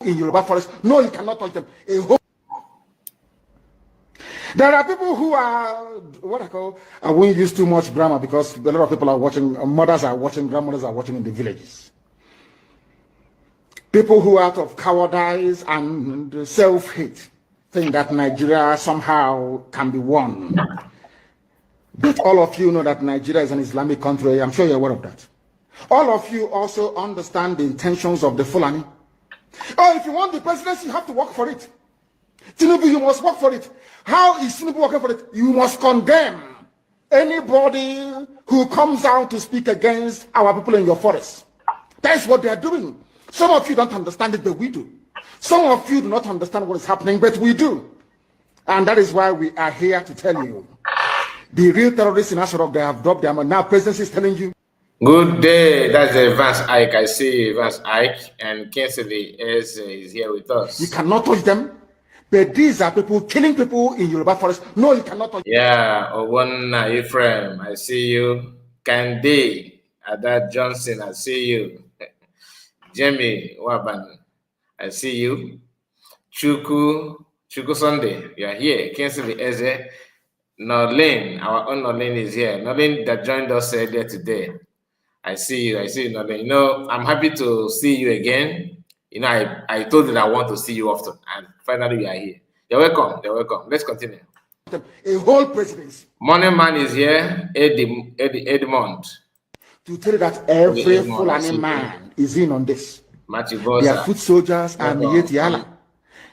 in Yoruba forest. No, you cannot touch them. There are people who are what I call, I won't use too much grammar because a lot of people are watching, mothers are watching, grandmothers are watching in the villages. People who out of cowardice and self-hate think that Nigeria somehow can be won. But all of you know that Nigeria is an Islamic country. I'm sure you're aware of that. All of you also understand the intentions of the Fulani. Oh, if you want the presidency, you have to work for it. Tinubu, you must work for it. How is Tinubu working for it? You must condemn anybody who comes out to speak against our people in your forest. That's what they are doing. Some of you don't understand it, but we do. Some of you do not understand what is happening, but we do. And that is why we are here to tell you. The real terrorists in Asarok, they have dropped their money. Now presidency is telling you. Good day. That's Vance Ike. I see Vance Ike, and Kinsley is here with us. You cannot touch them. But these are people killing people in Yoruba forest. No, you cannot touch them. Yeah, Owonna Ephraim, I see you. Kande Ada Johnson, I see you. Jamie Waban, I see you. Chuku Sunday, you are here. Kinsley Eze. Nolene, our own Nolene is here. Nolene that joined us earlier today. I see you, Nolene. You know, I'm happy to see you again. You know, I told you that I want to see you often, and finally you are here. You're welcome. You're welcome. Let's continue. A whole presidency. Morning Man is here. Edmond. To tell you that every Fulani man is in on this. They are foot soldiers and Yetiala.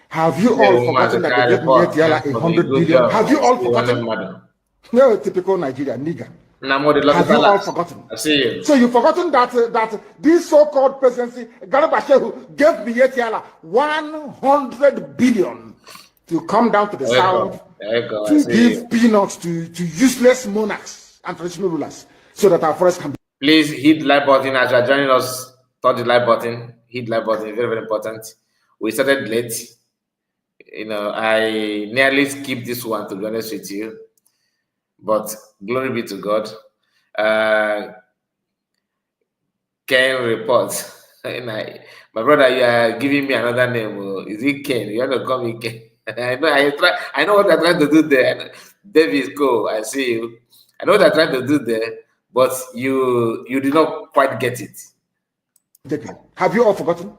Have you all forgotten that they gave Yetiala 100 billion? Have you all forgotten? No, typical Nigeria nigger. Have you all forgotten? I see you. So you've forgotten that this so-called presidency, Garba Shehu, gave Yetiala 100 billion to come down to the south to give peanuts to useless monarchs and traditional rulers so that our forests can be. Please hit the like button as you are joining us. Touch the like button. Hit the like button. Very, very important. We started late. You know, I nearly skipped this one, to be honest with you. But glory be to God. Ken reports. My brother, you are giving me another name. Is it Ken? You want to call me Ken? I know what I'm trying to do there. Davis, go. I see you. I know what I'm trying to do there, but you did not quite get it. Have you all forgotten?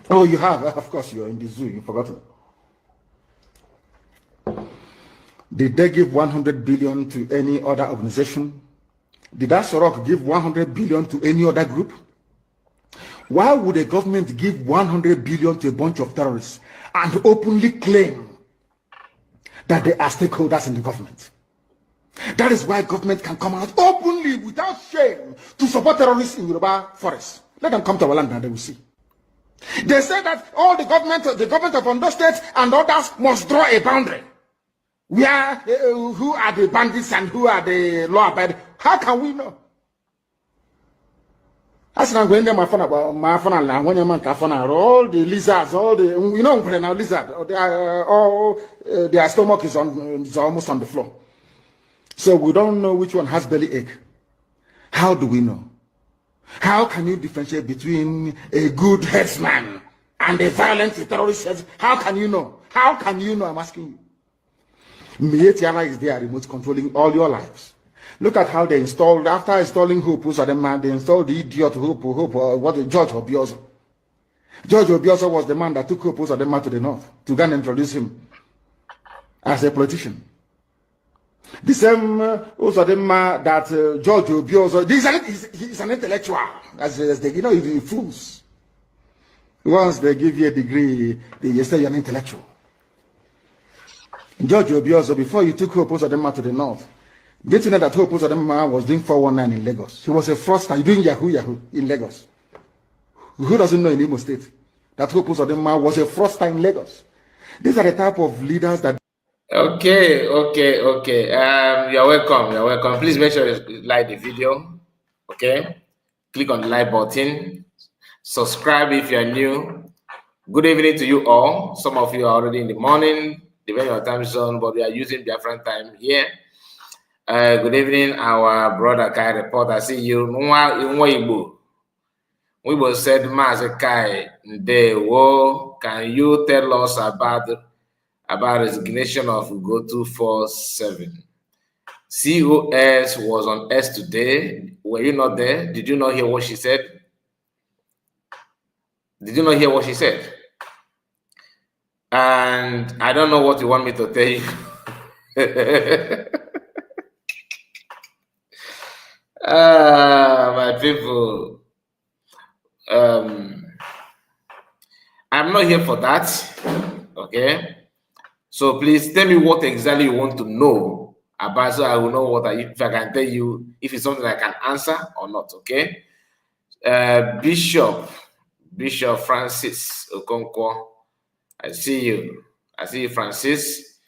Oh, you have. Of course, you're in the zoo. You've forgotten. Did they give 100 billion to any other organization? Did Asorok give 100 billion to any other group? Why would a government give 100 billion to a bunch of terrorists and openly claim that they are stakeholders in the government? That is why government can come out openly without shame to support terrorists in Yoruba forests. Let them come to our land and they will see. They say that all the government of Ondo State and others must draw a boundary. Where who are the bandits and who are the law-abiding? How can we know? As I'm going there, my phone, when you all the lizards, all the now lizard, they are all their stomach is almost on the floor. So we don't know which one has belly ache. How do we know? How can you differentiate between a good headsman and a violent terrorist? How can you know? How can you know? I'm asking you. Mietiana is there, remote controlling all your lives. Look at how they installed, after installing Hope, they installed the idiot Hope, George Obiozo. George Obiozo was the man that took Hope Uzodinma to the north to go and introduce him as a politician. The same Uzodinma that George Obiozo, he's an intellectual, as they, he's fools. Once they give you a degree, they say you're an intellectual. George Obiozo, before you took Hope Uzodinma to the north, did you know that Hope Uzodinma was doing 419 in Lagos? He was a fraudster doing Yahoo in Lagos. Who doesn't know in Imo State that Hope Uzodinma was a fraudster in Lagos? These are the type of leaders that. Okay. You're welcome. Please make sure you like the video. Okay. Click on the like button. Subscribe if you're new. Good evening to you all. Some of you are already in the morning, depending on time zone, but we are using different time here. Good evening, our brother Kai Reporter. I see you. We will said Mazekai Ndewo. Can you tell us about resignation of Go 247? COS was on S today. Were you not there? Did you not hear what she said? Did you not hear what she said? And I don't know what you want me to tell you. My people. I'm not here for that. Okay. So please tell me what exactly you want to know about, so I will know if I can tell you if it's something I can answer or not. Okay. Bishop Francis Okonkwo, I see you. I see you, Francis.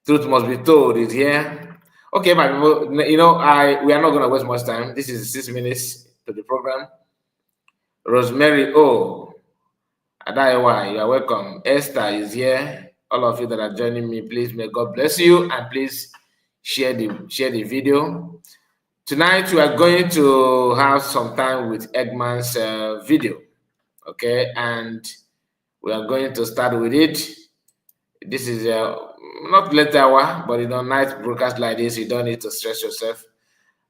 Truth must be told is here. Okay, my people, we are not gonna waste much time. This is 6 minutes to the program. Rosemary Adaiwa, you are welcome. Esther is here. All of you that are joining me, please, may God bless you, and please share the video. Tonight we are going to have some time with Eggman's video, okay, and we are going to start with it. This is not late hour, but night broadcast like this, you don't need to stress yourself.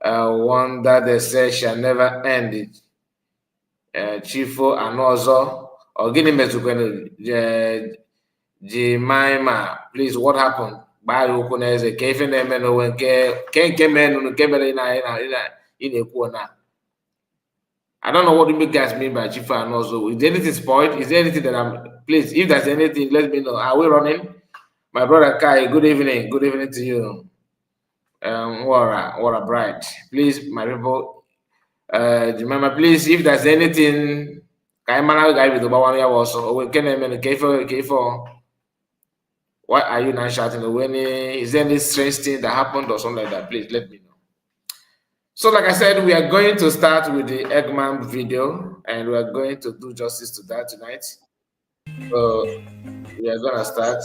One that they say shall never end. Chifo Anozo or Guinea Jemima, please, what happened? I don't know what you guys mean by Chifo Anozo. Is there anything spoiled? Is there anything that please, if there's anything, let me know. Are we running? My brother Kai, good evening. Good evening to you. What a bride. Please, my people. Remember, please, if there's anything, why are you not shouting? Is there any strange thing that happened or something like that? Please let me know. So, like I said, we are going to start with the Eggman video, and we are going to do justice to that tonight. So, we are going to start.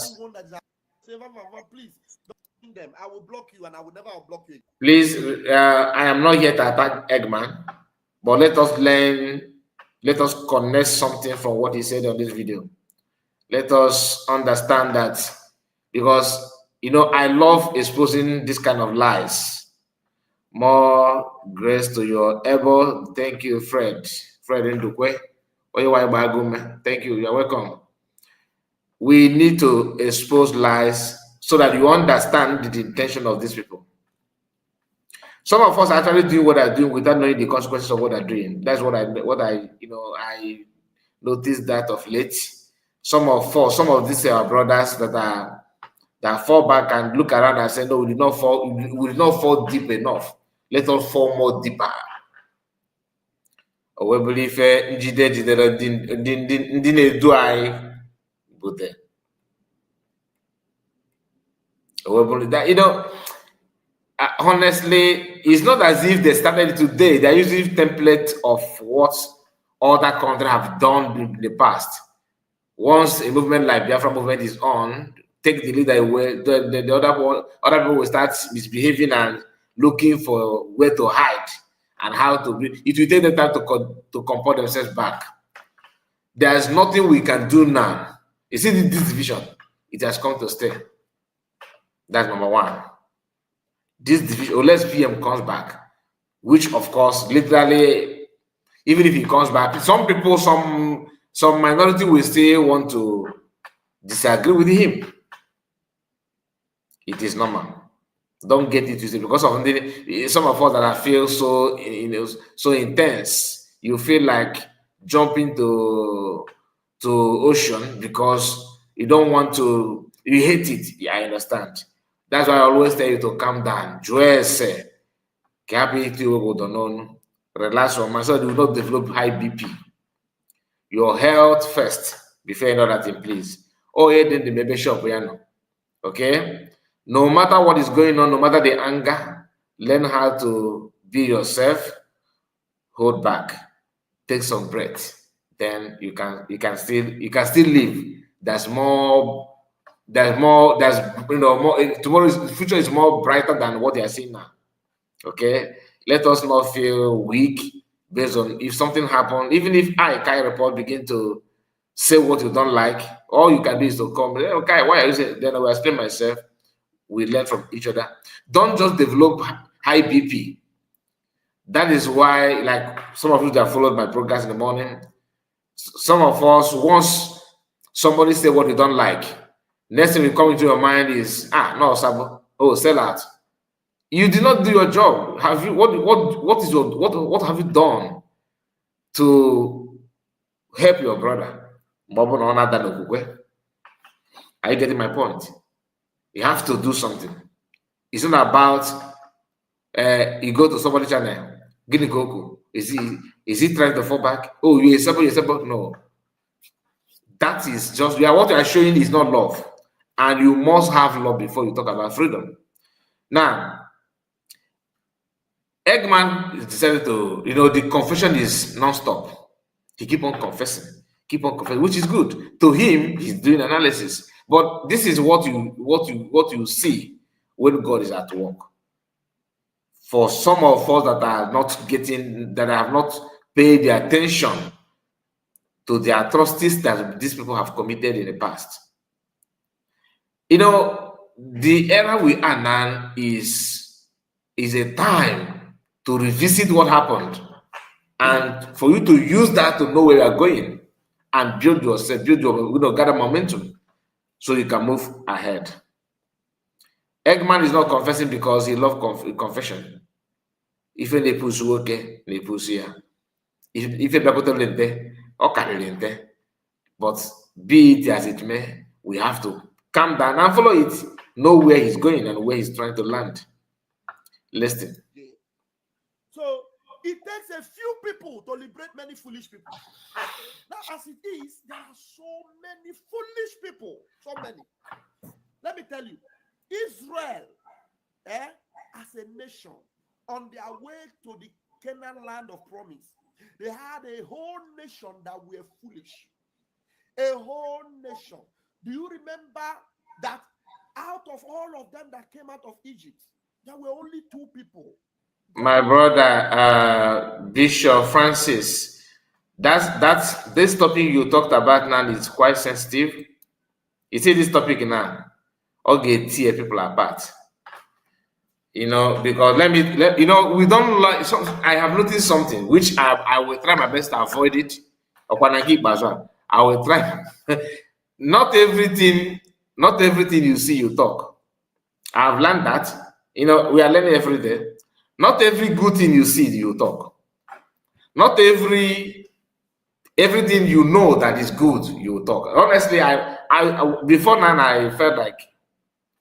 Please don't them. I will block you, and I will never block you. Please, I am not here to attack Eggman, but let us learn, let us connect something from what he said on this video. Let us understand that, because I love exposing this kind of lies. More grace to your elbow. Thank you, Fred Ndukwe. Thank you. You're welcome. We need to expose lies so that you understand the intention of these people. Some of us are actually doing what they're doing without knowing the consequences of what they're doing. That's what I noticed that of late. Some of these brothers that fall back and look around and say, no, we did not fall deep enough. Let us fall more deeper. We believe honestly, it's not as if they started today. They're using template of what other countries have done in the past. Once a movement like Biafra movement is on, take the leader away, the other people will start misbehaving and looking for where to hide and how to be. It will take them time to comport themselves back. There's nothing we can do now. You see this division, it has come to stay. That's number one. This division, unless PM comes back, which of course, literally, even if he comes back, some people, some minority will still want to disagree with him. It is normal. Don't get it twisted, because of some of us that feel so intense. You feel like jumping to ocean because you don't want to. You hate it. Yeah, I understand. That's why I always tell you to calm down. Relax your mind so you will not develop high BP. Your health first before any other thing, please. Oh, yeah, then the baby shop, okay? No matter what is going on, no matter the anger, learn how to be yourself. Hold back. Take some breath. Then you can still live. Tomorrow's future is more brighter than what they are seeing now. Okay, let us not feel weak. based on if something happened, even if I, Kai report, begin to say what you don't like, all you can do is to come, okay, why are you saying? Then I will explain myself. We learn from each other. Don't just develop high BP. That is why, like some of you that followed my programs in the morning, some of us, once somebody say what you don't like, next thing will come into your mind is, no, Sabo, oh, sell out. You did not do your job. Have you what have you done to help your brother? Are you getting my point? You have to do something. It's not about you go to somebody's channel, Guinea Goku. Is he trying to fall back? Oh, you're a no. That is just what you are showing is not love. And you must have love before you talk about freedom. Now, Eggman decided to, the confession is non-stop. He keep on confessing, which is good. To him, he's doing analysis. But this is what you see when God is at work. For some of us that have not paid the attention to the atrocities that these people have committed in the past. The era we are now is a time to revisit what happened and for you to use that to know where you are going and build yourself, gather momentum so you can move ahead. Eggman is not confessing because he loves confession. If they push okay, they push here. If a bakoto lente, or lente. But be it as it may, we have to calm down and follow it, know where he's going and where he's trying to land. Listen. So it takes a few people to liberate many foolish people. Now, as it is, there are so many foolish people. So many. Let me tell you, Israel, as a nation, on their way to the Canaan land of promise, they had a whole nation that were foolish. A whole nation. Do you remember that out of all of them that came out of Egypt, there were only 2 people? My brother, Bishop Francis, that's this topic you talked about now is quite sensitive. You see this topic now, okay, tear people apart. Because we don't like. I have noticed something which I will try my best to avoid it. I will try. Not everything you see you talk. I've learned that. We are learning every day. Not every good thing you see you talk. Not everything you know that is good you talk. Honestly, I before now I felt like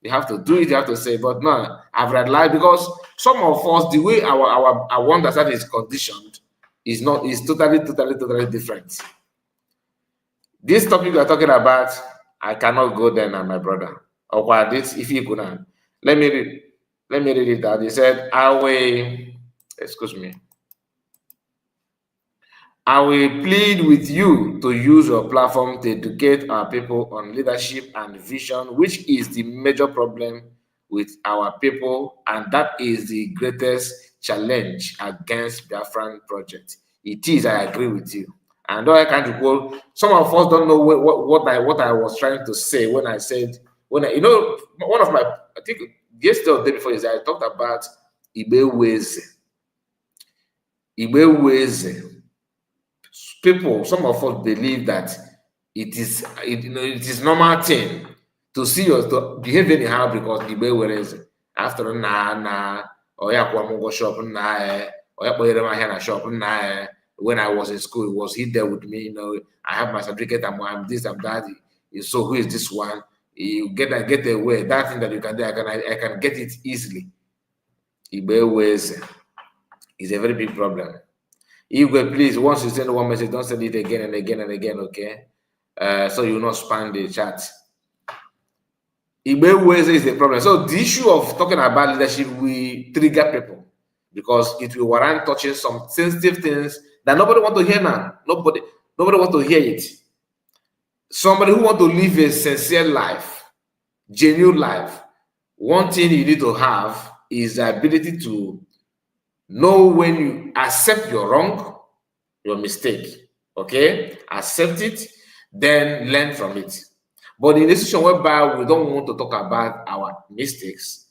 you have to do it, you have to say, but no, I've realized because some of us, the way our understanding is conditioned is totally different. This topic we are talking about, I cannot go there now, my brother. Or this, if you could, let me read it out. He said, I will plead with you to use your platform to educate our people on leadership and vision, which is the major problem with our people, and that is the greatest challenge against Biafran project. It is, I agree with you. And though I can't recall, some of us don't know what I was trying to say when I said, one of my, I think yesterday or the day before, is I talked about Ibeweze. People, some of us believe that it is normal thing to see to behave anyhow because Ibeweze. After shop shop when I was in school, was he there with me? I have my certificate, I'm this, I'm that. So who is this one? You get away. That thing that you can do, I can get it easily. Ibeweze is a very big problem. Igwe, please, once you send one message, don't send it again and again and again, okay? So you will not spam the chat. Ibeweze is the problem. So the issue of talking about leadership will trigger people because it will warrant touching some sensitive things that nobody want to hear now. Nobody want to hear it. Somebody who want to live a sincere life, genuine life, one thing you need to have is the ability to know when you accept you're wrong your mistake. Okay? Accept it, then learn from it. But in a situation whereby we don't want to talk about our mistakes,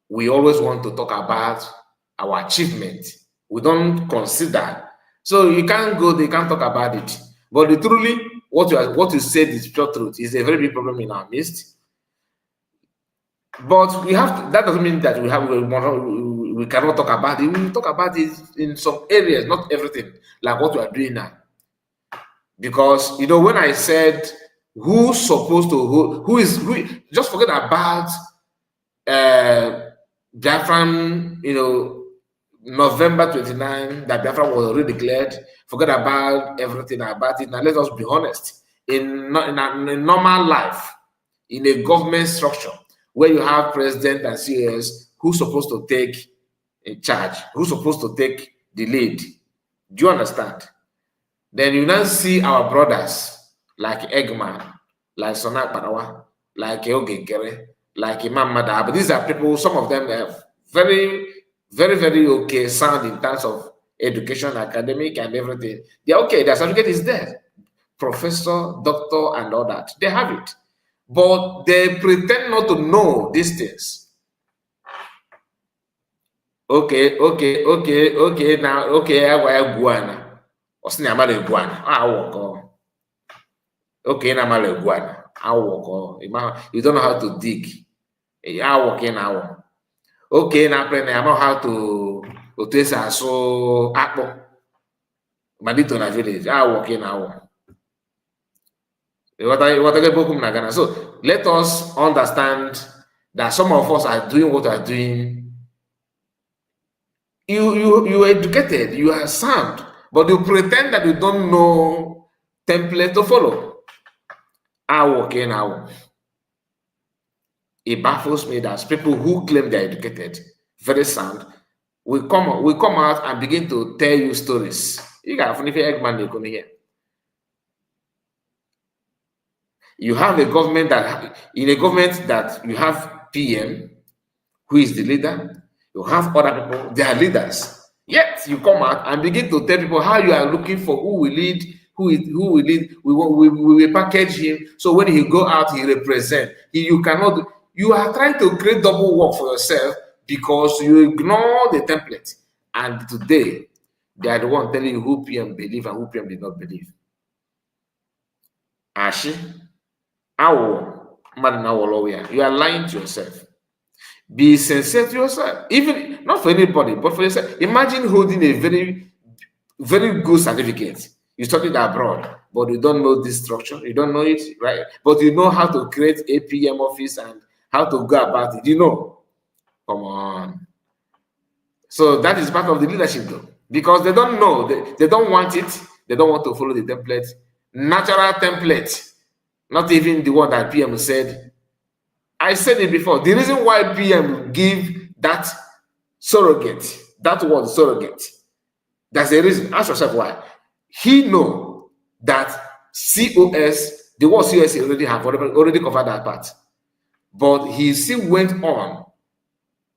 we always want to talk about our achievement. We don't consider. So you can't go, they can't talk about it. But the truly, what you said is pure truth. Is a very big problem in our midst. But we have to, that doesn't mean that we cannot talk about it. We talk about it in some areas, not everything, like what we are doing now. Because you know, when I said who's supposed to who just forget about Biafran, you know, November 29, that Biafran was already declared. Forget about everything about it. Now let us be honest. In a normal life, in a government structure where you have president and CEOs who's supposed to take in charge, who's supposed to take the lead. Do you understand? Then you now see our brothers like Eggman, like Sonak Padawa, like Ogekere, like Imam Mada. But these are people, some of them are very, very, very okay, sound in terms of education, academic, and everything. They're okay, their certificate is there. Professor, doctor, and all that. They have it. But they pretend not to know these things. Okay, now, okay, I wear guana. Or snamma guana. I walk on. Okay, na male guana. I walk on. You don't know how to dig. I walk in hour. Okay, na plan I know how to utesa so akpo. Madito na village. I walk in hour. So let us understand that some of us are doing what are doing. You are educated, you are sound, but you pretend that you don't know template to follow. It baffles me that people who claim they're educated, very sound, will come out and begin to tell you stories. You got funny Eggman they come here. You have a government that you have PM, who is the leader. You have other people, they are leaders. Yet you come out and begin to tell people how you are looking for who will lead, who will lead. We will package him so when he go out, he represent. You cannot. You are trying to create double work for yourself because you ignore the template. And today, they are the one telling you who PM believe and who PM did not believe. Ashi, you are lying to yourself. Be sincere to yourself, even not for anybody, but for yourself. Imagine holding a very, very good certificate. You studied abroad, but you don't know this structure. You don't know it, right? But you know how to create a PM office and how to go about it. You know, come on. So that is part of the leadership, though, because they don't know. They don't want it. They don't want to follow the template, natural template, not even the one that PM said. I said it before. The reason why PM give that surrogate, that word surrogate, that's the reason. Ask yourself why. He know that COS, the word COS already covered that part. But he still went on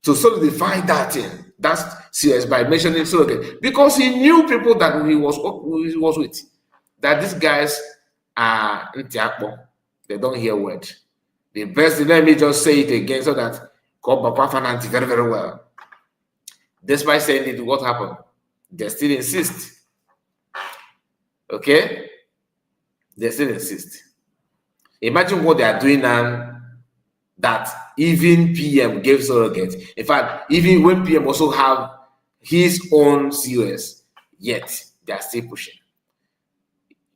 to solidify that thing, that's COS, by mentioning surrogate. Because he knew people that he was with. That these guys are they don't hear word. The best, let me just say it again so that very, very well. Despite saying it, what happened? They still insist. Okay? They still insist. Imagine what they are doing now that even PM gave surrogate. In fact, even when PM also have his own COS, yet they are still pushing.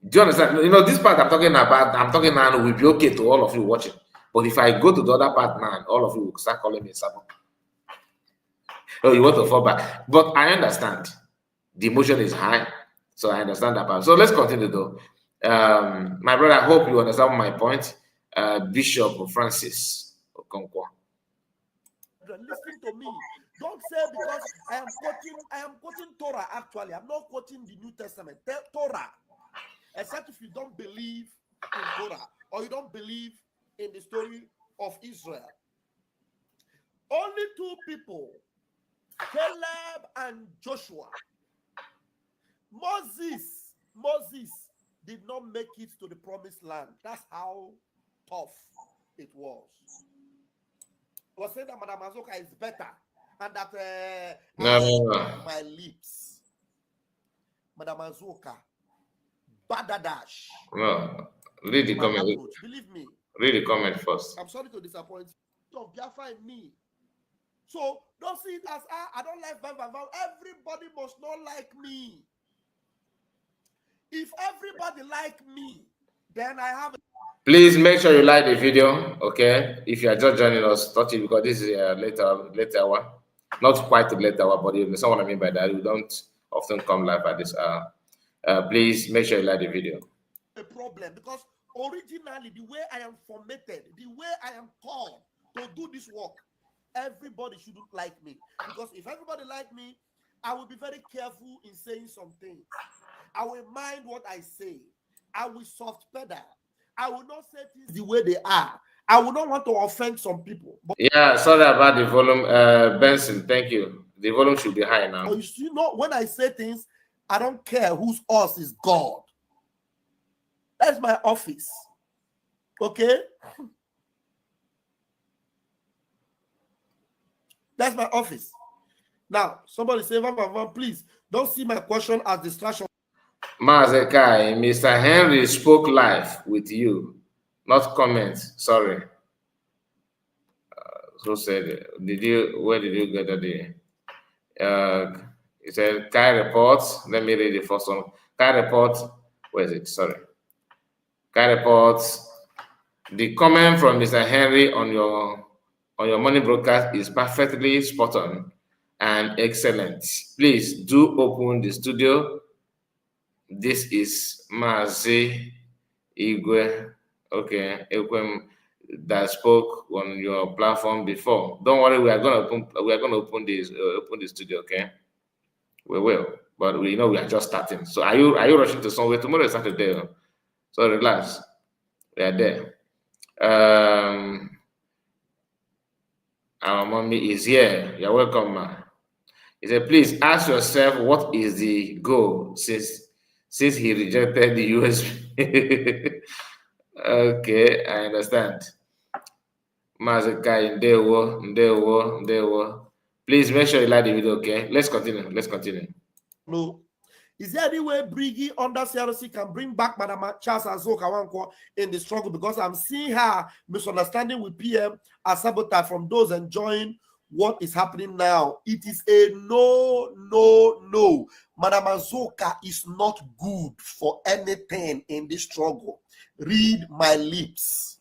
Do you understand? You know, this part I'm talking now will be okay to all of you watching. But if I go to the other part now, all of you will start calling me Sabo. Oh, you want to fall back. But I understand. The emotion is high. So I understand that part. So let's continue though. My brother, I hope you understand my point. Bishop Francis Okonkwo. Listen to me. Don't say because I am quoting Torah actually. I'm not quoting the New Testament. Torah. Except if you don't believe in Torah or you don't believe in the story of Israel. Only two people, Caleb and Joshua, Moses did not make it to the promised land. That's how tough it was. I was saying that Madam Azoka is better and that my lips. Madam Azoka, badadash. No, read the comment. Approach. Believe me. Read the comment first. I'm sorry to disappoint you. Of Biafra in me. So don't see it as I don't like Van. Everybody must not like me. If everybody like me, then I have. Please make sure you like the video, okay? If you are just joining us, touch it because this is a later hour. Not quite a later hour, but you understand what I mean by that. We don't often come live at this hour. Please make sure you like the video. A problem because originally the way I am formatted, the way I am called to do this work, everybody shouldn't like me. Because if everybody like me, I will be very careful in saying something. I will mind what I say. I will soft pedal. I will not say things the way they are. I will not want to offend some people. But yeah, sorry about the volume. Benson, thank you. The volume should be high now. You know, when I say things, I don't care whose us is God. That's my office. Okay? That's my office. Now, somebody say, please, don't see my question as distraction. Mazekai, Mr. Henry spoke live with you, not comments. Sorry. Who said, where did you get the, he said, Kai reports, let me read the first one. Kai reports, where is it? Sorry. Kai reports, the comment from Mr. Henry on your morning broadcast is perfectly spot on and excellent. Please do open the studio. This is Mazi Igwe, okay, that spoke on your platform before. Don't worry, we are gonna open the studio, okay? We will, but we know we are just starting. So are you rushing to somewhere? Tomorrow is Saturday, so relax. We are there. Our mommy is here. You're welcome, ma. He said, please ask yourself what is the goal since he rejected the USB. Okay, I understand. Mazekai, Ndewo. Please make sure you like the video, okay? Let's continue. No. Is there any way Briggy under CRC can bring back Madam Charles Azoka in the struggle? Because I'm seeing her misunderstanding with PM as sabotage from those enjoying what is happening now. It is a no. Madam Azoka is not good for anything in this struggle. Read my lips.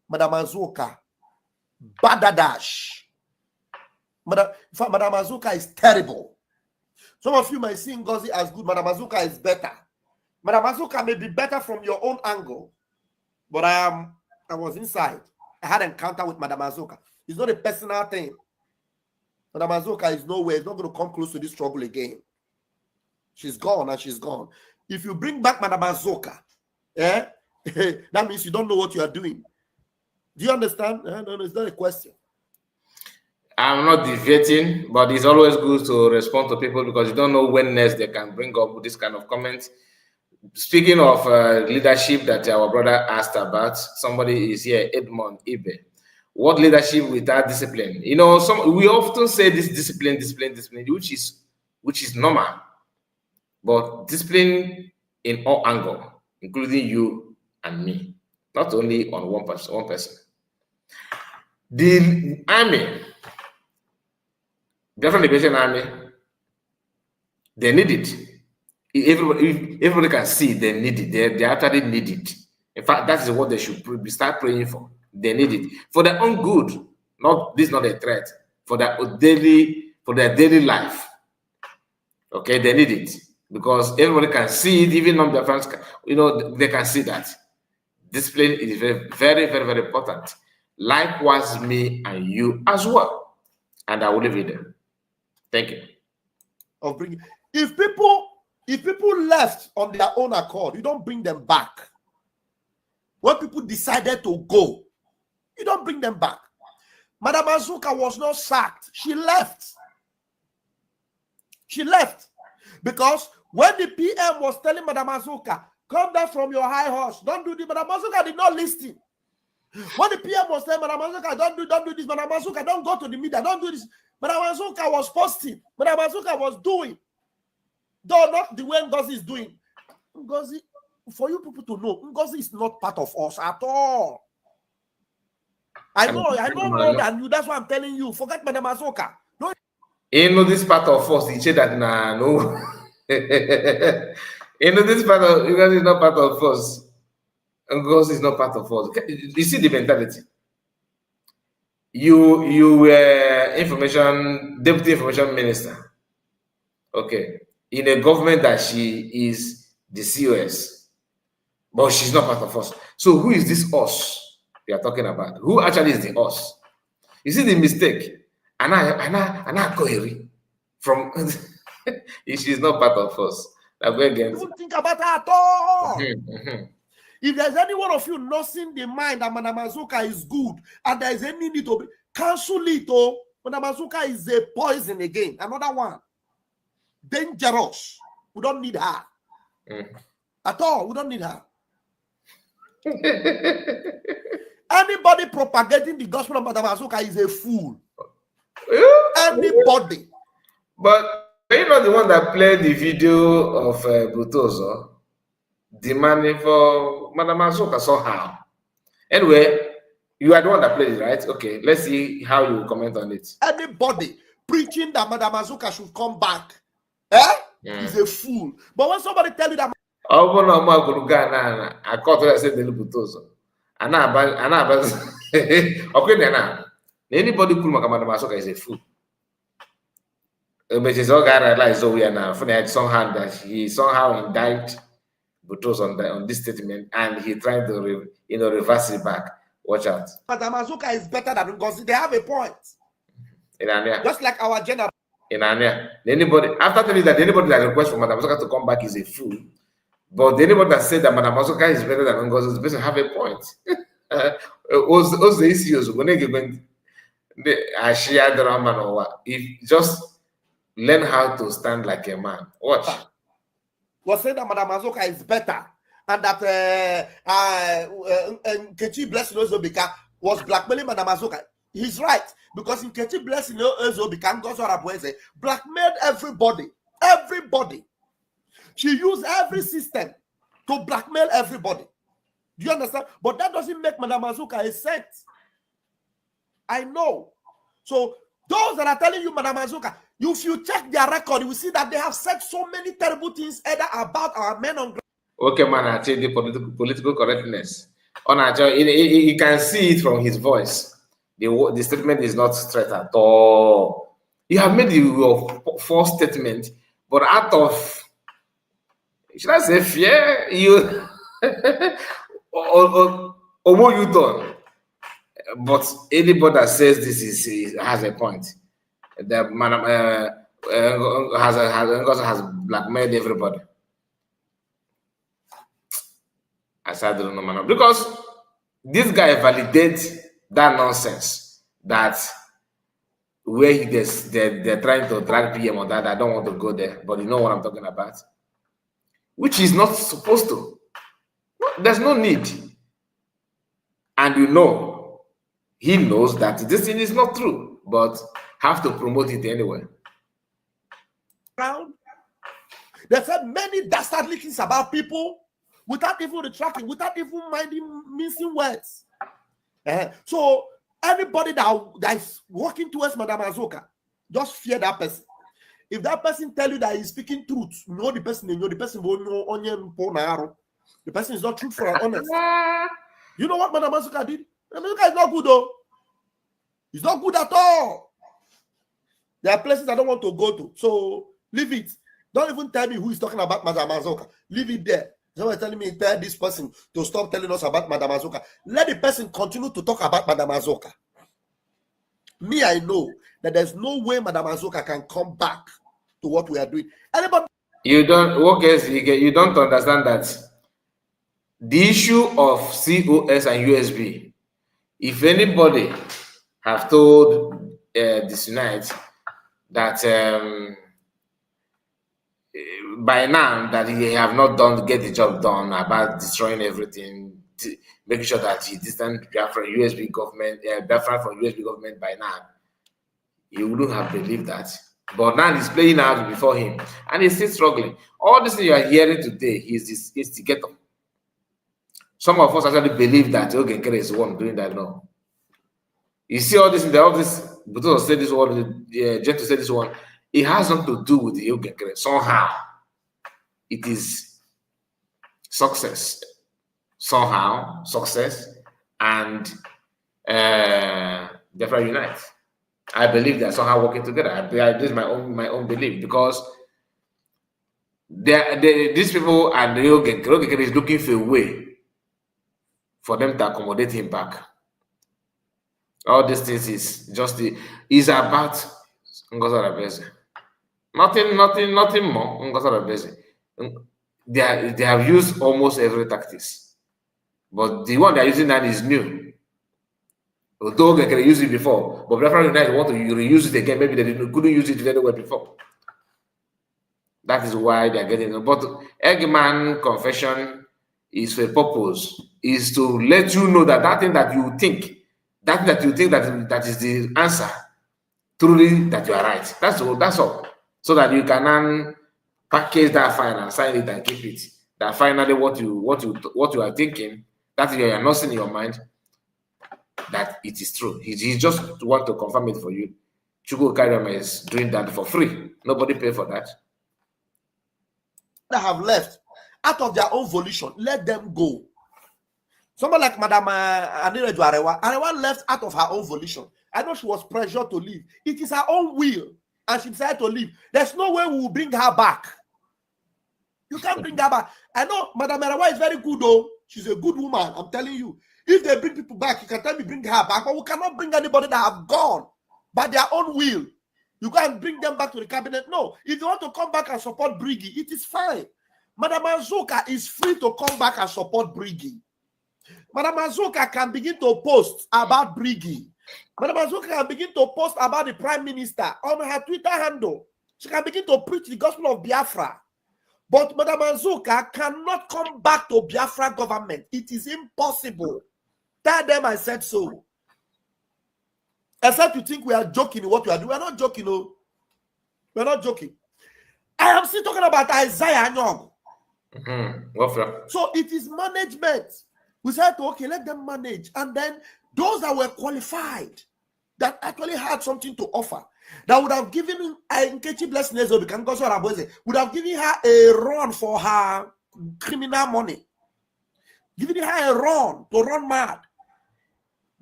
Madam Azoka, badadash. Madam Azoka is terrible. Some of you might see Ngozi as good. Madam Azoka is better. Madam Azoka may be better from your own angle, but I was inside. I had an encounter with Madam Azoka. It's not a personal thing. Madam Azoka is nowhere. It's not going to come close to this struggle again. She's gone and she's gone. If you bring back Madam Azoka, that means you don't know what you are doing. Do you understand? No, it's not a question. I'm not deviating, but it's always good to respond to people because you don't know when next they can bring up this kind of comments. Speaking of leadership that our brother asked about, somebody is here, Edmond Ibe. What leadership without discipline? You know, we often say this discipline, which is normal, but discipline in all angles, including you and me, not only on one person. The army, the Liberation Army, they need it. Everybody can see they need it. They actually need it. In fact, that is what they should start praying for. They need it for their own good. This is not a threat for their daily life. Okay, they need it because everybody can see it. Even on their friends, they can see that discipline is very, very, very, very important. Likewise, me and you as well. And I will leave it there. Thank you. If people left on their own accord, you don't bring them back. When people decided to go, you don't bring them back. Madam Azuka was not sacked. She left. Because When the PM was telling Madam Azuka, come down from your high horse, don't do this, Madam Azuka did not listen. When the PM was saying, Madam Azuka, don't do this, Madam Azuka, don't go to the media, don't do this. Madam Azuka was posting, Madam Azuka was doing. Though not the way Ngozi is doing. Ngozi, for you people to know, Ngozi is not part of us at all. I know more than you. That's why I'm telling you. Forget Madam Azuka. No. You know this part of us, he said that no. You know this part of Ngozi is not part of us. Ngozi is not part of us. You see the mentality. You were deputy information minister. Okay. In a government that she is the COS, but she's not part of us. So who is this us we are talking about? Who actually is the us? You see the mistake? Anna Koheri from she's not part of us. Don't think about her at all. If there's any one of you nursing the mind that Madam Azuka is good and there is any need to cancel it, Madam Azuka is a poison again. Another one. Dangerous. We don't need her. At all. We don't need her. Anybody propagating the gospel of Madam Azuka is a fool. Anybody. But you know the one that played the video of Butozo demanding for Madam Azuka somehow. Anyway, you are the one that played it, right? Okay, let's see how you comment on it. Anybody preaching that Madam Azuka should come back is a fool. But when somebody tell you that I caught what I said the Butozo. Anybody cool Madam Azuka is a fool. But it's all guy realized we are now somehow that he somehow indict Butos on this statement and he tried to reverse it back. Watch out. Madam Azuka is better than Ngozi. They have a point. Just like our general. Anybody after telling that anybody that requests for Madam Azuka to come back is a fool. But anybody that said that Madam Azuka is better than Ngozi is supposed to have a point. Also the issues when they going if just learn how to stand like a man. Watch. Was saying that Madam Azuka is better and that Nkechi Blessing Ozobika was blackmailing Madam Azuka. He's right, because Nkechi Blessing Ozobika blackmailed everybody. Everybody. She used every system to blackmail everybody. Do you understand? But that doesn't make Madam Azuka a saint. I know. So those that are telling you Madam Azuka, if you check their record, you will see that they have said so many terrible things either about our men on ground. Okay, man, I change the political correctness. You can see it from his voice. The statement is not straight at all. You have made your false statement, but out of, should I say, fear, you or what you done. But anybody that says this has a point. The man has blackmailed everybody. I said, I don't know, man, because this guy validates that nonsense that where they're trying to drag PM on that. I don't want to go there, but you know what I'm talking about, which is not supposed to. There's no need, and you know, he knows that this thing is not true, but have to promote it anyway. They said many dastardly things about people without even retracting, without even minding missing words. So anybody that is working towards Madam Azuka, just fear that person. If that person tell you that he's speaking truth, know the person, will know onion. The person is not truthful and honest. You know what Madam Azuka did? Madam Azuka is not good though. It's not good at all. There are places I don't want to go to. So leave it. Don't even tell me who is talking about Madam Azuka. Leave it there. Someone telling me, tell this person to stop telling us about Madam Azuka. Let the person continue to talk about Madam Azuka. Me, I know that there's no way Madam Azuka can come back to what we are doing. Anybody? You don't, you don't understand that the issue of COS and USB, if anybody have told this night that by now that he have not get the job done about destroying everything, making sure that he distant Biafra USB government, Biafra from USB government by now, he wouldn't have believed that. But now he's playing out before him, and he's still struggling. All this thing you are hearing today, he's this instigator. Some of us actually believe that Ogenkere is the one doing that. No. You see all this, but say this one, Jen to say this one, it has nothing to do with the Ogenkere. Somehow, it is success. Somehow, success and Biafra unite. I believe they're somehow working together. This is my own belief, because these people and the Ogenkere is looking for a way for them to accommodate him back. All these things is about Ngozi Nothing more. They have used almost every tactics, but the one they're using now is new. Although they can use it before, but Biafra United want to reuse it again. Maybe they couldn't use it very well before. That is why they are getting it. But Eggman confession is for a purpose, is to let you know that thing that you think, that is the answer, truly that you are right. That's all. So that you can package that file and sign it and keep it. That finally what you are thinking, that you are not in your mind, that it is true. He just want to confirm it for you. Chugo Karama is doing that for free. Nobody pay for that. That have left out of their own volition, let them go. Someone like Madam Anirejo Arewa left out of her own volition. I know she was pressured to leave. It is her own will, and she decided to leave. There's no way we will bring her back. You can't bring her back. I know Madam Arewa is very good, though. She's a good woman. I'm telling you. If they bring people back, you can tell me bring her back, but we cannot bring anybody that have gone by their own will. You can't bring them back to the cabinet. No. If you want to come back and support Briggy, it is fine. Madam Azuka is free to come back and support Briggy. Madam Azuka can begin to post about Briggy. Madam Azuka can begin to post about the Prime Minister on her Twitter handle. She can begin to preach the gospel of Biafra. But Madam Azuka cannot come back to Biafra government. It is impossible. Tell them I said so. Except you think we are joking in what we are doing. We are not joking, no. We are not joking. I am still talking about Isaiah Anyong. So it is management. We said, okay, let them manage. And then those that were qualified, that actually had something to offer, that would have given Nkechi Blessing would have given her a run for her criminal money. Giving her a run to run mad.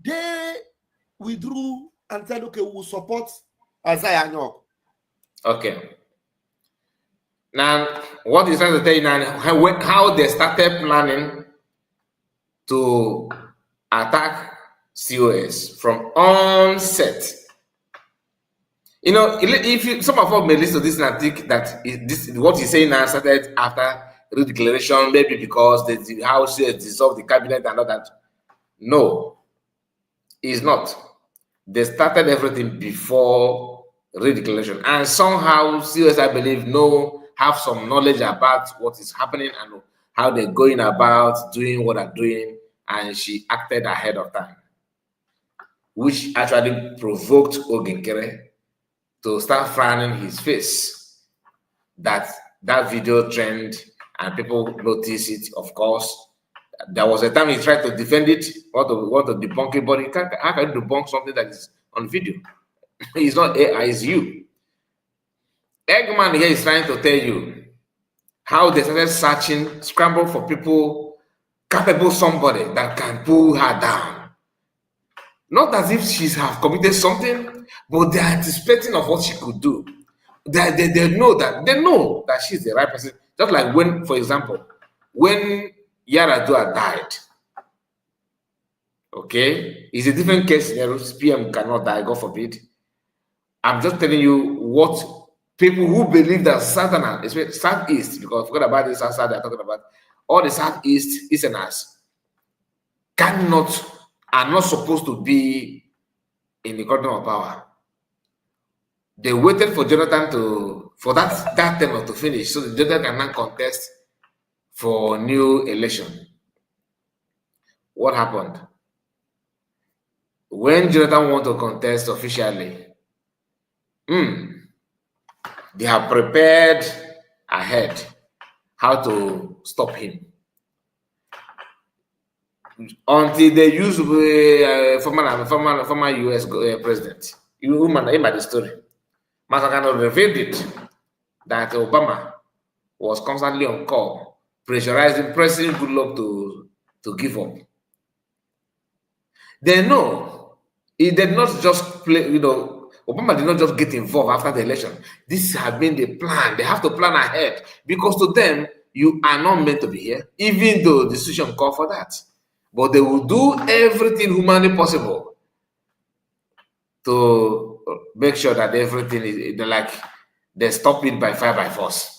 They withdrew and said, okay, we will support Isaiah Anyong. Okay. Now, what is trying to tell you now, how they started planning to attack COS from onset. You know, if some of us may listen to this and think that what he's saying now started after the declaration, maybe because the House dissolved the cabinet and all that. No, it's not. They started everything before redeclaration, and somehow COS, I believe, have some knowledge about what is happening and how they're going about doing what they're doing, and she acted ahead of time, which actually provoked Ogenkere to start frowning his face. That video trend and people notice it, of course. There was a time he tried to defend it, want to debunk it, but how can you debunk something that is on video? It's not AI, it's you. Eggman here is trying to tell you how they started searching, scramble for people, capable somebody that can pull her down. Not as if she's have committed something, but they're anticipating of what she could do. They know that she's the right person. Just like when, for example, when Yaradua died, okay, it's a different case scenario. PM cannot die, God forbid. I'm just telling you what people who believe that Southern, especially Southeast, because forget about this South they're talking about, all the Southeast Easterners are not supposed to be in the quadrant of power. They waited for Jonathan for that term to finish so that Jonathan can now contest for new election. What happened? When Jonathan wanted to contest officially, they have prepared ahead how to stop him. Until they use former US president. You remember the story. Masakano revealed it that Obama was constantly on call, pressurizing President Goodluck to give up. They know he did not just play, Obama did not just get involved after the election. This has been the plan. They have to plan ahead because to them, you are not meant to be here, even though the decision called for that. But they will do everything humanly possible to make sure that everything is like they stop it by fire by force.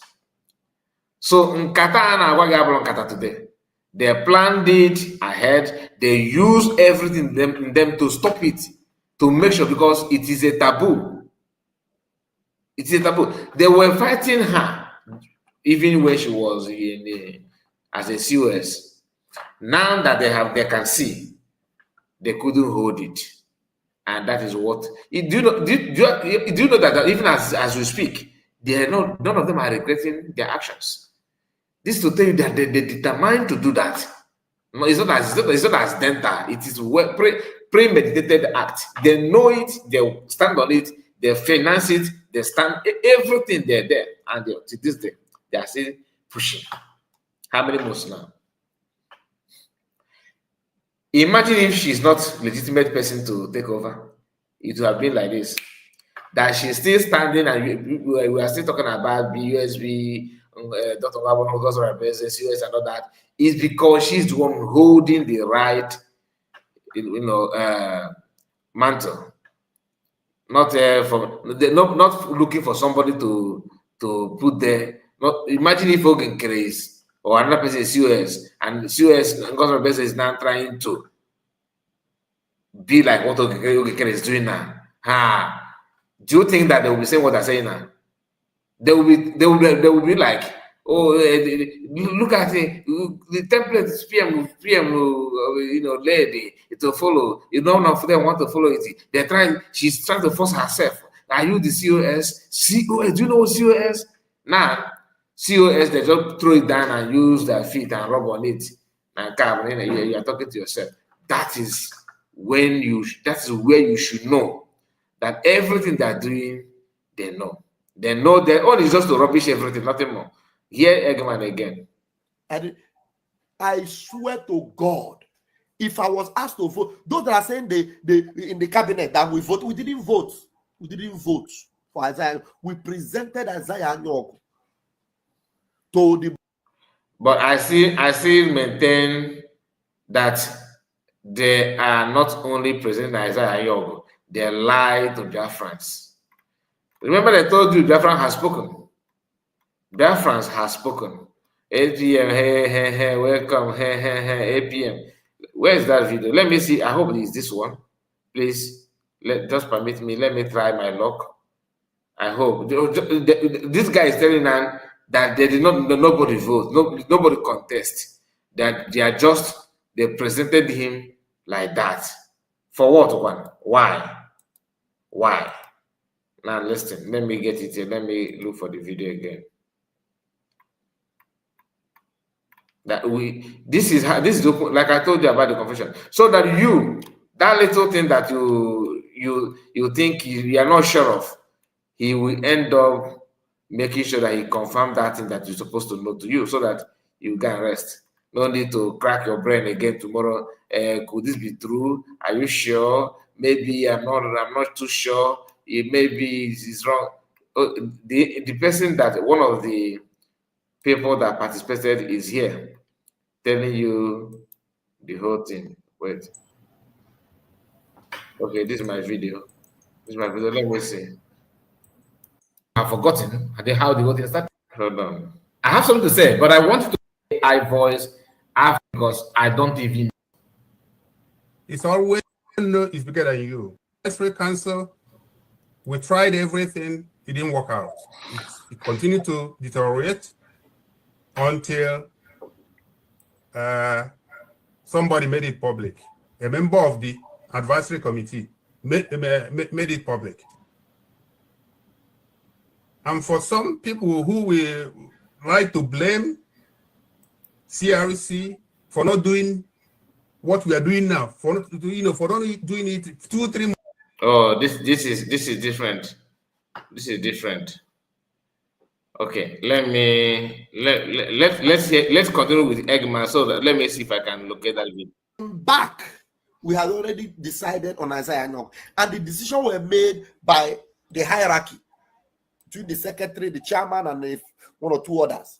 So Nkata today. They planned it ahead. They use everything in them to stop it, to make sure, because it is a taboo. It is a taboo. They were fighting her even when she was as a COS. Now that they can see, they couldn't hold it, and that is what. Do you know that even as we speak, none of them are regretting their actions. This is to tell you that they're determined to do that. No, it's not as dental. It is premeditated act. They know it. They stand on it. They finance it. They stand everything. They're there, and to this day they are still pushing. How many months now? Imagine if she's not legitimate person to take over. It would have been like this. That she's still standing, and we are still talking about USB. Dr. Wabon, because of her business, US and all that, is because she's the one holding the right, mantle. Not not looking for somebody to put there. Not imagine if Hogan Craze or another person is US, and US because of business is now trying to be like what Hogan Craze is doing now. Do you think that they will be saying what they're saying now? They will be like, oh, look at it. The template is PM, lady. It will follow. None of them want to follow it. She's trying to force herself. Are you the COS? COS? Do you know what COS? Now, COS, they just throw it down and use their feet and rub on it. And you are talking to yourself. That is where you should know that everything they're doing, they know. They know their own is just to rubbish everything, nothing more. Here again and again. And I swear to God, if I was asked to vote, those that are saying they in the cabinet that we vote, we didn't vote. We didn't vote for Isaiah. We presented Isaiah Nyog to the. But I still maintain that they are not only presenting Isaiah Nyog, they lie to their friends. Remember, I told you Biafran has spoken. Biafran has spoken. 8 p.m. Hey, welcome. Hey, 8 p.m. Where is that video? Let me see. I hope it is this one. Please, just permit me. Let me try my luck. I hope. This guy is telling them that they did not. Nobody vote. Nobody contest. That they presented him like that. For what one? Why? Now listen, let me get it here. Let me look for the video again. This is like I told you about the confession. So that that little thing that you think you are not sure of, he will end up making sure that he confirms that thing that you're supposed to know to you, so that you can rest. No need to crack your brain again tomorrow. Could this be true? Are you sure? Maybe I'm not too sure. Maybe it's wrong. The person that one of the people that participated is here telling you the whole thing. Wait. Okay, this is my video. Let me see. I've forgotten how the whole thing started. Hold on. I have something to say, but I want to say I voice after because I don't even. It's always know it's bigger than you. X-ray cancer We tried everything, it didn't work out. It continued to deteriorate until somebody made it public. A member of the advisory committee made it public. And for some people who will like to blame CRC for not doing what we are doing now, for not doing it 2-3 months. Oh, this is different. This is different. Okay, let's continue with Eggman. So that, let me see if I can locate that video. Back, we had already decided on Isaiah Nok, and the decision were made by the hierarchy between the secretary, the chairman, and one or two others.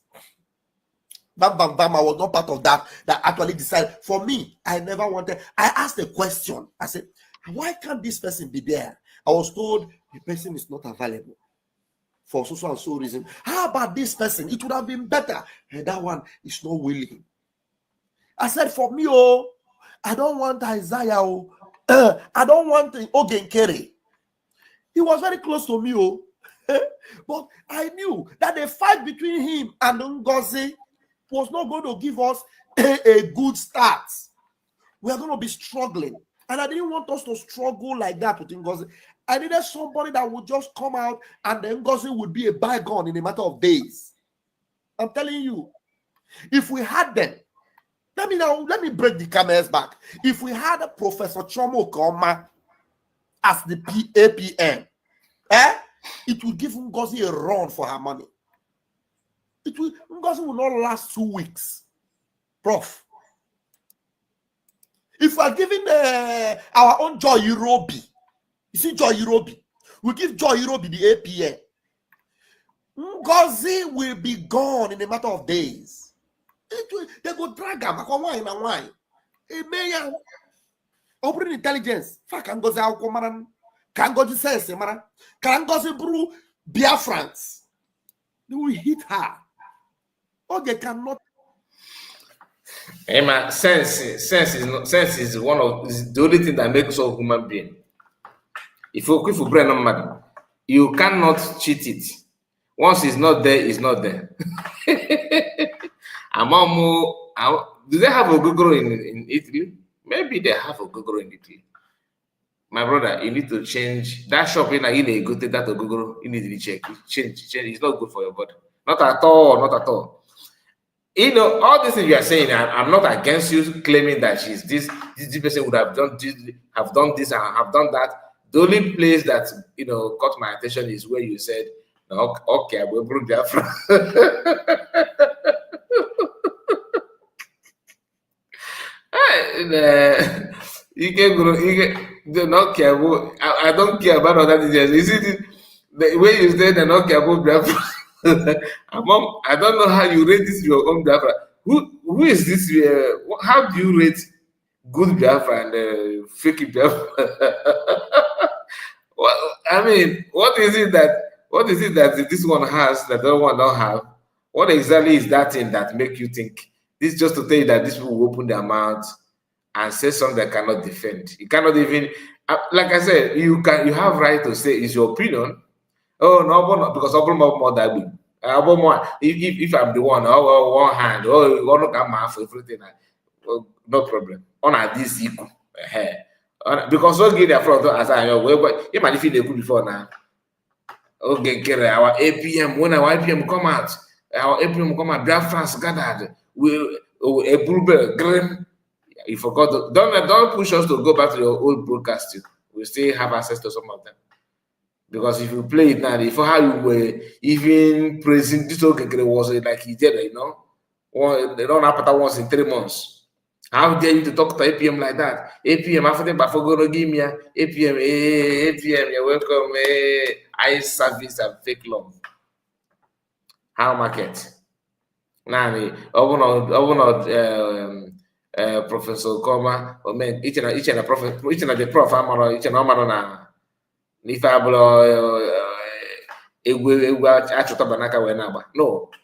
Bam, bam, bam. I was not part of that actually decided. For me, I never wanted. I asked a question. I said, why can't this person be there? I was told the person is not available for so and so reason. How about this person? It would have been better. And that one is not willing. I said, for me, I don't want Isaiah. I don't want Ogenkere. He was very close to me. But I knew that the fight between him and Ngozi was not going to give us a good start. We are going to be struggling. And I didn't want us to struggle like that with Ngozi. I needed somebody that would just come out and then Ngozi would be a bygone in a matter of days. I'm telling you, if we had them, let me break the camel's back. If we had a Professor Chomo Koma as the APM, it would give Ngozi a run for her money. Ngozi will not last 2 weeks, Prof. If we are giving our own Joy Irobi, you see Joy Irobi, we give Joy Irobi the APM, Ngozi will be gone in a matter of days. They go drag him. Why? A mayor, open intelligence. Fuck, Ngozi Aukomaran. Can Ngozi sense, Mara? Can Ngozi brew Biafrans? They will hit her. Or they cannot. Emma, sense is one of the only thing that makes us a human being. If you brain on matter, you cannot cheat it. Once it's not there, it's not there. Do they have a Google in Italy? Maybe they have a Google in Italy. My brother, you need to change that shopping. You go to that Google. You need to check it. Change. It's not good for your body. Not at all. You know, all this thing you are saying, I'm not against you claiming that this person would have done this, and have done that. The only place that caught my attention is where you said, okay, I will bring that from. I don't care about other details. You see the way you said and okay about Biafra. I don't know how you rate this your own Biafra. Who is this? How do you rate good Biafra and fake Biafra? Well, I mean, what is it that this one has that the other one don't have? What exactly is that thing that make you think this? Just to tell you that these people will open their mouths and say something that cannot defend. You cannot even, like I said, you have right to say it's your opinion. Oh no, because more that big. If I'm the one, one hand, look at my for everything. No problem. On this equal. Because we'll get their front as I know. You might feel they could before now. Okay, our APM, when our APM come out, Biafrans gathered. A bluebell green. You forgot. Don't push us to go back to your old broadcasting. We still have access to some of them. Because if you play it now, if how you were even praising this was like he did, they don't happen once in 3 months. How dare you to talk to APM like that? APM, after the Bafogo give me APM, you're welcome. I service and fake love. How market? Nani, Professor Koma, or man, each and a prophet, each and the prof, each and Amarona. If I no,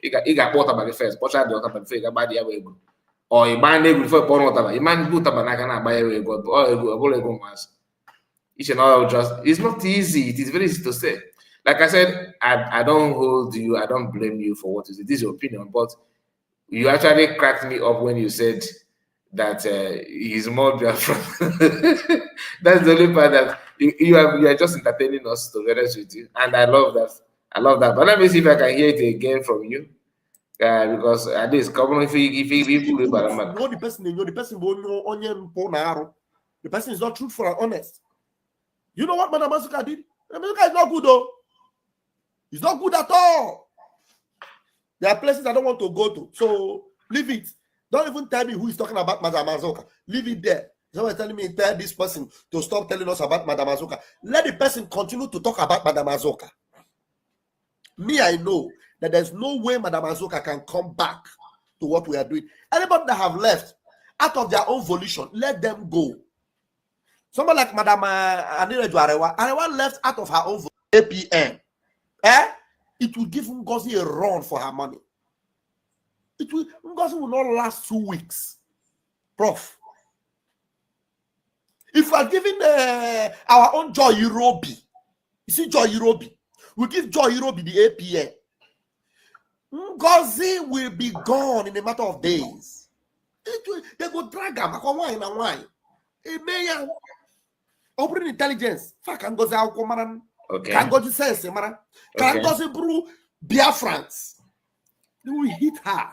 you got bought about the first, but I don't have a figure by the way. Or you buy a before Ponotaba, you man put up an Akana by a way, or a bullet. Each and all just, it's not easy. It is very easy to say. Like I said, I don't hold you, I don't blame you for what you say. This is your opinion, but you actually cracked me up when you said that he's more Biafran. That's the only part that you are just entertaining us, to be honest with you. And I love that. I love that. But let me see if I can hear it again from you. Because at least, come if you know the person will know onion. The person is not truthful and honest. You know what Madam Asuka did? Madam Asuka is not good though. It's not good at all. There are places I don't want to go to. So leave it. Don't even tell me who is talking about Madam Asuka. Leave it there. Someone is telling me, tell this person to stop telling us about Madam Asuka. Let the person continue to talk about Madam Asuka. Me, I know that there's no way Madam Asuka can come back to what we are doing. Anybody that have left out of their own volition, let them go. Someone like Madam Anireju Arewa left out of her own APM. It will give Ngozi a run for her money. Ngozi will not last 2 weeks. Prof. If we are giving our own Joy Irobi, you see Joy Irobi, we give Joy Irobi the APM. Ngozi will be gone in a matter of days. They go drag him. Wine and wine. Open intelligence. Fuck Ngozi Aukomaran. Okay. Can Ngozi sense, Mara? Can Ngozi brew Biafrans? They will hit her.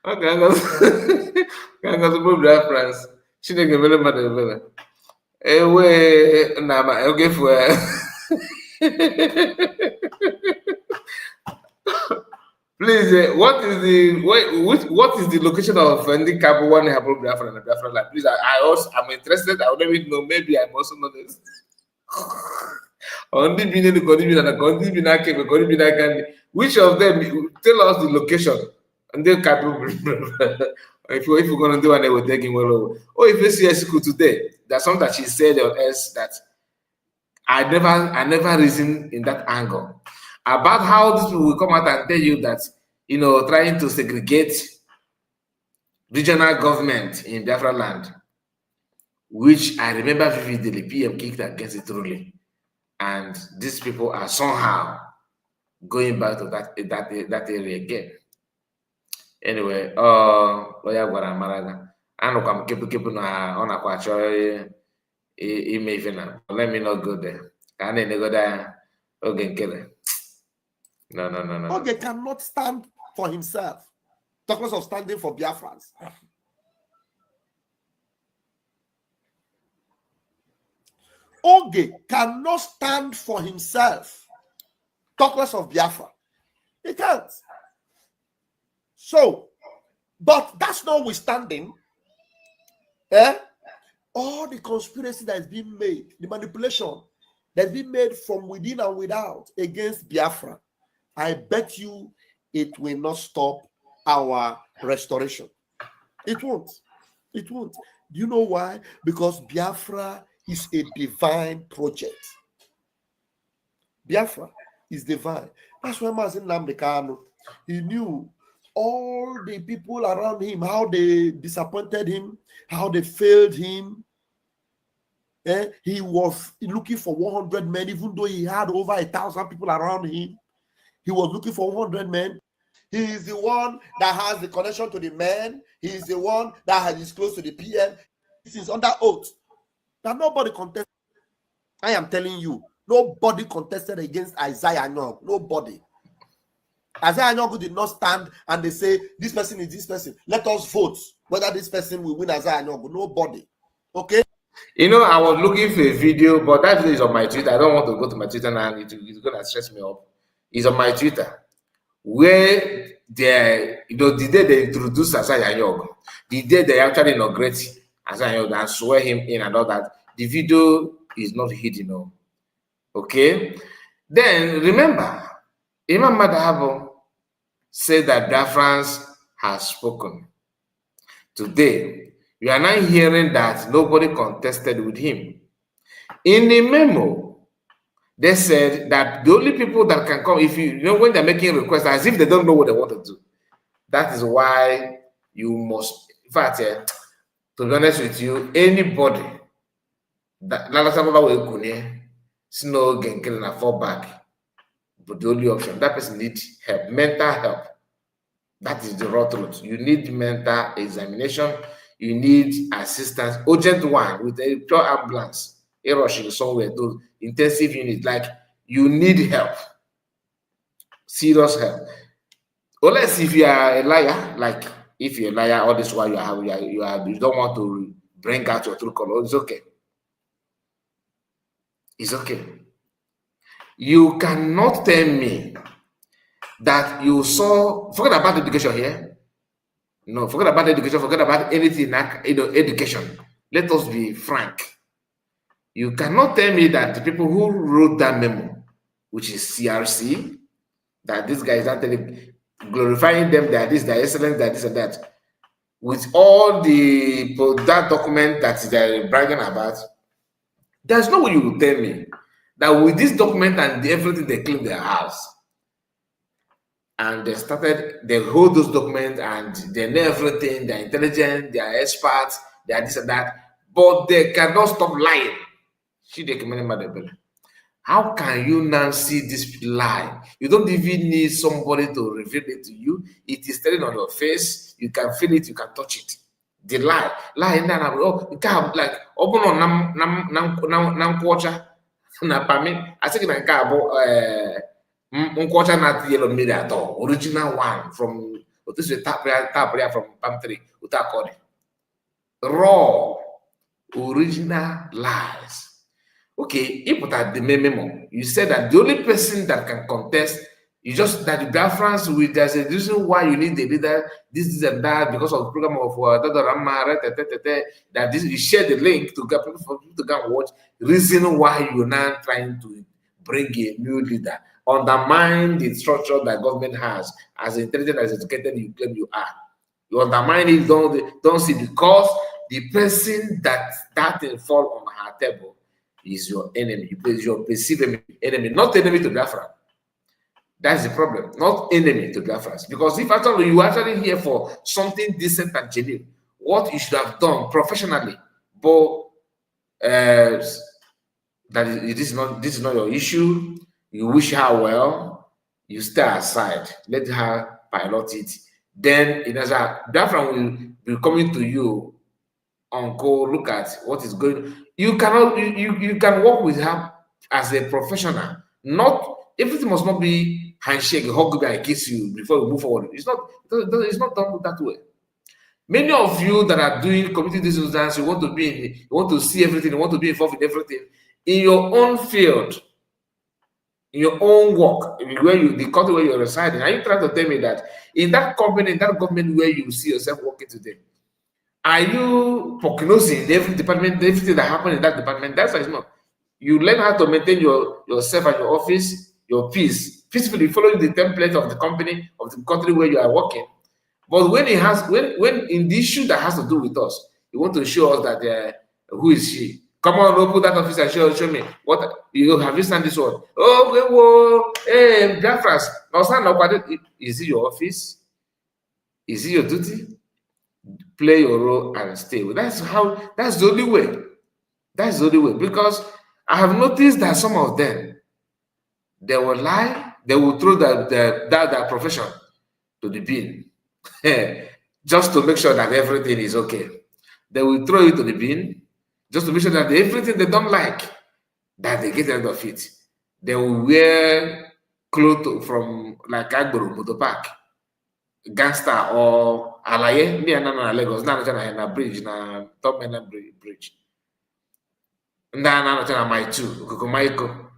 Okay, can Ngozi brew Biafrans? She didn't give me okay for please, what is the location of the Cabo one Habo Biafra and Biafra land? Please, I'm interested. I would let me know. Maybe I'm also know this. Which of them? Tell us the location. And then Cabo. If we're gonna do one, we're taking well over. Oh, if you see a school today, there's something that she said on S that I never reasoned in that angle about how these people will come out and tell you that, you know, trying to segregate regional government in Biafra land, which I remember vividly, PM kicked against it truly, and these people are somehow going back to that area again. Anyway, lawyer Guaramaraga, I know I'm keeping on a quacho email. Let me not go there. Can I go there? Okay, kill it. No. Oge cannot stand for himself. Talk of standing for Biafrans. Oge cannot stand for himself. Talk less of Biafra. He can't. So, but that's notwithstanding, all the conspiracy that is being made, the manipulation that's been made from within and without against Biafra, I bet you it will not stop our restoration. It won't. It won't. Do you know why? Because Biafra is a divine project. Biafra is divine. That's why Mazin Namdekano, he knew all the people around him, how they disappointed him, how they failed him. He was looking for 100 men, even though he had over 1,000 people around him. He was looking for 100 men. He is the one that has the connection to the men. He is the one that is close to the PM. This is under oath. Now nobody contested. I am telling you, nobody contested against Isaiah Nyong. Nobody. Isaiah Nyong did not stand and they say, this person is this person. Let us vote whether this person will win Isaiah Nyong. Nobody. Okay? You know, I was looking for a video, but that video is on my Twitter. I don't want to go to my Twitter now. It's going to stress me up. It's on my Twitter. Where they, you know, the day they introduced Isaiah Nyong, the day they actually inaugurate Isaiah Nyong and swear him in and all that, the video is not hidden. Okay? Then, remember, Imam Madhabo said that Biafrans has spoken. Today, we are now hearing that nobody contested with him. In the memo, they said that the only people that can come, if you know, when they're making requests, as if they don't know what they want to do. That is why You must, in fact, to be honest with you, anybody that snow can fall back, but the only option, that person needs help, mental help. That is the raw truth. You need mental examination. You need assistance, urgent one with a pure ambulance, a rushing somewhere, those intensive units. Like you need help, serious help. Unless if you are a liar, like if you're a liar, all this while you don't want to bring out your true color, it's okay. It's okay. You cannot tell me that you saw, forget about education here. No, forget about education, forget about anything like education. Let us be frank. You cannot tell me that the people who wrote that memo, which is CRC, that this guy is actually glorifying them, that this, they're excellent, that this and that, with all the that document that they're bragging about, there's no way you will tell me that with this document and everything they claim their house, and they hold those documents and they know everything, they're intelligent, they are experts, they are this and that, but they cannot stop lying. How can you now see this lie? You don't even need somebody to reveal it to you. It is staring on your face. You can feel it, you can touch it. The lie in there, like open on nam quarter na pami. I think in quarter not yellow media at all. Original one from this is tap from palm tree without calling. Raw original lies. Okay, if put at the memo, you said that the only person that can contest is just that the Biafrans with there's a reason why you need the leader, this and that, because of the program of that this you share the link to get people for people to go and watch. Reason why you're now trying to bring a new leader, undermine the structure that government has, as intelligent as educated you claim you are. You undermine it, don't see, because the person that will fall on her table is your enemy. Is your perceived enemy, not enemy to Biafra. That's the problem, not enemy to Biafrans. Because if actually you are actually here for something decent and genuine, what you should have done professionally, but this is not your issue. You wish her well, you stay aside, let her pilot it. Then Biafra will be coming to you on go look at what is going. You cannot you can work with her as a professional. Not everything must not be handshake, hug you, and kiss you before you move forward. It's not done that way. Many of you that are doing community disobedience, you want to see everything, you want to be involved in everything in your own field, in your own work, the country where you're residing. Are you trying to tell me that in that company, in that government where you see yourself working today, are you prognosing every department, everything that happened in that department? That's why it's not. You learn how to maintain yourself at your office, your peace, peacefully following the template of the company, of the country where you are working. But when when in the issue that has to do with us, you want to show us that who is she? Come on, open that office and show me what have you seen this one? Oh, hey, Biafras. Is it your office? Is it your duty? Play your role and stay. That's the only way. That's the only way. Because I have noticed that some of them, they will lie, they will throw that profession to the bin. Just to make sure that everything is okay. They will throw it to the bin just to make sure that everything they don't like, that they get rid of it. They will wear clothes from like Agboro, Moto Park, Gangster, or Alaye, me and Lagos, na bridge, na top mainland bridge. Na my two, Kukumaiko.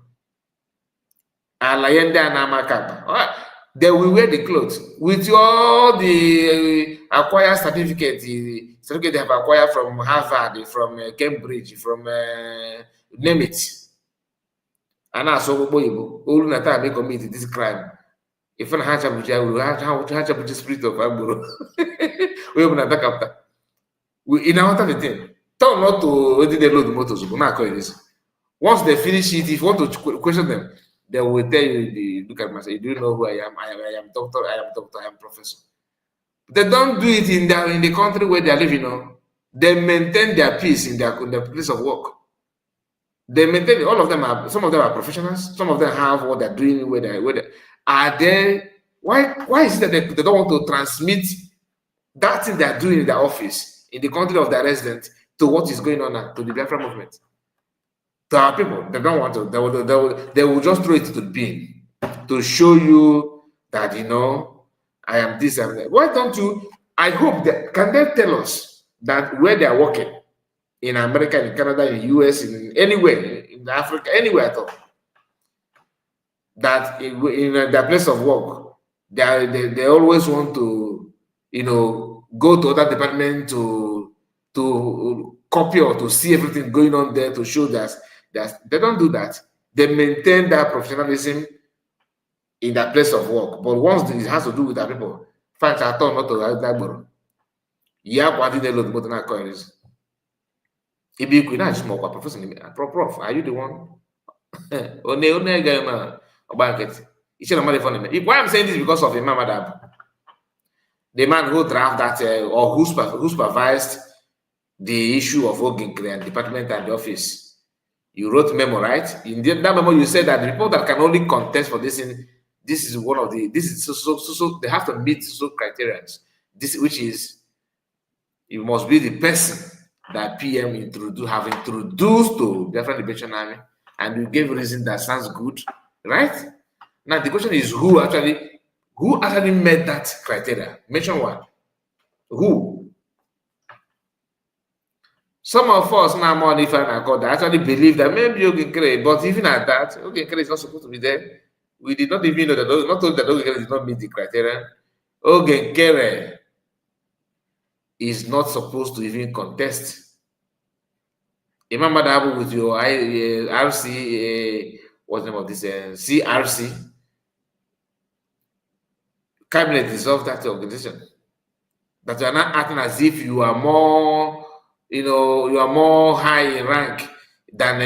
Alaye na Makaba. They will wear the clothes with all the acquired certificate they have acquired from Harvard, from Cambridge, from name it. And I saw all the time they commit this crime. If I had the spirit of Agboro, we open attack after. We in our thing. Tell not to whether they load the motors. Once they finish it, if you want to question them, they will tell you, look at myself, do you know who I am? I am doctor, I am professor. They don't do it in the country where they are living. No, they maintain their peace in their place of work. They maintain. All of them are. Some of them are professionals. Some of them have what they're doing. Where they are they. Why is it that they don't want to transmit that thing they are doing in their office, in the country of their resident, to what is going on now, to the Biafra movement? To our people, they don't want to. They will just throw it to the bin to show you that, you know, I am this and that. Why don't you? I hope that, can they tell us that where they are working in America, in Canada, in US, in anywhere, in Africa, anywhere at all, that in their place of work, they always want to, you know, go to other department to copy or to see everything going on there, to show that they don't do that. They maintain that professionalism in that place of work. But once it has to do with our people, fans are told not to that borrow. Yeah, what did they look but not coins? If you could not smoke a professor, prof, are you the one? Why I'm saying this because of Imam Adab, the man who drafted that or who supervised the issue of Oginkre and department and the office. You wrote memo, right? In that memo, you said that the people that can only contest for this is one of the, this is so they have to meet criteria. This, which is, you must be the person that PM have introduced to different liberation army, and you gave a reason that sounds good, right? Now the question is who actually met that criteria? Mention one. Who? Some of us now, more if I call that, actually believe that maybe Oginkre, but even at that, Oginkre is not supposed to be there. We did not even know that, not told that Oginkre did not meet the criteria. Oginkre is not supposed to even contest. Imam Madabu with your RC, what's the name of this? CRC. Cabinet dissolved that organization. That you are not acting as if you are more, you know, you are more high in rank than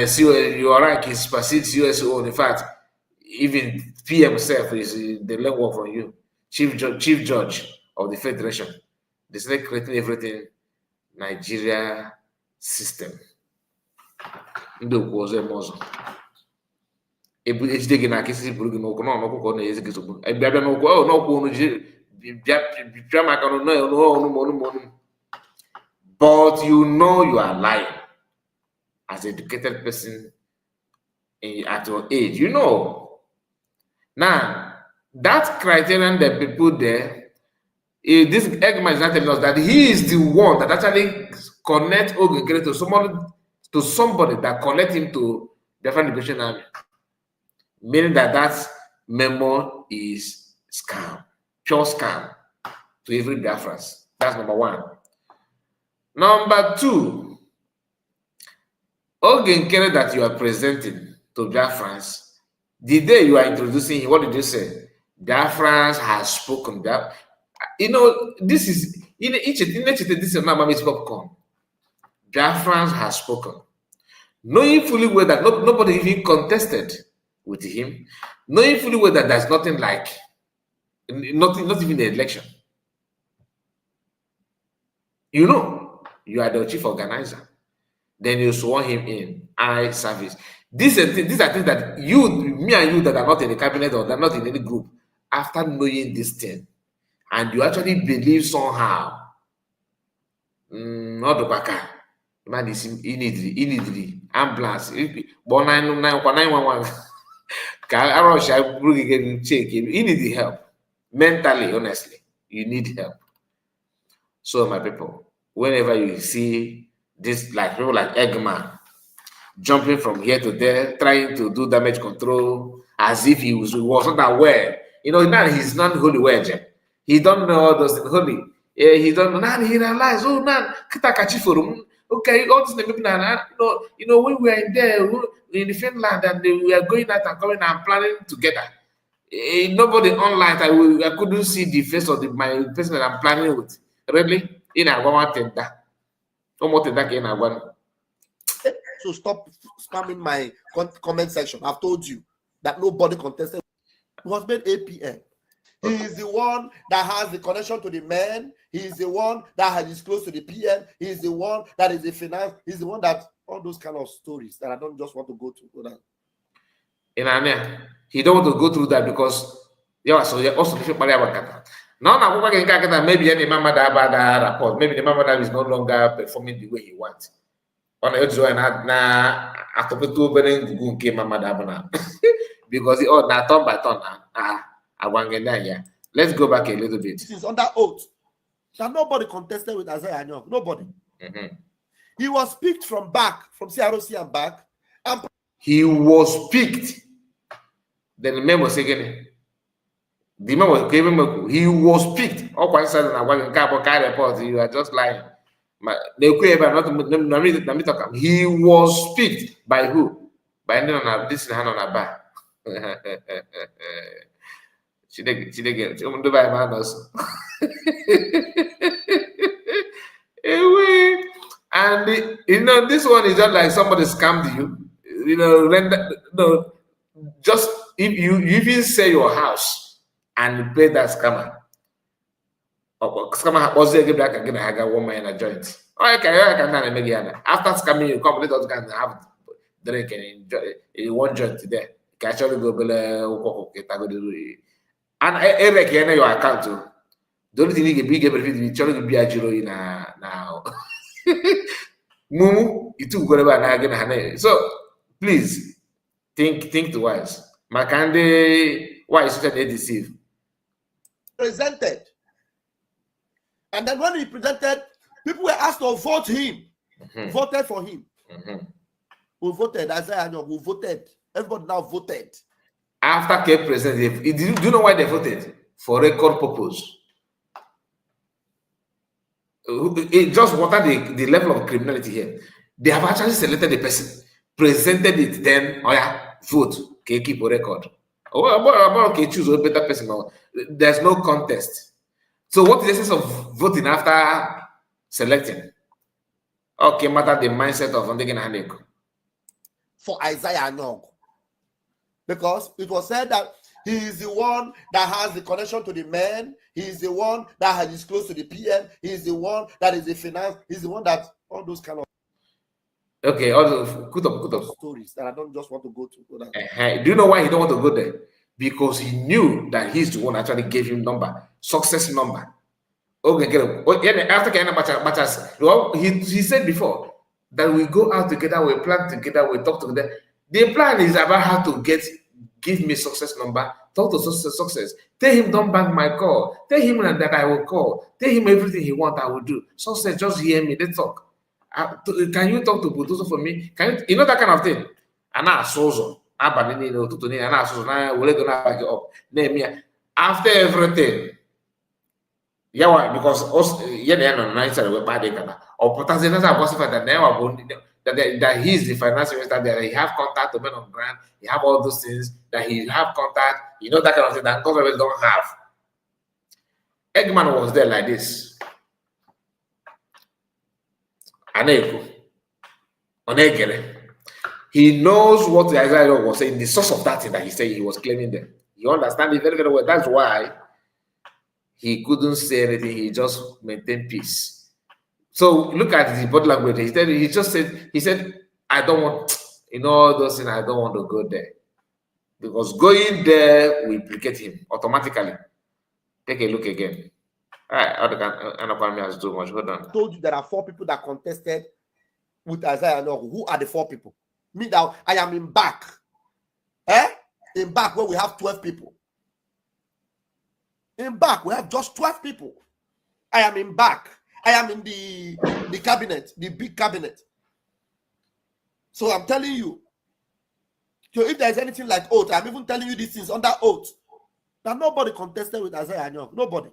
your rank is supersedes USO. In fact, even PM self is the level from you, chief judge of the federation. They started creating everything Nigeria system. Ndị okwu ọzọ eme ọzọ ejide gị n'aka isi buru gị n'ụkwụ na ọnụkwụ ka ọ na-ezi gị nsogbu bịa n'ụkwụ ọ n'ọkwụ ọnụ ji bịa maka ọnụ. But you know you are lying as an educated person at your age, you know. Now that criterion that people there, this Eggman is not telling us that he is the one that actually connect Oginkre to somebody that connect him to different liberation army, meaning that memo is scam, pure scam to every Biafrans. That's number one. Number two, Oginkre that you are presenting to Biafrans, the day you are introducing him, what did you say? Biafrans has spoken. You know, this is this is not popcorn. Biafrans has spoken, knowing fully well that nobody even contested with him, knowing fully well that there's nothing like, not even the election. You know, you are the chief organizer. Then you sworn him in. I service. These are things that me and you that are not in the cabinet or that are not in any group, after knowing this thing, and you actually believe somehow, not the backer. Man is immediately ambulance. But 911. You need help. Mentally, honestly, you need help. So, my people, whenever you see this, like people like Eggman jumping from here to there, trying to do damage control as if he was not aware. You know, now he's not holy wedge. He don't know all those holy. He don't know. Now he realized, oh, now okay, all this maybe now. You know, when we are in there in Finland and we are going out and coming and planning together. Nobody online. I couldn't see the face of my person that I'm planning with. Really, in a one tender. So stop spamming my comment section. I've told you that nobody contested. It was made APM. He is the one that has the connection to the men. He is the one that is close to the PM. He is the one that is the finance. He's the one that all those kind of stories that I don't just want to go to. In Ania, he don't want to go through that because also now maybe any mama that report, maybe the mama that is no longer performing the way he wants. On the na atopetu beren gugu nke mama da because all na turn by turn yeah. Let's go back a little bit. This is under oath that nobody contested with Isaiah Anyong. Nobody. He was picked from CROC and back. And he was picked. Then the memo again. The memo came. He was picked. All quite sudden, I want to report. You are just lying. He was picked by who? By this hand on a bar. She didn't get to buy my nose. And you know, this one is just like somebody scammed you. You know, just if you even sell your house and pay that scammer. Scammer was there back again. I got 1 million a joint. After scamming, you come let us go and have drink and enjoy in one joint today. Catch all go and I reckon your account too. The only thing you can be able to be a zero in now. Mumu, it took whatever again. So please think twice. Makande, why is it deceived? Presented. And then when he presented, people were asked to vote him. Voted for him. Who voted? Isaiah Anyong, who voted? Everybody now voted. After K presented, do you know why they voted? For record purpose. It just what the level of criminality here. They have actually selected the person, presented it, then vote. Okay, keep a record. Okay, choose a better person. There's no contest. So what is the essence of voting after selecting? Okay, matter the mindset of Ndege for Isaiah Anyong. Because it was said that he is the one that has the connection to the men. He is the one that is close to the PM. He is the one that is the finance. He's the one that all those kind of all those stories that I don't just want to go to. Do you know why he don't want to go there? Because he knew that he's the one actually gave him success number. Okay, after he said before that we go out together, we plan together, we talk together. The plan is about how to give me success number, talk to success. Tell him don't bank my call. Tell him that I will call. Tell him everything he wants, I will do. Success, just hear me. Let's talk. Can you talk to Buduso for me? Can you know that kind of thing? And now Sozo. After everything. Yeah, because that he's the finance minister, that he have contact to men on ground, he have all those things, that he have contact, that kind of thing that government don't have. Eggman was there like this. He knows what the Isaiah was saying, the source of that thing that he said he was claiming them. You understand it very, very well. That's why he couldn't say anything, he just maintained peace. So look at the body language. He said, I don't want, all those things, I don't want to go there. Because going there will implicate him automatically. Take a look again. All right, Anakwame has too much. Hold on. I told you there are 4 people that contested with Isaiah Anyong. Who are the 4 people? Me now, I am in back. In back where we have 12 people. In back, we have just 12 people. I am in back. I am in the cabinet, the big cabinet. So I'm telling you. So if there's anything like oath, I'm even telling you these things under oath. That nobody contested with Isaiah Anyong. Nobody.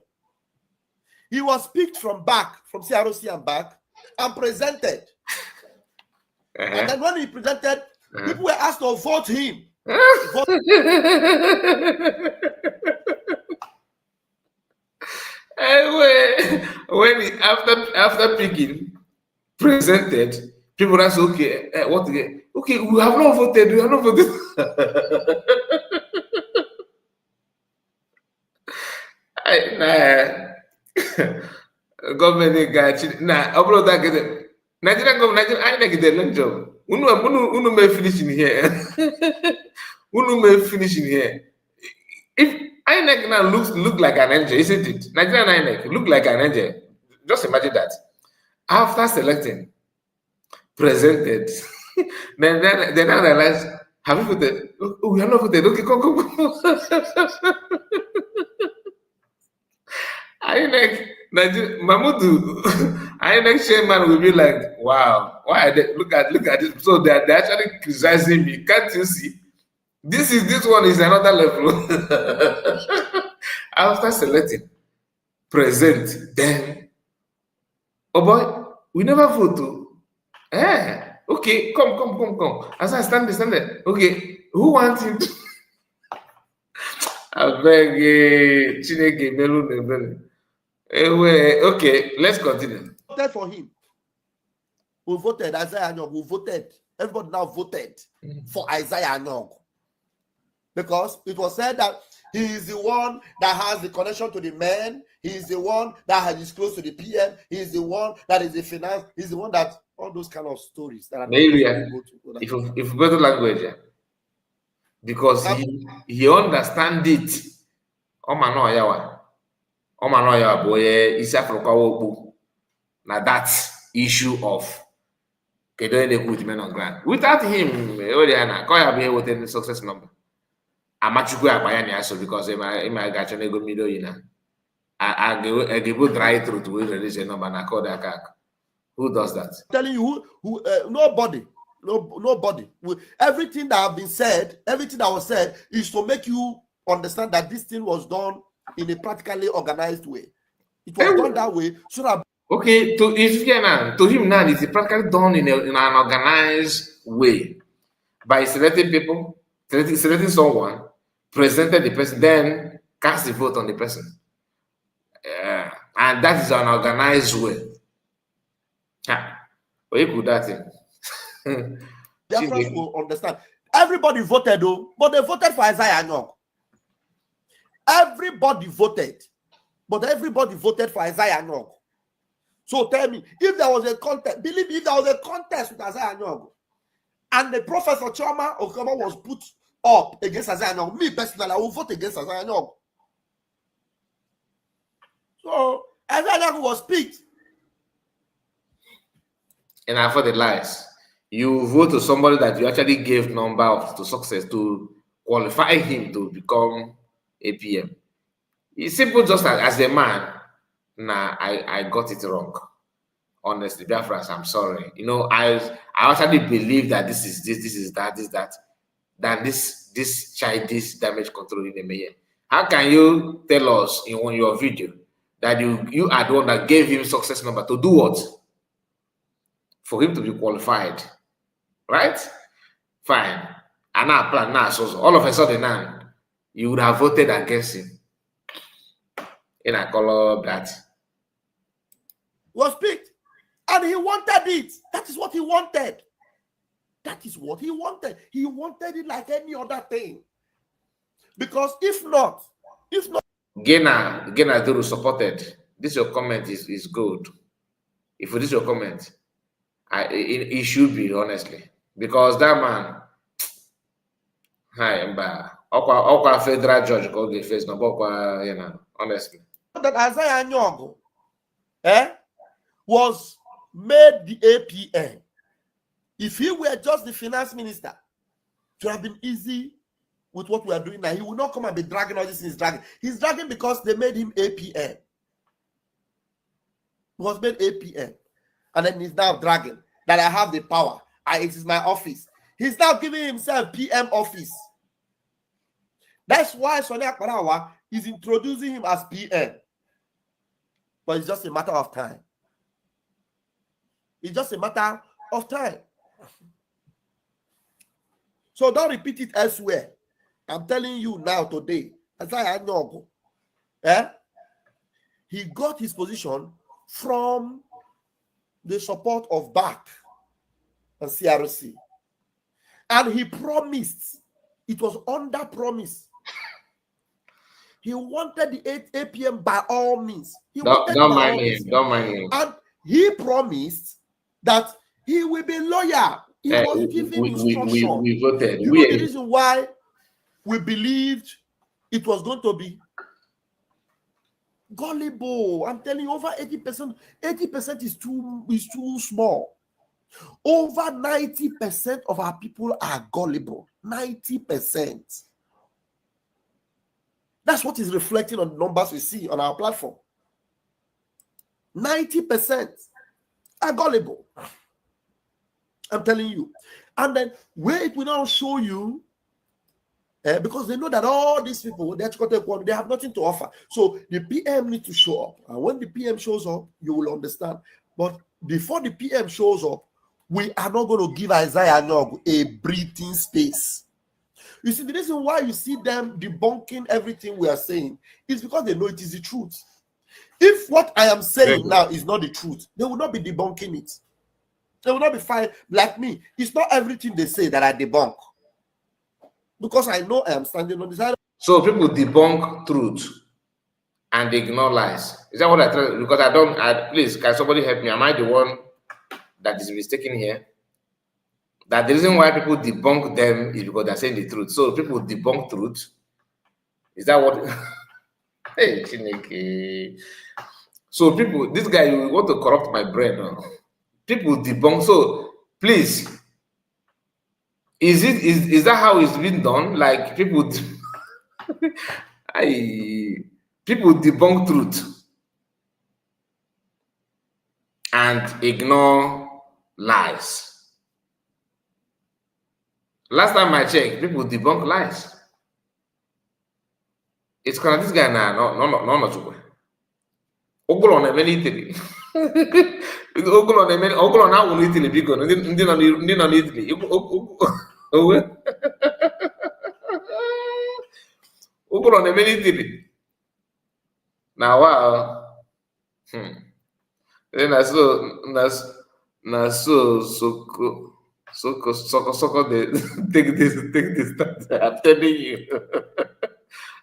He was picked from CROC and back, and presented. And then when he presented, people were asked to vote him. When he, after picking, presented, people asked, okay, what again? Okay, we have not voted. We have not voted. Government got na upload that get Nigerian government I like the long job. Unu may finish in here. Unu may finish in here. If INEC now look like an angel, isn't it? Nigerian INEC look like an angel. Just imagine that. After selecting, presented, then I realized, have you voted? Oh, we have not voted. Okay, come. INEC, Mahmoud, INEC chairman will be like, wow, why are they, look at this. So they're actually criticizing me. Can't you see? This one is another level. After selecting, present, then, oh boy, we never vote. Okay, come. As I stand there. Okay, who wants him to? I beg, Chineke, Melu. Okay, let's continue. Voted for him. We voted Isaiah Anyog. We voted. Everybody now voted for Isaiah Anyog. Because it was said that he is the one that has the connection to the men. He is the one that has disclosed to the PM. He is the one that is the finance. He's the one that all those kind of stories that are maybe if you go to language, because he understand it. Boy, now that issue of men on ground. Without him, with success number. Because I got a good middle, I give dry truth to release a number and I call that. Who does that? I'm telling you, nobody. Everything that have been said, everything that was said is to make you understand that this thing was done in a practically organized way. It was done that way so that. Okay, to him now, it's practically done in an organized way by selecting people, selecting someone, presented the person, then cast the vote on the person. And that is an organized way. But you could that Therefore, will understand. Everybody voted though, but they voted for Isaiah Anyog. Everybody voted, but everybody voted for Isaiah Anyog. So tell me, if there was a contest, believe me, if there was a contest with Isaiah Anyog, and the Professor Choma Okama was put up against Isaiah Anyog, me personally, I will vote against Isaiah Anyog. So Isaiah Anyog was picked. And for the lies, you vote to somebody that you actually gave number to success to qualify him to become a PM. It's simple, just as a man. Nah, I got it wrong. Honestly, Biafras, I'm sorry. I actually believe that this is that. That this childish damage control in the mayor. How can you tell us in your video that you are the one that gave him success number to do what? For him to be qualified, right? Fine. And now plan now, so all of a sudden now you would have voted against him in a color that was picked, and he wanted it. That is what he wanted. That is what he wanted. He wanted it like any other thing. Because if not, Gena Duru supported. This your comment is good. If this your comment, it should be, honestly, because that man, Okwa federal judge go get face no, honestly. That Isaiah Anyog was made the APN. If he were just the finance minister, it would have been easy with what we are doing now. He will not come and be dragging all this. He's dragging because they made him APN. He was made APN. And then he's now dragging that I have the power. It is my office. He's now giving himself PM office. That's why Sonia Karawa is introducing him as PM. But it's just a matter of time. It's just a matter of time. So don't repeat it elsewhere. I'm telling you now today, as I know, he got his position from the support of BAC and CRC. And he promised, it was under promise. He wanted the 8 p.m. by all means. He Don't, wanted don't it by mind all him. means. Don't mind him. And he promised that he will be loyal. He was giving instruction. We voted. You know the reason why we believed it was going to be gullible. I'm telling you, over 80%. 80% is too small. Over 90% of our people are gullible. 90%. That's what is reflecting on the numbers we see on our platform. 90% are gullible. I'm telling you. And then where it will now show you, because they know that all these people, they have nothing to offer. So the PM need to show up. And when the PM shows up, you will understand. But before the PM shows up, we are not going to give Isaiah Nog a breathing space. You see, the reason why you see them debunking everything we are saying is because they know it is the truth. If what I am saying now is not the truth, they will not be debunking it. They will not be fine like me. It's not everything they say that I debunk. Because I know I am standing on the side. So people debunk truth and ignore lies. Is that what I tell? Because I don't. Please, can somebody help me? Am I the one that is mistaken here? That the reason why people debunk them is because they're saying the truth. So people debunk truth. Is that what? Hey, Chineke. So people, this guy, you want to corrupt my brain? No? People debunk. So please, is that how it's been done? Like people, people debunk truth and ignore lies. Last time I checked, people debunk lies. It's kind of this guy now, no. Ogolo na emeli Italy. Ogolo na wulu Italy biko ndị nọ n'Italy. Ogolo na emeli Italy. Now wow. Then I so they take this. I'm telling you.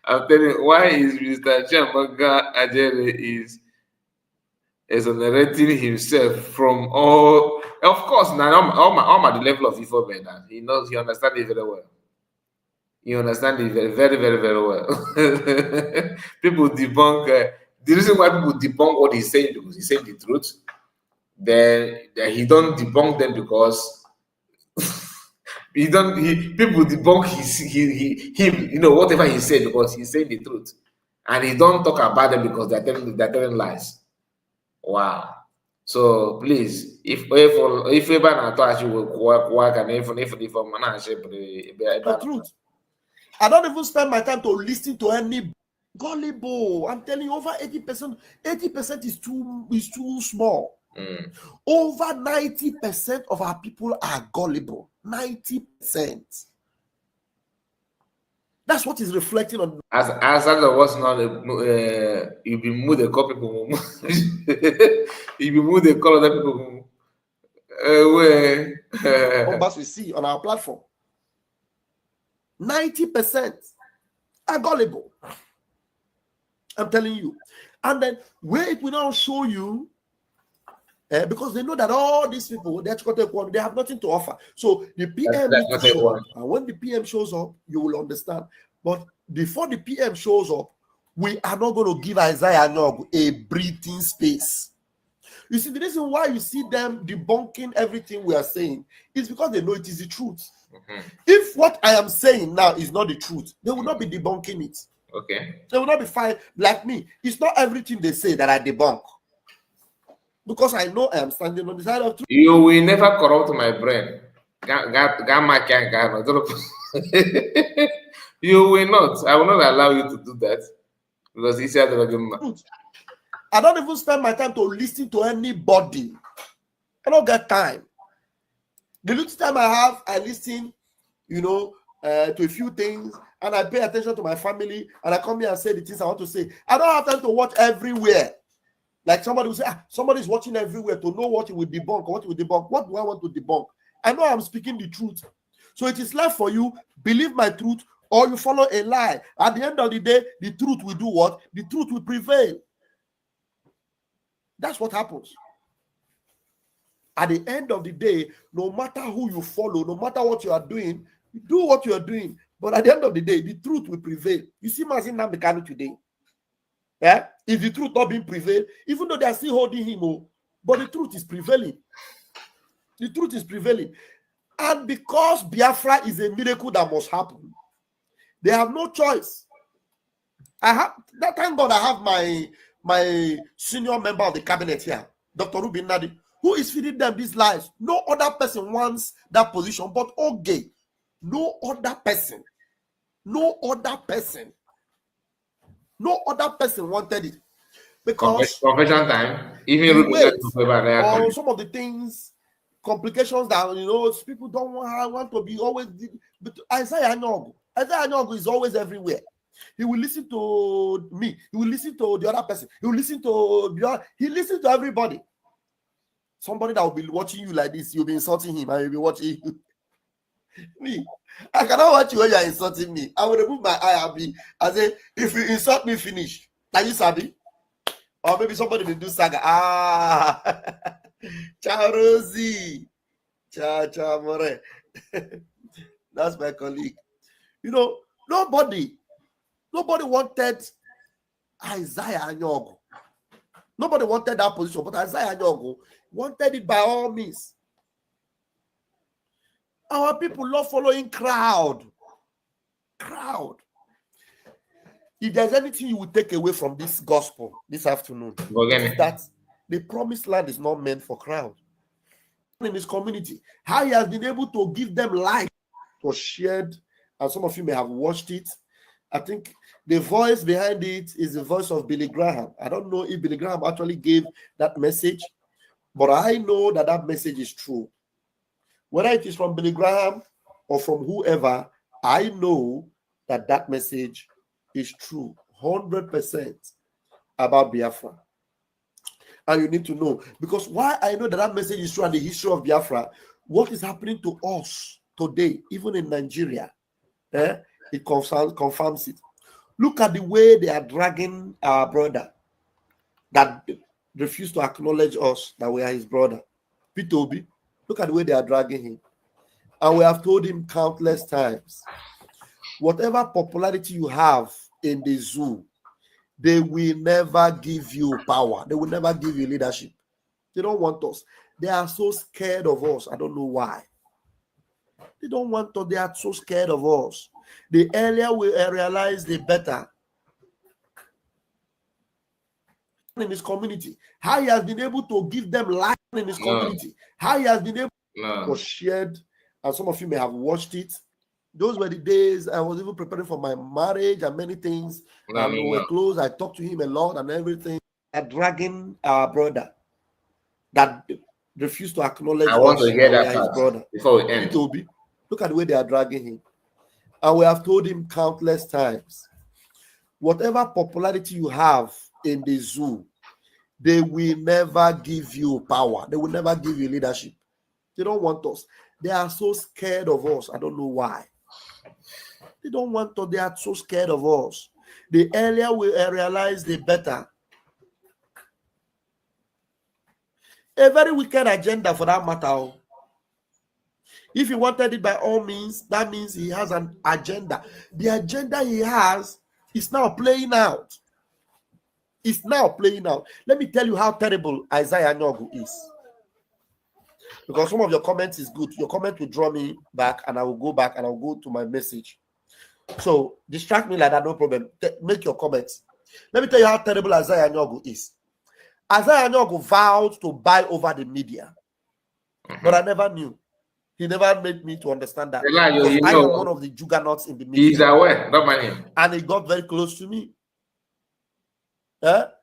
I'm telling you, why is Mr. Chiamaka Ajere is exonerating himself from all. Of course, now I'm at the level of Ifo man. He knows, he understands it very well. You understand it very, very, very, very well. People debunk. The reason why people debunk what he's saying because he's saying the truth. Then he don't debunk them because people debunk him. You know, whatever he said because he's saying the truth, and he don't talk about them because they're telling lies. Wow. So please, if ever I thought you would work and if the truth. I don't even spend my time to listen to any gullible. I'm telling you, over 80%. 80% is too small. Over 90% of our people are gullible. 90%. That's what is reflecting on. As that was not you be moved the call people. You be moved the call other people. Numbers we see on our platform. 90% are gullible. I'm telling you. And then where it will now show you, because they know that all these people, they have nothing to offer. So the PM needs to show up. And when the PM shows up, you will understand. But before the PM shows up, we are not going to give Isaiah Nog a breathing space. You see, the reason why you see them debunking everything we are saying is because they know it is the truth. If what I am saying now is not the truth, they will not be debunking it. Okay. They will not be fine like me. It's not everything they say that I debunk. Because I know I am standing on the side of truth. You will never corrupt my brain. You will not. I will not allow you to do that. Because he said I don't even spend my time to listen to anybody. I don't get time. The little time I have, I listen, to a few things, and I pay attention to my family, and I come here and say the things I want to say. I don't have time to watch everywhere. Like somebody will say, somebody's watching everywhere to know what you will debunk or what you will debunk. What do I want to debunk? I know I'm speaking the truth. So it is left for you, believe my truth or you follow a lie. At the end of the day, the truth will do what? The truth will prevail. That's what happens. At the end of the day, no matter who you follow, no matter what you are doing, do what you are doing. But at the end of the day, the truth will prevail. You see Mazin Namdekanu today. Yeah? If the truth not being prevailed, even though they are still holding him, but the truth is prevailing. The truth is prevailing. And because Biafra is a miracle that must happen, they have no choice. Thank God I have my senior member of the cabinet here, Dr. Rubin Nadi, who is feeding them these lies. No other person wants that position, but okay, no other person wanted it. Because confession time, even or some of the things, complications that people don't want to be always. But Isaiah Nyogo is always everywhere. He will listen to me. He will listen to the other person. He will listen to he listens to everybody. Somebody that will be watching you like this, you'll be insulting him, and you'll be watching you. Me, I cannot watch you when you are insulting me. I will remove my eye. I say, if you insult me, finish. Are you sabi? Or maybe somebody will do saga. Ciao, Rosie. Ciao, More. That's my colleague. Nobody wanted Isaiah Nyogo. Nobody wanted that position, but Isaiah Nyogo wanted it by all means. Our people love following crowd. If there's anything you will take away from this gospel this afternoon, it's that the promised land is not meant for crowd. In his community, how he has been able to give them life was shared, and some of you may have watched it. I think the voice behind it is the voice of Billy Graham. I don't know if Billy Graham actually gave that message, but I know that message is true. Whether it is from Billy Graham or from whoever, I know that message is true, 100% about Biafra. And you need to know, because why I know that message is true and the history of Biafra, what is happening to us today, even in Nigeria, it confirms it. Look at the way they are dragging our brother that refused to acknowledge us that we are his brother. Peter Obi, look at the way they are dragging him. And we have told him countless times, whatever popularity you have in the zoo, they will never give you power. They will never give you leadership. They don't want us. They are so scared of us. I don't know why. They don't want us. They are so scared of us. The earlier we realize, the better. In his community, how he has been able to give them life in his community, how he has been able was shared, and some of you may have watched it. Those were the days I was even preparing for my marriage and many things. And we were close. I talked to him a lot and everything. Dragging our brother that refused to acknowledge us. I want to hear that his brother before we end. Look at the way they are dragging him. And we have told him countless times, whatever popularity you have in the zoo, they will never give you power. They will never give you leadership. They don't want us. They are so scared of us. I don't know why. They don't want us. They are so scared of us. The earlier we realize, the better. A very wicked agenda for that matter. If he wanted it by all means, that means he has an agenda. The agenda he has is now playing out. It's now playing out. Let me tell you how terrible Isaiah Nyogo is. Because some of your comments is good. Your comment will draw me back, and I will go back and I'll go to my message. So distract me like that, no problem. Make your comments. Let me tell you how terrible Isaiah Nyogo is. Isaiah Nyogo vowed to buy over the media. But I never knew. He never made me to understand that. I am one of the juggernauts in the media. He's aware, not money. And he got very close to me.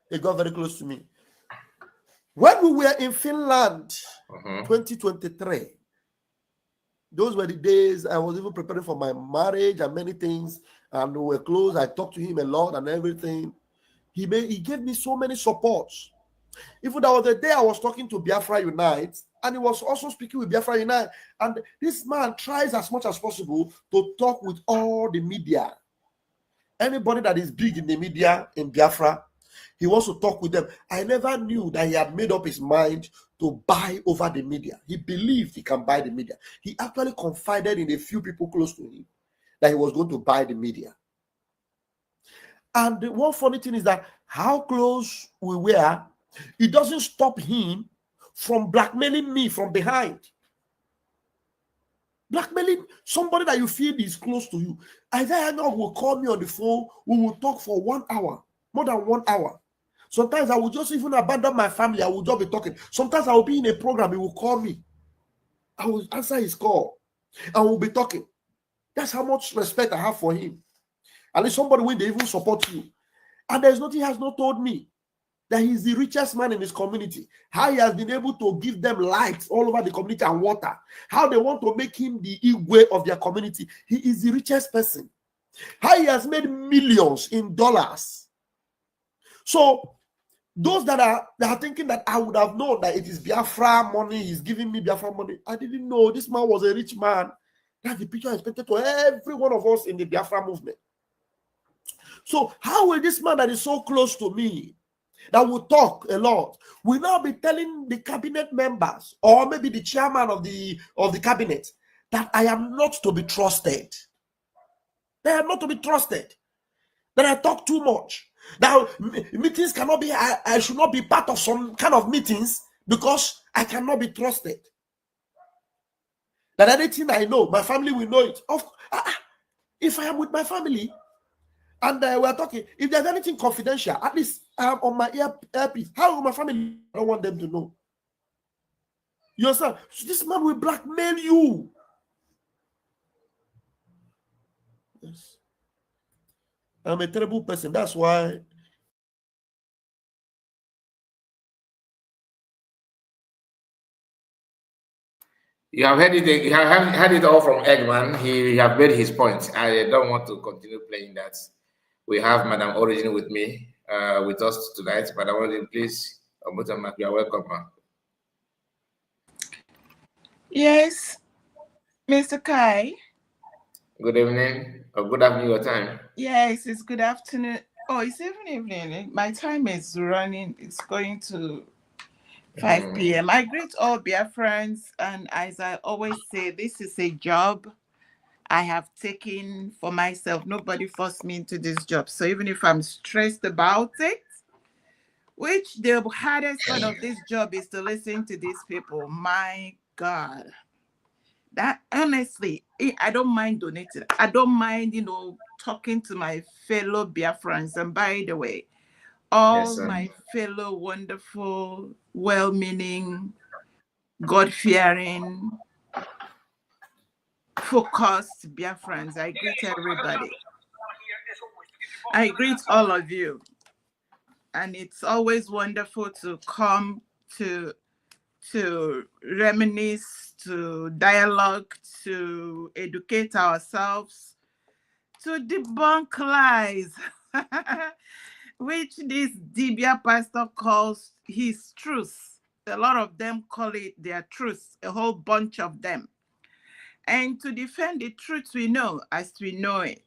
He got very close to me. When we were in Finland, 2023, those were the days I was even preparing for my marriage and many things, and we were close. I talked to him a lot and everything. He gave me so many supports. Even there was a day I was talking to Biafra Unite, and he was also speaking with Biafra Unite. And this man tries as much as possible to talk with all the media. Anybody that is big in the media in Biafra, he wants to talk with them. I never knew that he had made up his mind to buy over the media. He believed he can buy the media. He actually confided in a few people close to him that he was going to buy the media. And the one funny thing is that how close we were, it doesn't stop him from blackmailing me from behind. Blackmailing somebody that you feel is close to you. Isaiah will call me on the phone. We will talk for 1 hour, more than 1 hour. Sometimes I will just even abandon my family. I will just be talking. Sometimes I will be in a program. He will call me. I will answer his call. I will be talking. That's how much respect I have for him. At least somebody when they even support you. And there's nothing he has not told me. That he's the richest man in his community. How he has been able to give them lights all over the community and water. How they want to make him the Igwe of their community. He is the richest person. How he has made millions in dollars. So those that are thinking that I would have known that it is Biafra money, he's giving me Biafra money. I didn't know this man was a rich man. That's the picture I expected to every one of us in the Biafra movement. So how will this man that is so close to me, that will talk a lot, will now be telling the cabinet members or maybe the chairman of the cabinet that I am not to be trusted? They are not to be trusted. That I talk too much. That meetings cannot be, I should not be part of some kind of meetings because I cannot be trusted. That anything I know, my family will know it. If I am with my family and we're talking, if there's anything confidential, at least I am on my earpiece. How will my family? I don't want them to know. You understand? So this man will blackmail you. Yes. I'm a terrible person. That's why. You have heard it. You have heard it all from Eggman. He have made his point. I don't want to continue playing that. We have Madam Origin with me, with us tonight. Madam Origin, please, you are welcome, ma'am. Yes, Mr. Kai. Good evening, or good afternoon, your time. Yes, it's good afternoon. Oh, it's even evening. My time is running. It's going to 5 p.m. I greet all Biafrans, and as I always say, this is a job I have taken for myself. Nobody forced me into this job. So even if I'm stressed about it, which the hardest part of this job is to listen to these people. My God. That honestly, I don't mind donating. I don't mind, talking to my fellow Biafrans. And by the way, all my fellow wonderful, well-meaning, God-fearing, focused Biafrans, I greet everybody. I greet all of you. And it's always wonderful to come to reminisce, to dialogue, to educate ourselves, to debunk lies, which this Dibia pastor calls his truth. A lot of them call it their truth, a whole bunch of them. And to defend the truth we know as we know it.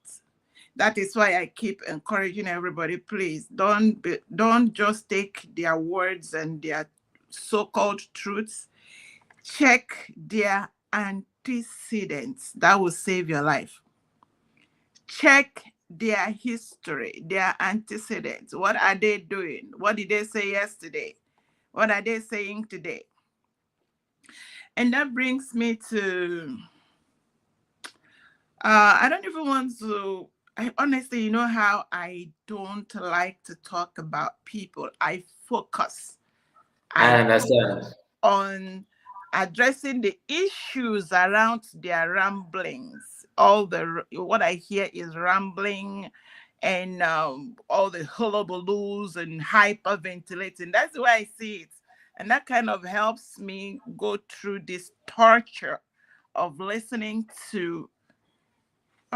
That is why I keep encouraging everybody, please, don't just take their words and their so-called truths. Check their antecedents. That will save your life. Check their history, their antecedents. What are they doing? What did they say yesterday? What are they saying today? And that brings me to, I don't even want to, honestly, you know how I don't like to talk about people. I focus. I understand. On addressing the issues around their ramblings. What I hear is rambling and all the hullabaloos and hyperventilating. That's the way I see it. And that kind of helps me go through this torture of listening to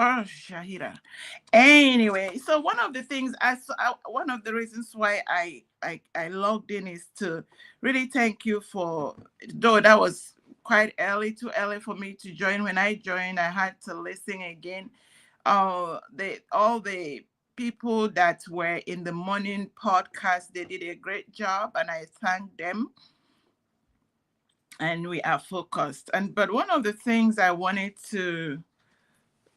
Oh, Shahira. Anyway, so one of the things one of the reasons why I logged in is to really thank you for, though that was quite too early for me to join. When I joined, I had to listen again. All the people that were in the morning podcast, they did a great job, and I thank them. And we are focused. But one of the things I wanted to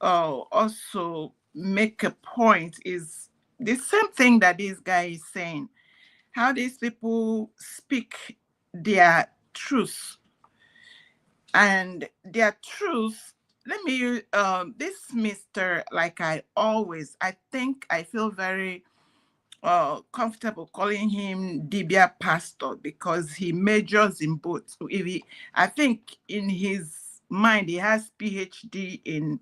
also make a point is the same thing that this guy is saying, how these people speak their truth. And their truth, let me use this Mr. Like I feel very comfortable calling him Dibia Pastor, because he majors in both. So I think in his mind he has PhD in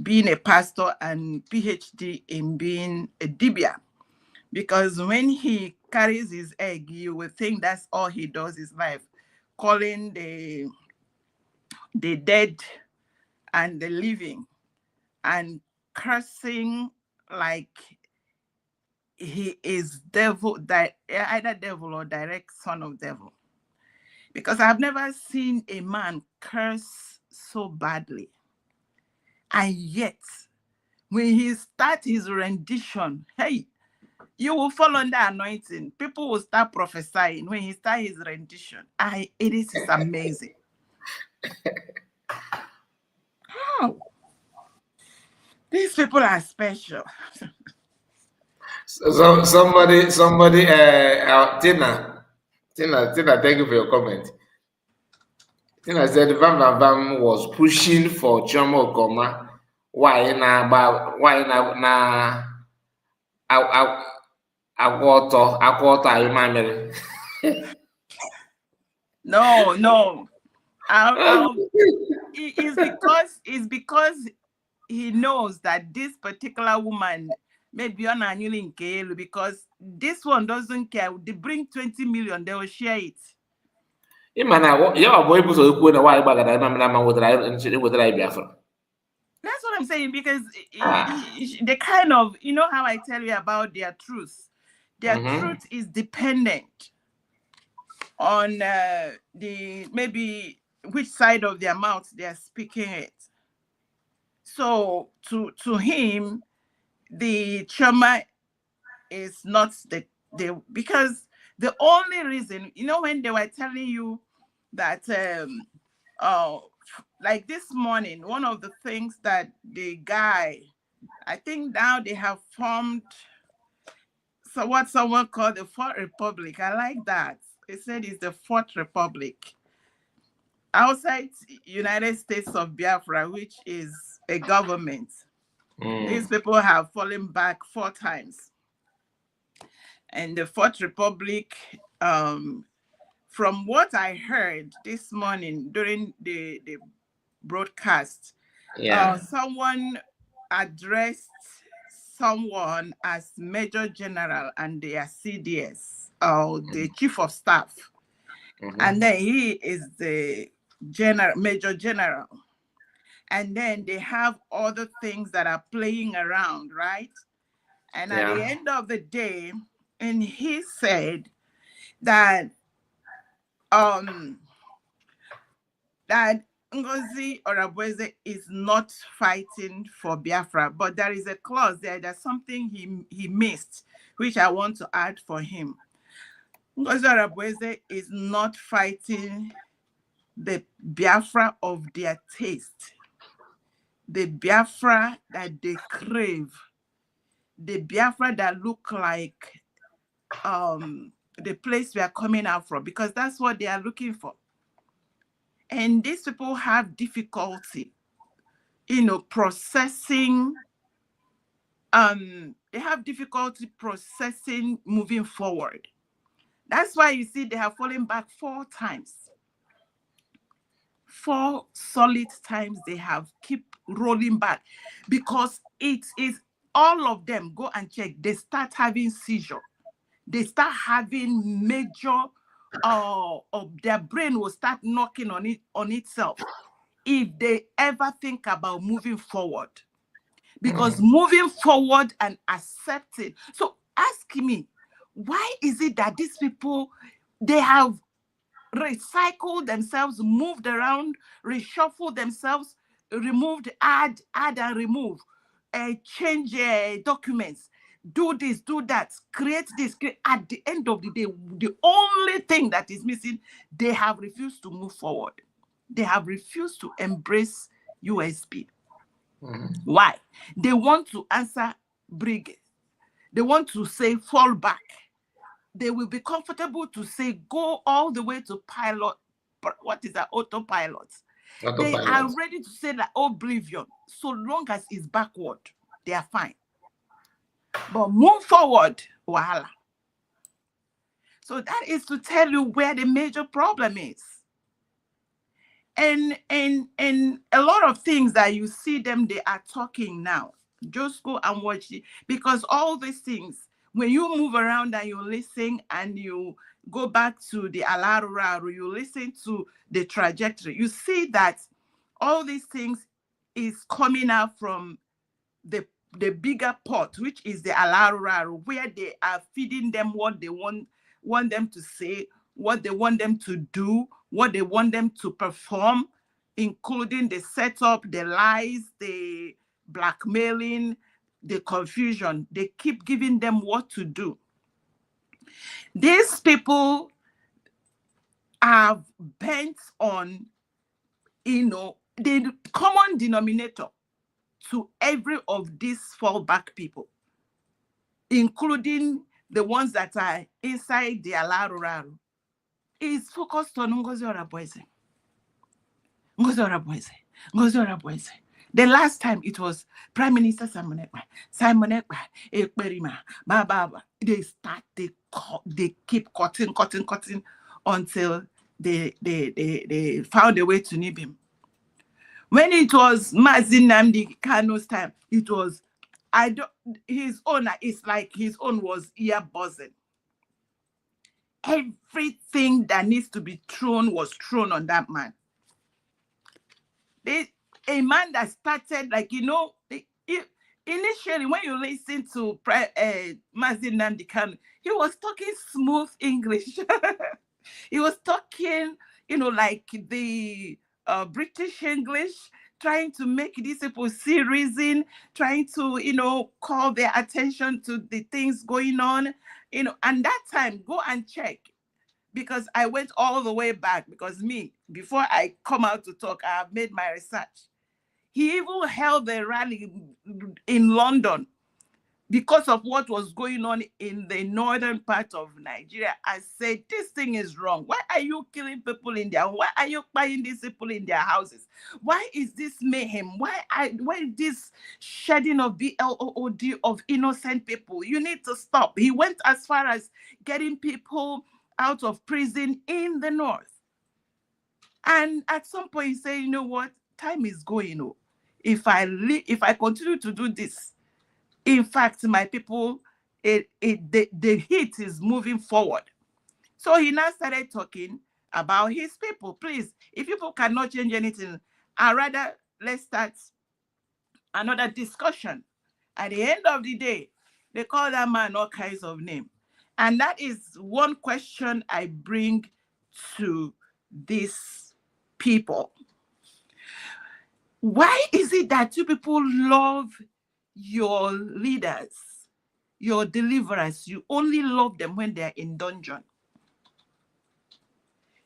being a pastor and PhD in being a Dibia, because when he carries his egg, you would think that's all he does is life, calling the dead and the living and cursing like he is devil, either devil or direct son of devil. Because I've never seen a man curse so badly. And yet, when he starts his rendition, hey, you will fall under anointing. People will start prophesying when he starts his rendition. It is amazing. Oh, these people are special. So somebody, Tina, thank you for your comment. Tina said Vam Vam Vam was pushing for Chomo Goma. Why na agwọtọ imamere. No. It's because he knows that this particular woman may be on annually in Kelu, because this one doesn't care. They bring 20 million, they will share it. That's what I'm saying, because the kind of, you know how I tell you about their truth. Their truth is dependent on maybe which side of their mouth they are speaking it. So to him, the trauma is not the because the only reason, you know, when they were telling you that like this morning, one of the things that the guy, I think now they have formed what someone called the Fourth Republic. I like that. They said it's the Fourth Republic. Outside United States of Biafra, which is a government, these people have fallen back 4 times. And the Fourth Republic, from what I heard this morning during the broadcast, someone addressed someone as Major General and their CDS, or the Chief of Staff. And then he is the Major General. And then they have other things that are playing around, right? And at the end of the day, and he said that that Ngozi Orabweze is not fighting for Biafra, but there is a clause there. There's something he missed, which I want to add for him. Ngozi Orabweze is not fighting the Biafra of their taste, the Biafra that they crave, the Biafra that look like the place we are coming out from, because that's what they are looking for. And these people have difficulty, processing. They have difficulty processing moving forward. That's why you see they have fallen back 4 times. 4 solid times they have keep rolling back, because it is all of them. Go and check. They start having seizure. They start having major, their brain will start knocking on itself. if they ever think about moving forward. Because moving forward and accepting. So ask me, why is it that these people, they have recycled themselves, moved around, reshuffled themselves, removed, add and remove, change documents, do this, do that, create this. At the end of the day, the only thing that is missing, they have refused to move forward. They have refused to embrace USB. Why? They want to answer brig. They want to say fall back. They will be comfortable to say go all the way to pilot. What is that? Autopilot. They are ready to say that oblivion. So long as it's backward, they are fine. But move forward, wahala. So that is to tell you where the major problem is. And a lot of things that you see them, they are talking now. Just go and watch it. Because all these things, when you move around and you listen and you go back to the Alaruraru, you listen to the trajectory, you see that all these things is coming out from the bigger pot, which is the Alaruraru, where they are feeding them what they want them to say, what they want them to do, what they want them to perform, including the setup, the lies, the blackmailing, the confusion. They keep giving them what to do. These people are bent on, the common denominator to every of these fallback people, including the ones that are inside the Alaruraru, is focused on Ngozi Orabueze. Ngozi Orabueze. Ngozi Orabueze. The last time it was Prime Minister Simon Ekperima, Baba. They keep cutting until they found a way to nib him. When it was Mazi Nnamdi Kanu's time, it was his own. It's like his own was ear buzzing. Everything that needs to be thrown was thrown on that man. A man that started, initially when you listen to Mazi Nnamdi Kanu, he was talking smooth English. He was talking, like the British English, trying to make these people see reason, trying to, call their attention to the things going on, and that time, go and check, because I went all the way back, because before I come out to talk, I have made my research. He even held a rally in London because of what was going on in the northern part of Nigeria. I said, this thing is wrong. Why are you killing people in their, why are you buying these people in their houses? Why is this mayhem? Why this shedding of blood of innocent people? You need to stop. He went as far as getting people out of prison in the north. And at some point he said, you know what? Time is going. If I continue to do this, in fact, my people, the heat is moving forward. So he now started talking about his people. Please, if people cannot change anything, I'd rather let's start another discussion. At the end of the day, they call that man all kinds of names. And that is one question I bring to these people. Why is it that you people love your leaders, your deliverers? You only love them when they're in dungeon.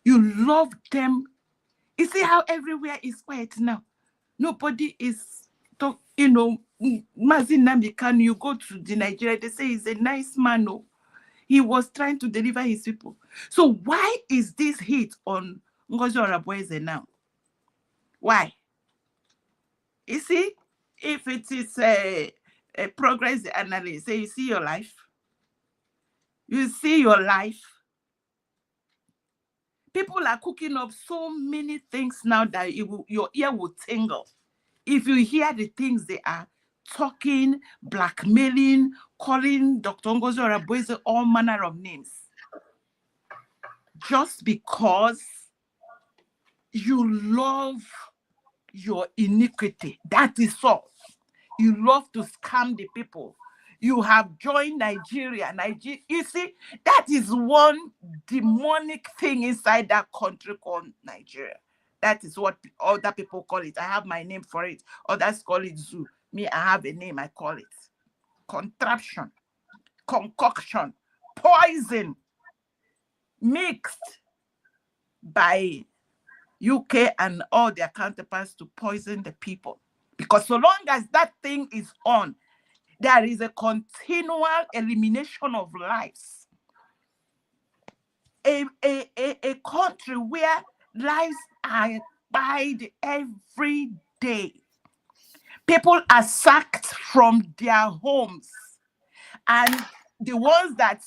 You love them. You see how everywhere is quiet now? Nobody is, Mazi Nnamdi Kanu, you go to the Nigeria, they say he's a nice man. No, he was trying to deliver his people. So why is this hit on Ngozi Orabueze now? Why? You see, if it is a progress analysis, say you see your life. You see your life. People are cooking up so many things now that your ear will tingle. If you hear the things they are talking, blackmailing, calling Dr. Ngozi Orabueze all manner of names. Just because you love your iniquity. That is all. You love to scam the people. You have joined Nigeria. You see, that is one demonic thing inside that country called Nigeria. That is what other people call it. I have my name for it. Others call it zoo. Me, I have a name, I call it contraption, concoction, poison, mixed by UK and all their counterparts to poison the people. Because so long as that thing is on, there is a continual elimination of lives. A country where lives are died every day. People are sacked from their homes. And the ones that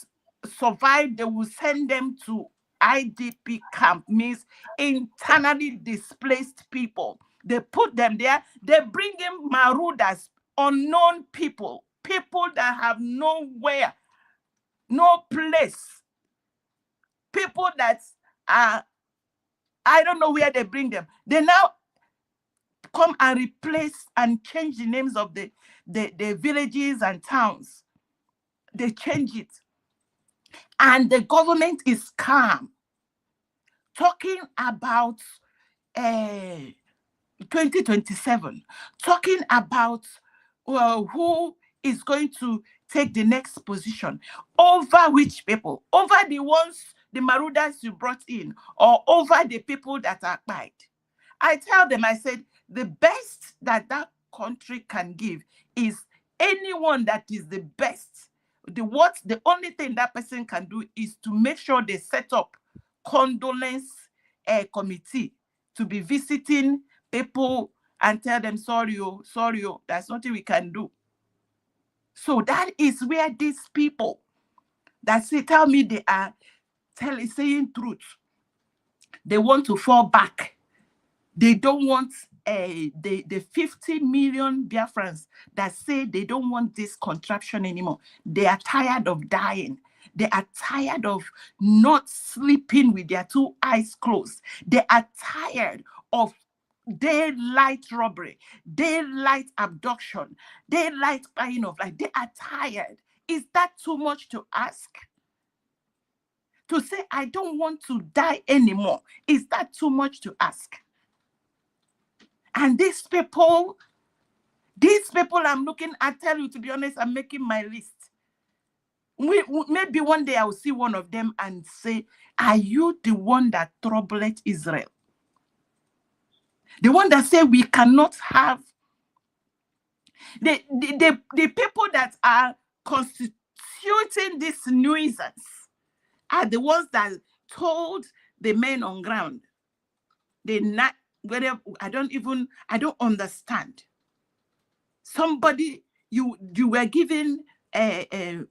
survive, they will send them to IDP camp, means internally displaced people. They put them there. They bring in marauders, unknown people, people that have nowhere, no place, people that are, I don't know where they bring them. They now come and replace and change the names of the villages and towns. They change it. And the government is calm, talking about 2027, talking about who is going to take the next position, over which people, over the ones, the marauders you brought in, or over the people that are bad. I tell them, I said, the best that that country can give is anyone that is the best. The only thing that person can do is to make sure they set up condolence committee to be visiting people and tell them, sorry, there's nothing we can do. So that is where these people that tell me they are saying truth, they want to fall back. They don't want the 50 million Biafrans that say they don't want this contraption anymore. They are tired of dying. They are tired of not sleeping with their two eyes closed. They are tired of daylight robbery, daylight abduction, daylight buying of life. They are tired. Is that too much to ask? To say, I don't want to die anymore, is that too much to ask? And these people I'm looking, I tell you, to be honest, I'm making my list. Maybe one day I will see one of them and say, are you the one that troubled Israel? The one that say we cannot have the people that are constituting this nuisance are the ones that told the men on ground. I don't understand. Somebody, you were given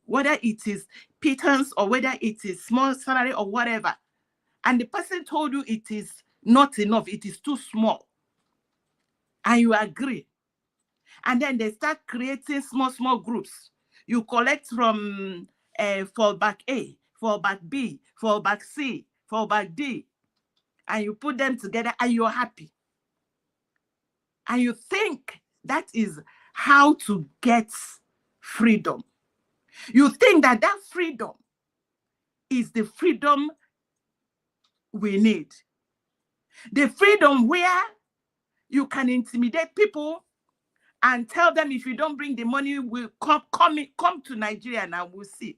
whether it is pittance or whether it is small salary or whatever, and the person told you it is not enough, it is too small, and you agree. And then they start creating small groups. You collect from fallback A, fallback B, fallback C, fallback D, and you put them together and you're happy. And you think that is how to get freedom. You think that freedom is the freedom we need. The freedom where you can intimidate people and tell them, if you don't bring the money, we'll come to Nigeria and we'll see.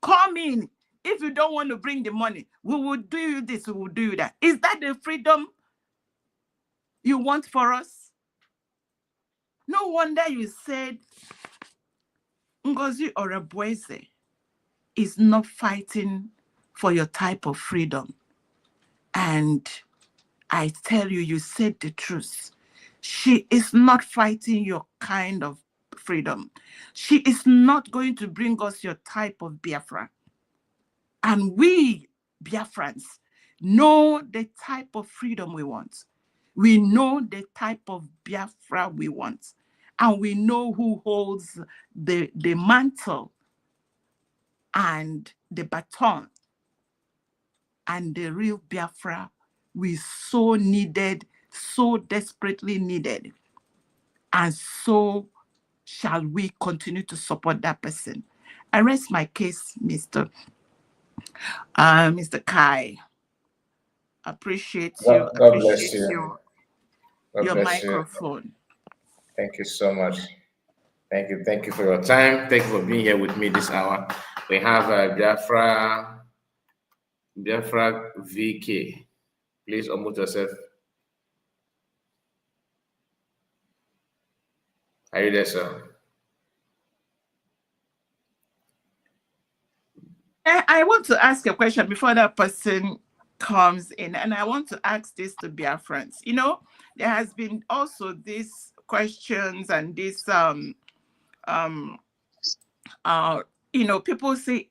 Come in. If you don't want to bring the money, we will do you this, we will do you that. Is that the freedom you want for us? No wonder you said Ngozi Orebweze is not fighting for your type of freedom. And I tell you, you said the truth. She is not fighting your kind of freedom. She is not going to bring us your type of Biafra. And we, Biafrans, know the type of freedom we want. We know the type of Biafra we want. And we know who holds the mantle and the baton and the real Biafra we so needed so desperately needed. And so shall we continue to support that person. I rest my case, Mr. Kai. Appreciate you. God bless Appreciate you. God your bless you. microphone. Thank you so much. Thank you. Thank you for your time. Thank you for being here with me this hour. We have Biafra VK. Please unmute yourself. Are you there, sir? I want to ask a question before that person comes in, and I want to ask this to Biafrans. You know, there has been also these questions and this you know, people say,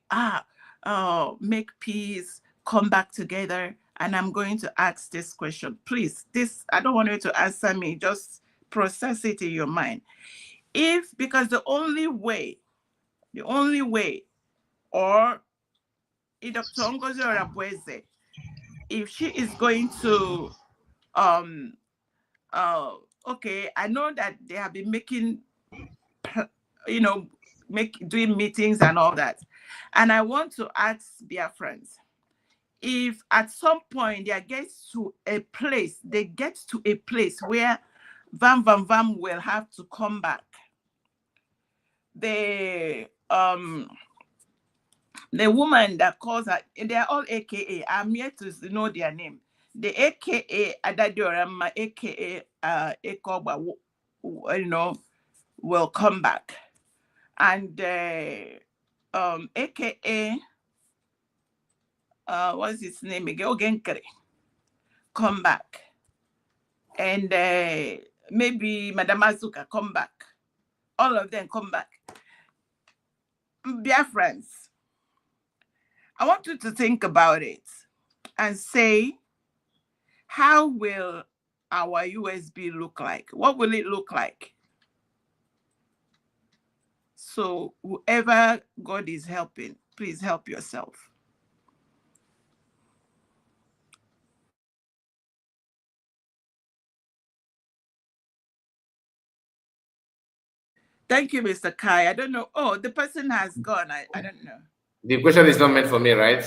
make peace, come back together. And I'm going to ask this question. Please, I don't want you to answer me, just process it in your mind. Because the only way, or Dr. Ngozi Orabueze, if she is going to, okay, I know that they have been making, you know, doing meetings and all that. And I want to ask Biafrans, if at some point they get to a place where Vam will have to come back, the woman that calls her, they're all AKA, I'm yet to know their name. The AKA Adadiorama, AKA Ekoba, you know, will come back. And AKA what's his name again? Ogenkere, come back. And maybe Madam Azuka come back. All of them come back. Biafrans, I want you to think about it and say, how will our USB look like? What will it look like? So whoever God is helping, please help yourself. Thank you, Mr. Kai. I don't know. Oh, the person has gone. I don't know. The question is not meant for me, right?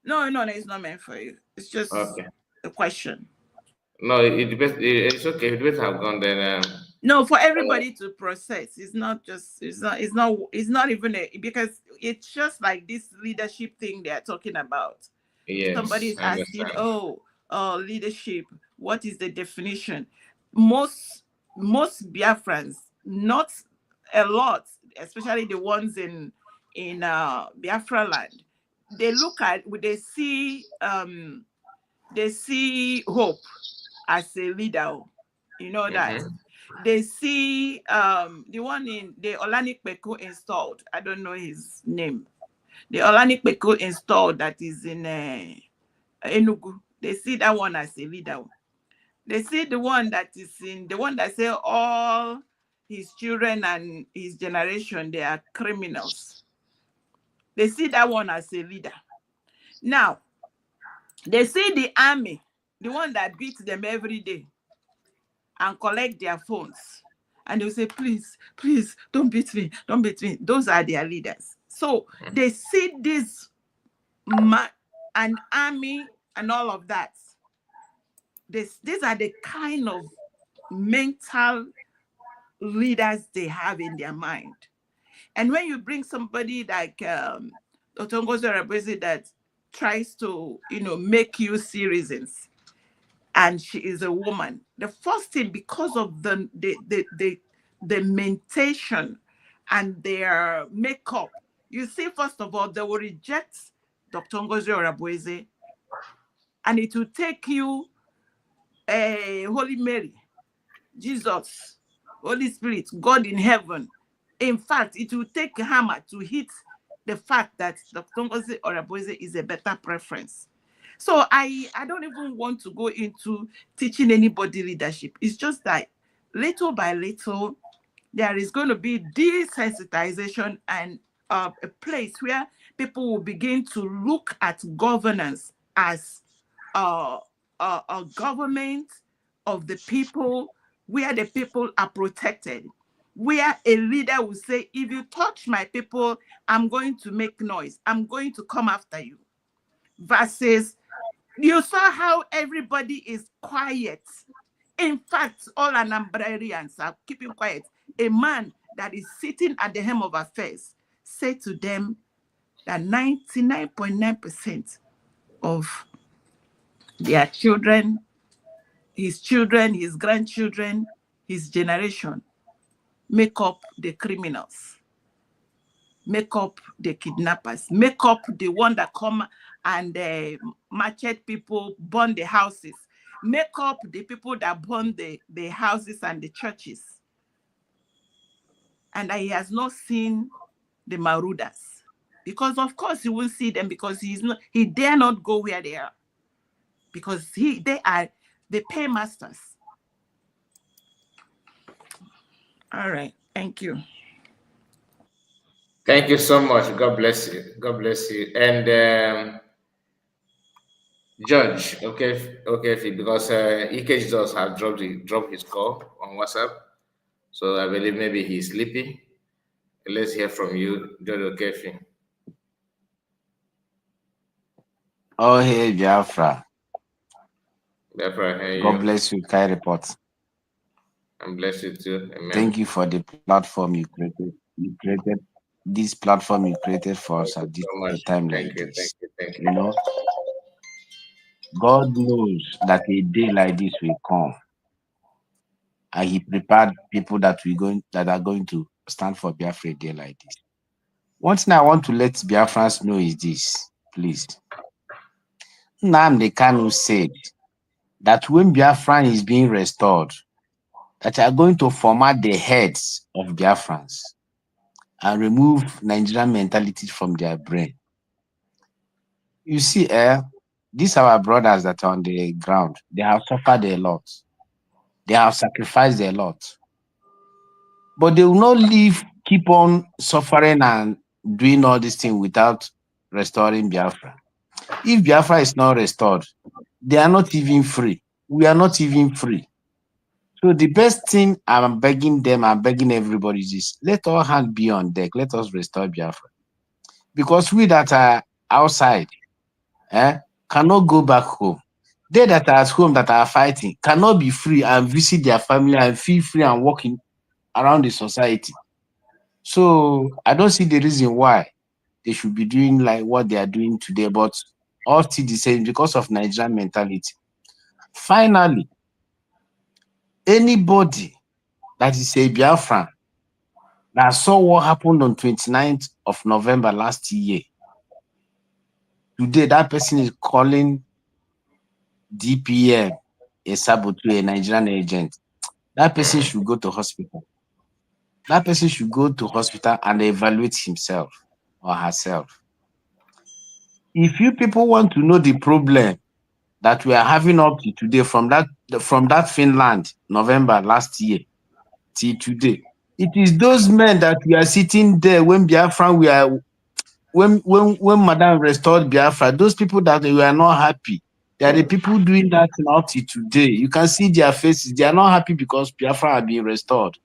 No, it's not meant for you. It's just a question. No, it depends. It's okay. If the have gone, then. No, for everybody to process. It's not even because it's just like this leadership thing they are talking about. Yes, somebody is asking, leadership, what is the definition? Most Biafrans, not a lot, especially the ones in Biafra land, they see Hope as a leader. You know that. They see the one in the Olanikpeko installed. I don't know his name. The Olanikpeko installed that is in Enugu. They see that one as a leader. They see the one that say all his children and his generation, they are criminals. They see that one as a leader. Now, they see the army, the one that beats them every day and collect their phones. And they'll say, please, don't beat me, don't beat me. Those are their leaders. So they see this an army and all of that. These are the kind of mental leaders they have in their mind. And when you bring somebody like Dr. Ngozi Orabueze that tries to, make you see reasons, and she is a woman, the first thing, because of the mentation and their makeup, you see, first of all, they will reject Dr. Ngozi Orabueze, and it will take you Holy Mary, Jesus, Holy Spirit, God in heaven. In fact, it will take a hammer to hit the fact that Dr. Ngozi Orabueze is a better preference. So I don't even want to go into teaching anybody leadership. It's just that little by little, there is going to be desensitization and a place where people will begin to look at governance as a government of the people, where the people are protected, where a leader will say, if you touch my people, I'm going to make noise. I'm going to come after you. Versus, you saw how everybody is quiet. In fact, all Anambrarians are keeping quiet. A man that is sitting at the helm of affairs said to them that 99.9% of their children, his grandchildren, his generation, make up the criminals, make up the kidnappers, make up the one that come and machete people, burn the houses, make up the people that burn the houses and the churches. And he has not seen the marauders, because of course he won't see them, because he dare not go where they are, because they are the paymasters. All right, thank you. Thank you so much. God bless you. God bless you. And Judge, okay, because EK Jesus has dropped his call on WhatsApp, so I believe maybe he's sleeping. Let's hear from you, Judge Okefi. Oh, hey, Biafra. Biafra, hey, God you. bless you, Kai Report. And bless you too. Amen. Thank you for the platform you created. This platform you created for us at this So much. time Thank like you, this. thank you. You know, God knows that a day like this will come, and He prepared people that are going to stand for Biafra a day like this. One thing I want to let Biafrans know is this, please. Nnamdi Kanu said that when Biafra is being restored, that are going to format the heads of Biafrans and remove Nigerian mentality from their brain. You see, these are our brothers that are on the ground. They have suffered a lot. They have sacrificed a lot. But they will not keep on suffering and doing all these things without restoring Biafra. If Biafra is not restored, they are not even free. We are not even free. So the best thing I'm begging everybody is, let all hands be on deck. Let us restore Biafra. Because we that are outside cannot go back home. They that are at home that are fighting cannot be free and visit their family and feel free and walking around the society. So I don't see the reason why they should be doing like what they are doing today, but all still the same because of Nigerian mentality. Finally, anybody that is a Biafran that saw what happened on 29th of November last year, today that person is calling DPM a saboteur, a Nigerian agent. That person should go to hospital. That person should go to hospital and evaluate himself or herself. If you people want to know the problem that we are having up to today from that Finland, November last year till today, it is those men that we are sitting there when Biafra when Madam restored Biafra, those people that we are not happy. They are the people doing that up to today. You can see their faces. They are not happy because Biafra are being restored.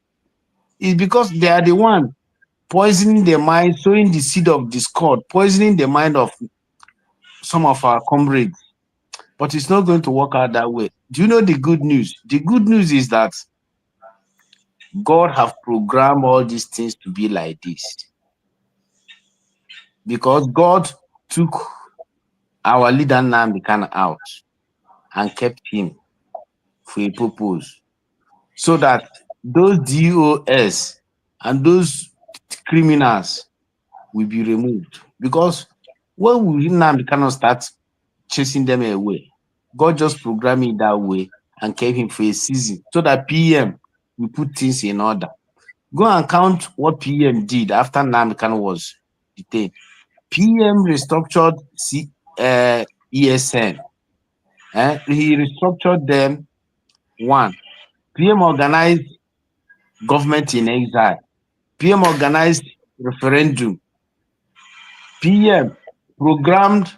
It's because they are the one poisoning their mind, sowing the seed of discord, poisoning the mind of some of our comrades. But it's not going to work out that way. Do you know the good news? The good news is that God have programmed all these things to be like this. Because God took our leader Nnamdi Kanu out and kept him for a purpose, so that those DOS and those criminals will be removed. Because when we Nnamdi Kanu start chasing them away, God just programmed it that way and kept him for a season, so that PM will put things in order. Go and count what PM did after Nnamdi Kanu was detained. PM restructured ESN. He restructured them. One, PM organized government in exile. PM organized referendum. PM programmed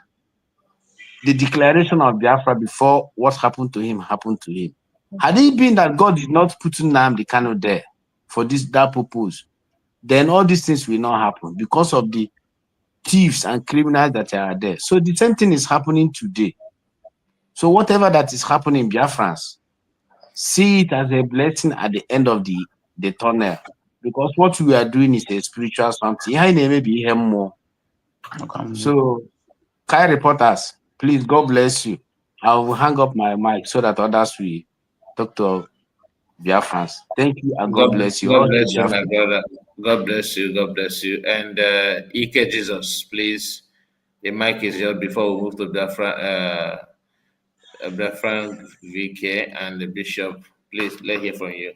the declaration of Biafra before what happened to him happened to him. Had it been that God did not put Nnamdi Kanu there for that purpose, then all these things will not happen because of the thieves and criminals that are there. So the same thing is happening today. So whatever that is happening in Biafrans, see it as a blessing at the end of the tunnel. Because what we are doing is a spiritual something. Maybe hear more. So, Kai reporters, please, God bless you. I will hang up my mic so that others will talk to Biafrans. Thank you and God bless you. God All bless you, Biafrans. my brother. God bless you. God bless you. And Ike Jesus, please. The mic is yours before we move to Biafran VK and the Bishop. Please, let's hear from you.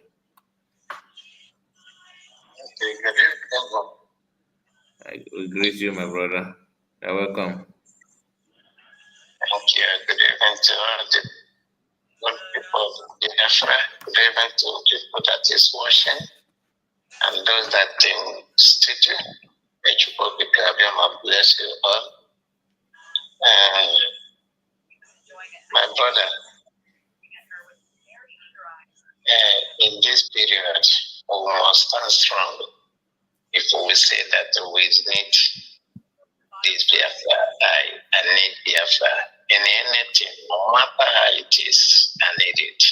I will greet you, my brother. You're welcome. Thank you. Good evening to all the good people of Biafra. Good evening to people that is watching and those that in studio. May you both be bless you all. My brother, in this period, we must stand strong. If we say that we need this Biafra, I need Biafra in anything, no matter how it is, I need it.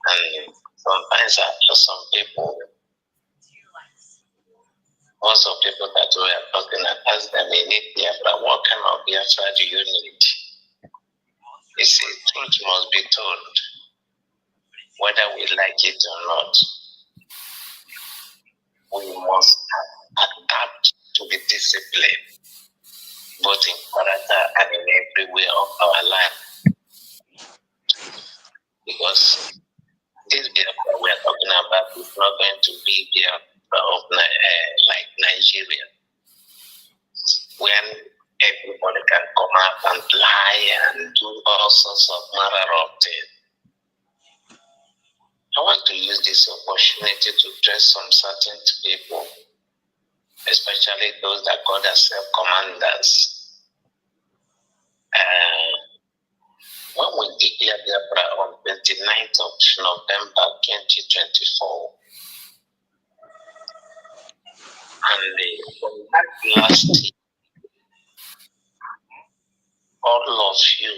And sometimes after some people, most of people that we are talking, I ask them, they need Biafra. What kind of Biafra do you need? You see, truth must be told, whether we like it or not. We must adapt to the discipline, both in character and in every way of our life. Because this Biafra we are talking about is not going to be Biafra of like Nigeria, when everybody can come out and lie and do all sorts of manner of things. I want to use this opportunity to address some certain people, especially those that call themselves commanders. When we declared Biafra on 29th of November 2024, and from that last year, all of you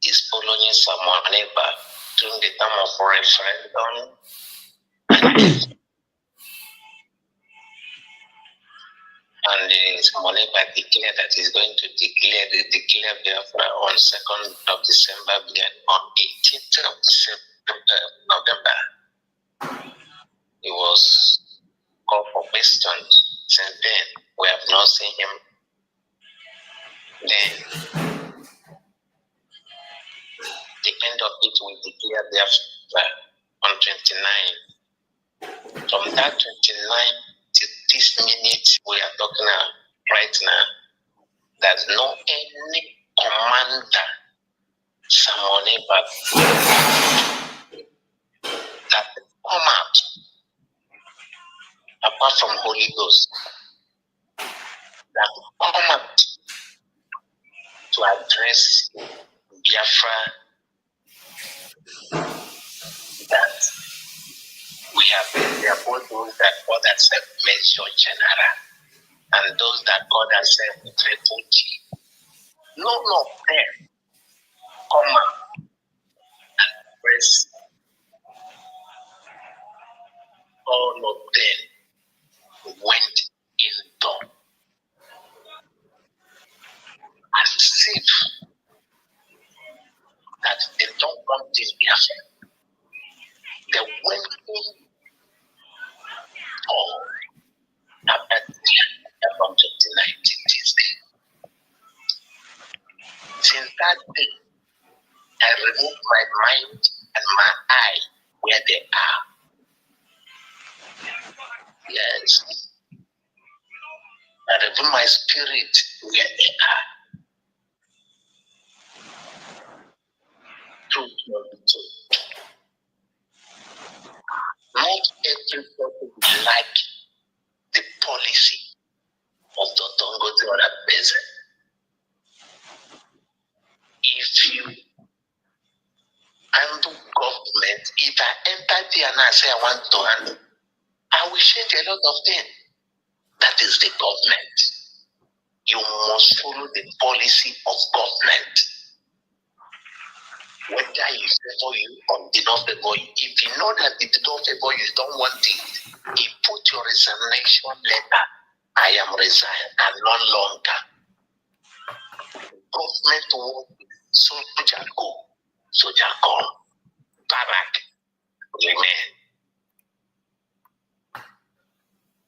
is following someone neighbor during the time of referendum. And Moneba declared that he's going to declare Biafra on 2nd of December, then on 18th of November. He was called for questions. Since then, we have not seen him. Then, the end of it, we declare Biafra on 29. From that 29 to this minute we are talking about right now, there's no any commander, someone but that come out apart from Holy Ghost, that come out to address Biafra, that we have been there, both those that call themselves Major General and those that call themselves refugee. None of them come out and address. All of them went indoor as if that they don't want this Biafra. They went in all after from 2019 this day. Since that day, I removed my mind and my eye where they are. Yes. I removed my spirit where they are. Truth must be told. Not everybody like the policy of the Dangote or Abeze. If you handle appear and I say I want to handle, I will change a lot of things. That is the government. You must follow the policy of government. Whether you favor you or did not favor you. If you know that it did not favor you, you don't want it, you put your resignation letter. I am resigned and no longer. Government work, soldier go, soldier come, barrack remain.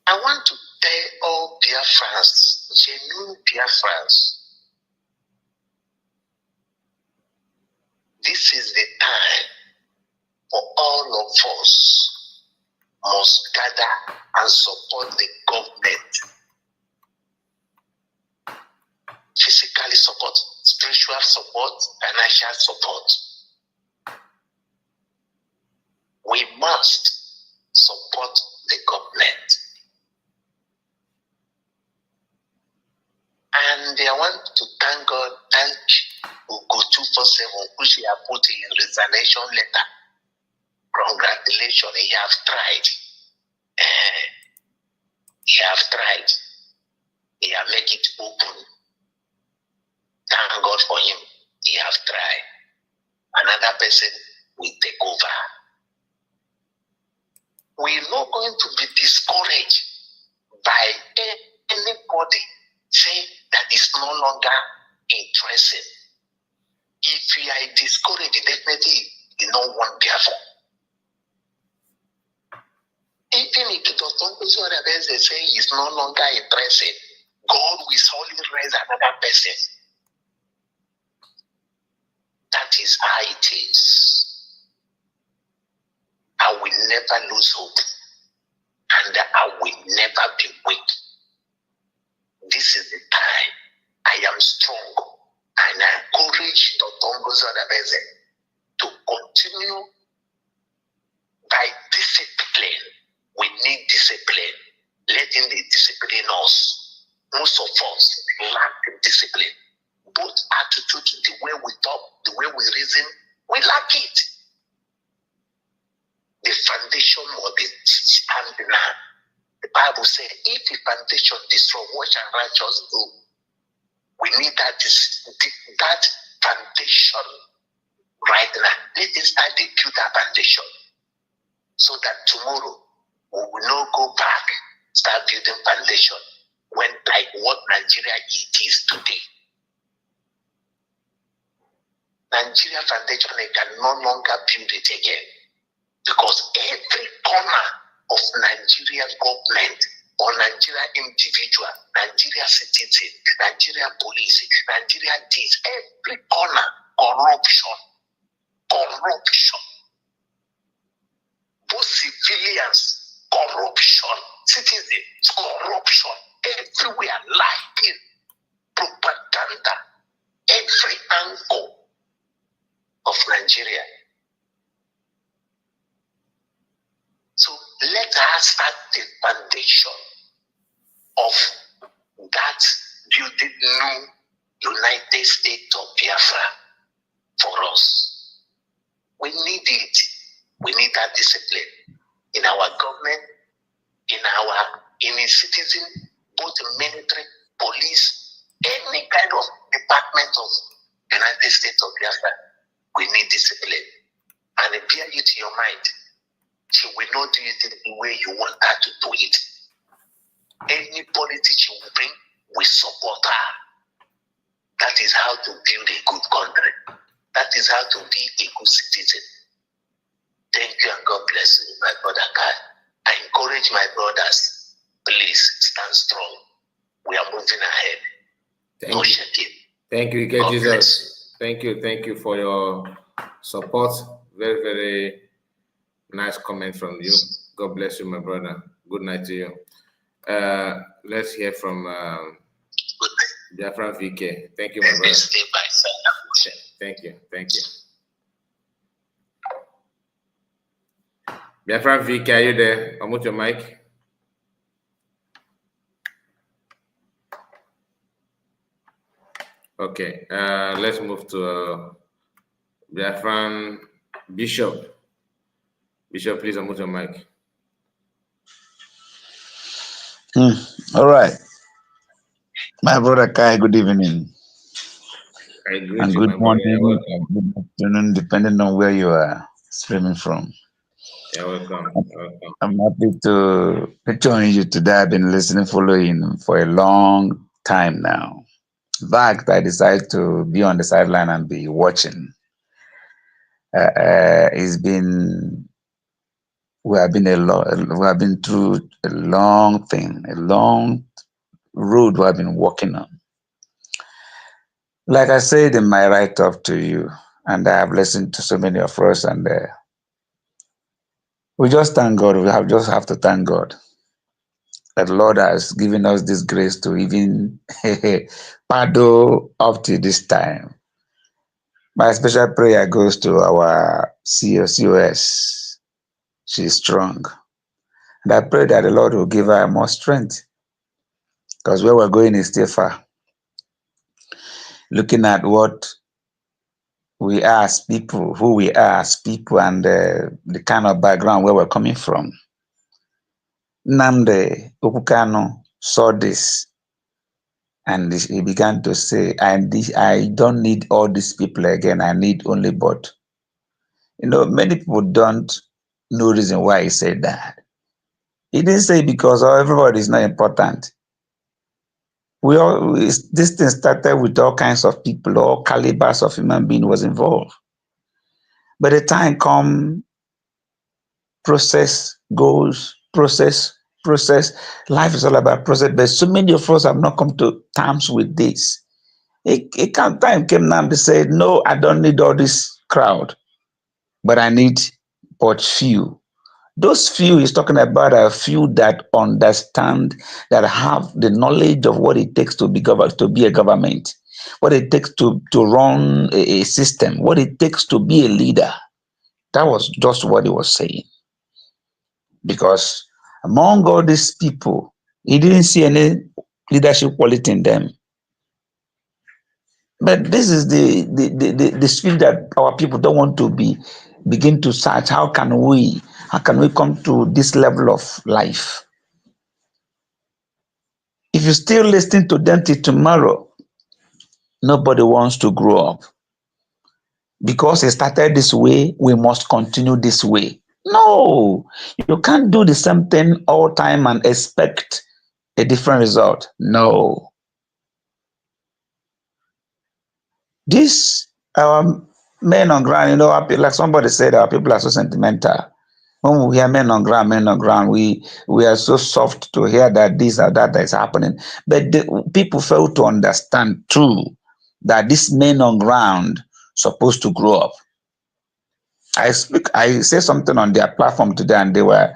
I want to tell all Biafrans, genuine Biafrans, this is the time for all of us must gather and support the government. Physically support, spiritual support, financial support. We must support the government. And I want to thank God, thank Ugo 247, which he have put in resignation letter. Congratulations, he have tried. He have tried. He have made it open. Thank God for him. He have tried. Another person will take over. We're not going to be discouraged by anybody saying that is no longer interested. If you are discouraged, definitely you don't want Biafra. Even if it does not so that they say he's no longer interested, God will only raise another person. That is how it is. I will never lose hope, and I will never be weak. This is the time I am strong, and I encourage Dr. Ngozadabeze to continue by discipline. We need discipline. Letting the discipline us. Most of us lack discipline. Both attitude, the way we talk, the way we reason, we lack it. The foundation of it stand now. The Bible says, if the foundation destroy, what shall righteous do? We need that foundation right now. Let us start to build that foundation so that tomorrow we will not go back, start building foundation when like what Nigeria it is today. Nigeria foundation they can no longer build it again because every corner of Nigerian government or Nigerian individual, Nigeria citizen, Nigeria police, Nigeria this, every corner, corruption. Both civilians, corruption, citizens, corruption, everywhere, lying, propaganda, every angle of Nigeria. So let us start the foundation of that building new United States of Biafra for us. We need it. We need that discipline in our government, in a citizen, both military, police, any kind of department of United States of Biafra. We need discipline. And bear it in your mind. She will not do it the way you want her to do it. Any politics she will bring, we support her. That is how to build a good country. That is how to be a good citizen. Thank you and God bless you, my brother Kai. I encourage my brothers, please stand strong. We are moving ahead. No shaking. Thank you, God Jesus. Thank you for your support. Very, very nice comment from you. God bless you, my brother. Good night to you. Let's hear from Biafran VK. Thank you, my brother. Thank you. Biafran VK, are you there? Unmute your mic. Okay, let's move to Biafran Bishop. Bishop, please unmute your mic. All right. My brother Kai, good evening. I greet And you, good my brother. You're morning, welcome. and good afternoon, depending on where you are streaming from. You're welcome. You're welcome. I'm happy to join you today. I've been listening, following for a long time now. In fact, I decided to be on the sideline and be watching. We have been through a long thing, a long road we have been walking on. Like I said in my write-up to you, and I have listened to so many of us, and we just thank God. Just have to thank God that the Lord has given us this grace to even paddle up to this time. My special prayer goes to our COS. She's strong. And I pray that the Lord will give her more strength, because where we're going is still far. Looking at what we are as people, who we are as people, and the kind of background where we're coming from. Nnamdi Okukano saw this, and he began to say, I don't need all these people again. I need only but. Many people don't know reason why he said that. He didn't say because everybody is not important. This thing started with all kinds of people, all calibers of human being was involved. By the time come, process goes, process. Life is all about process, but so many of us have not come to terms with this. Time came now, they said, no, I don't need all this crowd, but I need but few. Those few is talking about a few that understand, that have the knowledge of what it takes to be a government, what it takes to run a system, what it takes to be a leader. That was just what he was saying. Because among all these people, he didn't see any leadership quality in them. But this is the spirit that our people don't want to begin to search. How can we come to this level of life? If you still listen to them till tomorrow, nobody wants to grow up. Because it started this way, we must continue this way. No, you can't do the same thing all time and expect a different result. No. This our men on ground, like somebody said, our people are so sentimental. When we hear men on ground, we are so soft to hear that this or that is happening. But people fail to understand too that these men on ground supposed to grow up. I say something on their platform today, and they were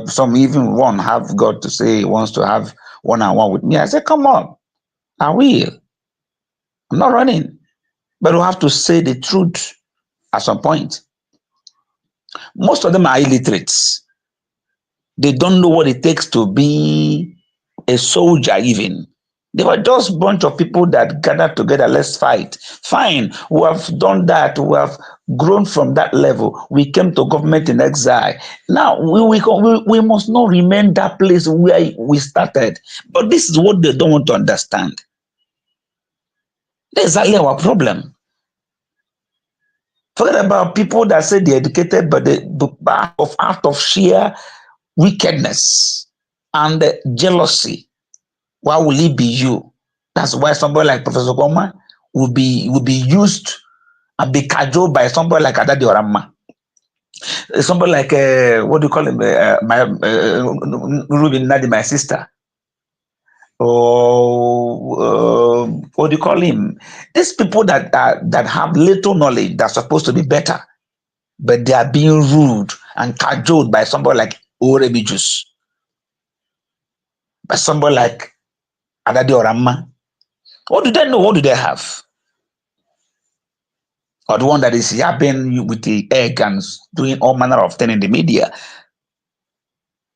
some even one have got to say he wants to have one-on-one with me. I said, come on, I will. I'm not running. But we have to say the truth at some point. Most of them are illiterates. They don't know what it takes to be a soldier even. They were just a bunch of people that gathered together, let's fight. Fine, we have done that. We have grown from that level. We came to government in exile. Now, we must not remain that place where we started. But this is what they don't want to understand. That's exactly our problem. Forget about people that say they're educated, but out of sheer wickedness and jealousy. Why will it be you? That's why somebody like Professor Goma will be used and be cajoled by somebody like Adadi Orama. Somebody like what do you call him? Ruby Nadi, my sister. Or what do you call him? These people that have little knowledge, that's supposed to be better, but they are being rude and cajoled by somebody like Orebi Juice, by somebody like Adadi Orama. What do they know? What do they have? Or the one that is yapping with the egg and doing all manner of things in the media.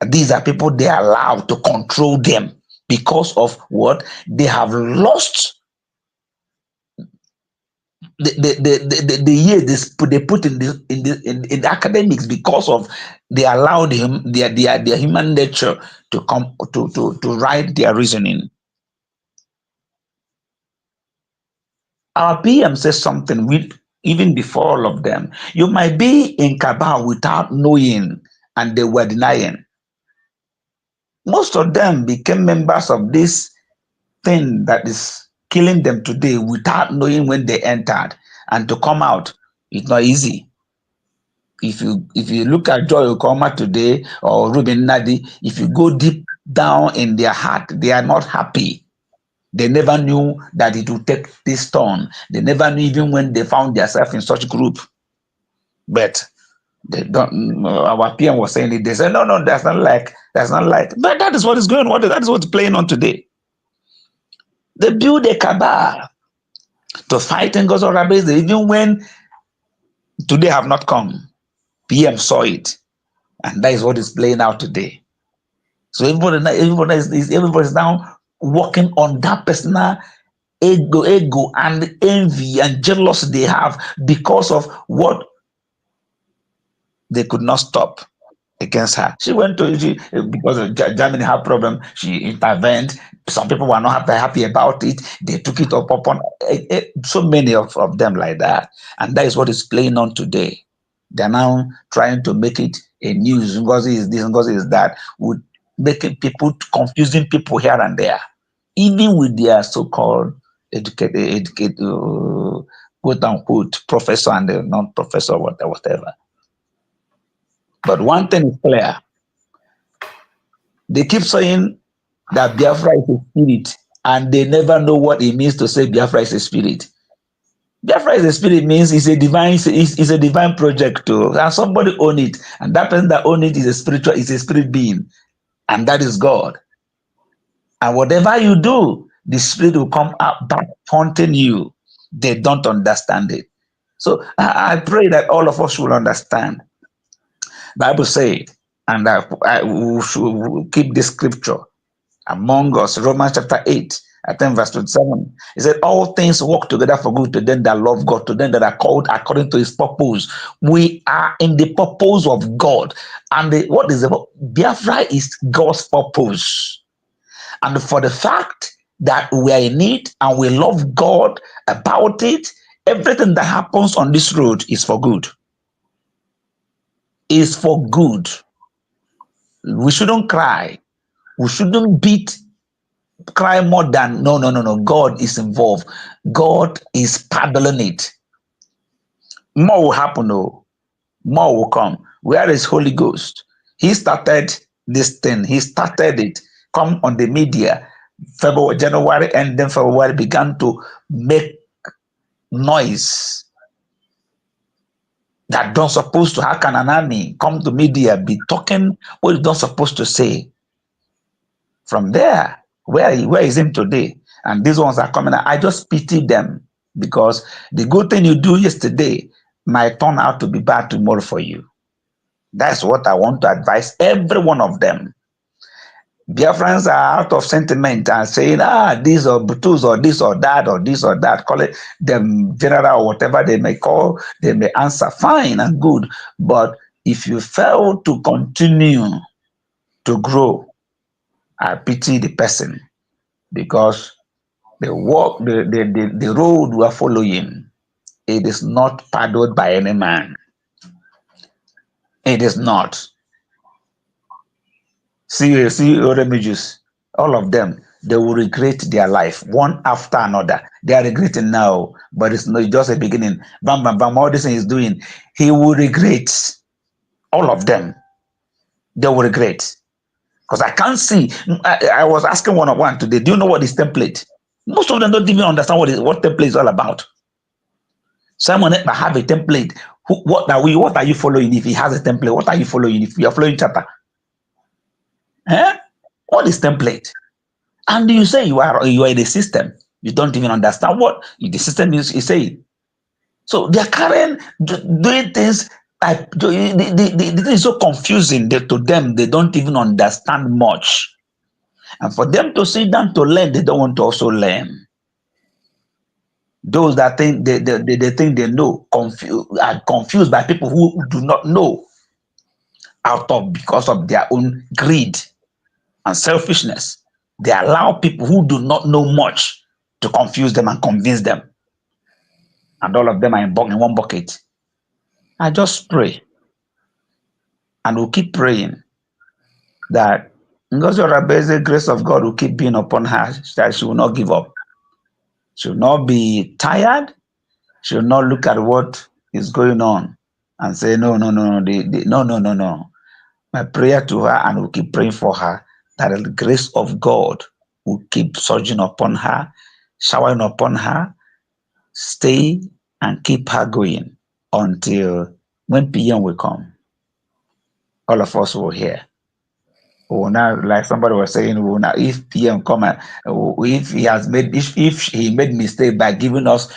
These are people they are allowed to control them because of what? They have lost the year they put in the academics because of they allowed him their human nature to come to write their reasoning. Our PM says something with even before all of them. You might be in cabal without knowing, and they were denying. Most of them became members of this thing that is killing them today without knowing when they entered, and to come out, it's not easy. If you look at Joy Okoma today or Ruben Nadi, if you go deep down in their heart, they are not happy. They never knew that it would take this turn. They never knew even when they found themselves in such group. But they don't. Our PM was saying it. They said, no, that's not like. But that is what is going on. That is what's playing on today. They build a cabal to fight in God's rabbis. Even when today have not come, PM saw it, and that is what is playing out today. So everybody is now working on that personal ego and envy and jealousy they have because of what they could not stop against her. She went to because of Germany had problem. She intervened. Some people were not happy about it. They took it up upon so many of them like that, and that is what is playing on today. They're now trying to make it a news. Ngozi is this, Ngozi is that, with making people confusing people here and there, even with their so-called educated quote unquote professor and the non-professor, whatever. But one thing is clear. They keep saying that Biafra is a spirit, and they never know what it means to say Biafra is a spirit. Biafra is a spirit means it's a divine project too, and somebody own it, and that person that own it is a spirit being, and that is God. And whatever you do, the spirit will come out back haunting you. They don't understand it. So I pray that all of us will understand. Bible said, and we should keep this scripture among us. Romans chapter 8, I think verse 27. It said, all things work together for good to them that love God, to them that are called according to his purpose. We are in the purpose of God. And what is the Biafra is God's purpose. And for the fact that we are in it and we love God about it, everything that happens on this road is for good. Is for good. We shouldn't cry. We shouldn't cry more than no. God is involved. God is paddling it. More will happen, though. More will come. Where is Holy Ghost? He started this thing. He started it. Come on the media. January, and then February began to make noise that don't supposed to. How can an army come to media be talking what you don't supposed to say? From there, where is him today? And these ones are coming out. I just pity them, because the good thing you do yesterday might turn out to be bad tomorrow for you. That's what I want to advise every one of them. Biafrans are out of sentiment and saying, these are Butus or this or that or this or that, call it them general or whatever they may call, they may answer fine and good. But if you fail to continue to grow, I pity the person, because the road we are following, it is not paddled by any man. It is not. See Remigius, all of them, they will regret their life one after another. They are regretting now, but it's not just a beginning. Bam, bam, bam, all this thing is doing, he will regret. All of them, they will regret. Because I can't see. I was asking one-on-one today, do you know what is template? Most of them don't even understand what template is all about. Someone might have a template. What are you following if he has a template? What are you following if you are following chapter? What is template? And you say you are in the system. You don't even understand what the system is saying. So they are carrying, doing things. The thing is so confusing that to them, they don't even understand much. And for them to sit down to learn, they don't want to also learn. Those that think they think they know are confused by people who do not know, because of their own greed and selfishness. They allow people who do not know much to confuse them and convince them, and all of them are in one bucket. I just pray, and we'll keep praying that Ngozi Orabe's grace of God will keep being upon her, that she will not give up. She will not be tired. She will not look at what is going on and say, no, no, no, no, no, no, no. My prayer to her, and we'll keep praying for her, that the grace of God will keep surging upon her, showering upon her, stay and keep her going until when PM will come. All of us will hear. We will now, like somebody was saying, we will now, if PM come, if he made mistake by giving us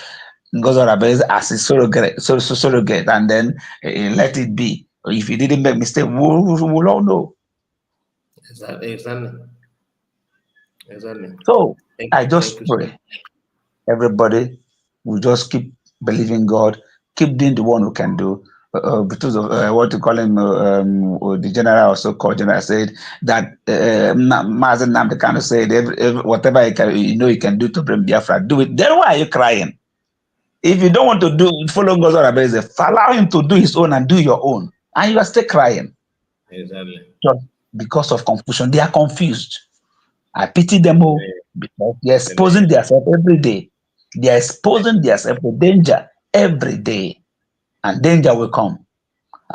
Ngozi Orabe as a surrogate, and then let it be. If he didn't make mistake, we'll all know. Exactly. So I Thank just you. pray everybody will just keep believing God, keep doing the one who can do. Because of what you call him, the general also called general said that Mazen Namdekano said, whatever you can do to bring Biafra, do it. Then why are you crying? If you don't want to follow God's order, allow him to do his own and do your own, and you are still crying. Exactly. Just because of confusion, they are confused. I pity them all, because they're exposing themselves every day. They're exposing themselves to danger every day, and danger will come,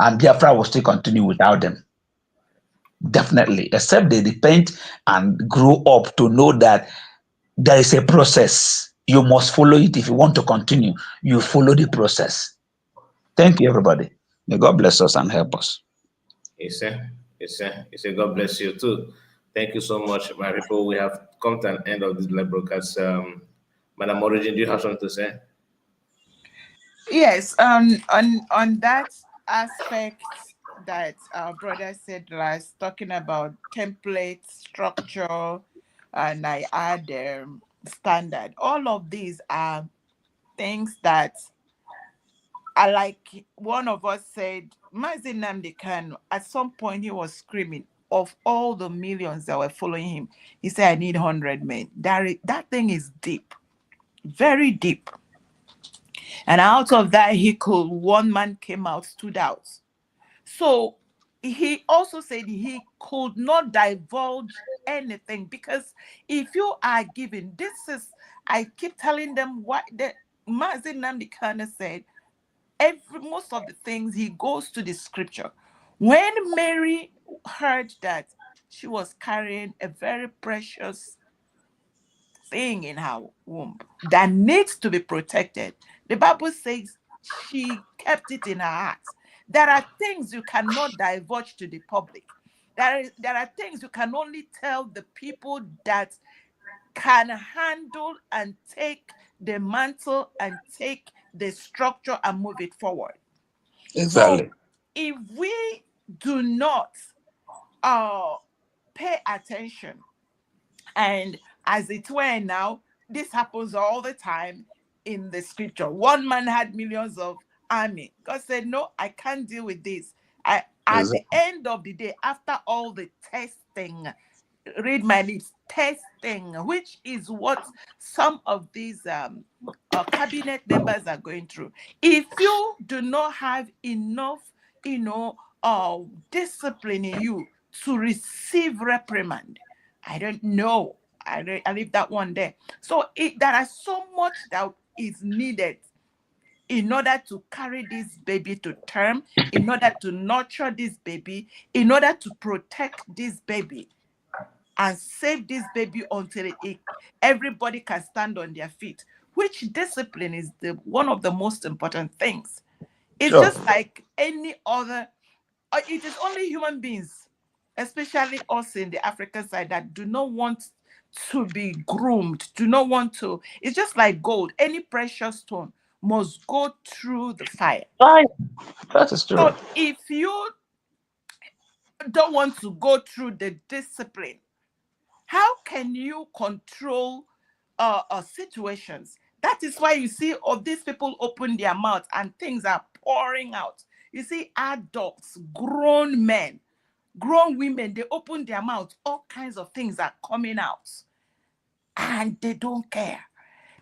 and Biafra will still continue without them. Definitely, except they repent and grow up to know that there is a process. You must follow it if you want to continue. You follow the process. Thank you, everybody. May God bless us and help us. Yes, sir. God bless you too. Thank you so much, my people. We have come to an end of this live broadcast. Madam Origin, do you have something to say? Yes, on that aspect that our brother said last, talking about template structure, and I add standard. All of these are things that are like one of us said. Mazi Nnamdi Kanu, at some point he was screaming of all the millions that were following him. He said, "I need 100 men." That thing is deep, very deep. And out of that, one man came out, stood out. So he also said he could not divulge anything, because if you are given, I keep telling them what the Mazi Nnamdi Kanu said, most of the things he goes to the scripture. When Mary heard that she was carrying a very precious thing in her womb that needs to be protected, the Bible says she kept it in her heart. There are things you cannot divulge to the public. There are things you can only tell the people that can handle and take the mantle and take the structure and move it forward. So Exactly. if we do not pay attention, and as it were now, this happens all the time in the scripture. One man had millions of army. God said, "No, I can't deal with this." At the end of the day, after all the testing, read my lips, testing, which is what some of these cabinet members are going through. If you do not have enough, discipline in you to receive reprimand, I don't know. I leave that one there. So there are so much that is needed in order to carry this baby to term, in order to nurture this baby, in order to protect this baby and save this baby until everybody can stand on their feet. Which discipline is one of the most important things. It's Sure. just like any other. It is only human beings, especially us in the African side, that do not want to be groomed, do not want to. It's just like gold. Any precious stone must go through the fire. Right. That is true. So if you don't want to go through the discipline, how can you control situations That is why you see all these people open their mouths and things are pouring out. You see adults, grown men, grown women, they open their mouths, all kinds of things are coming out and they don't care.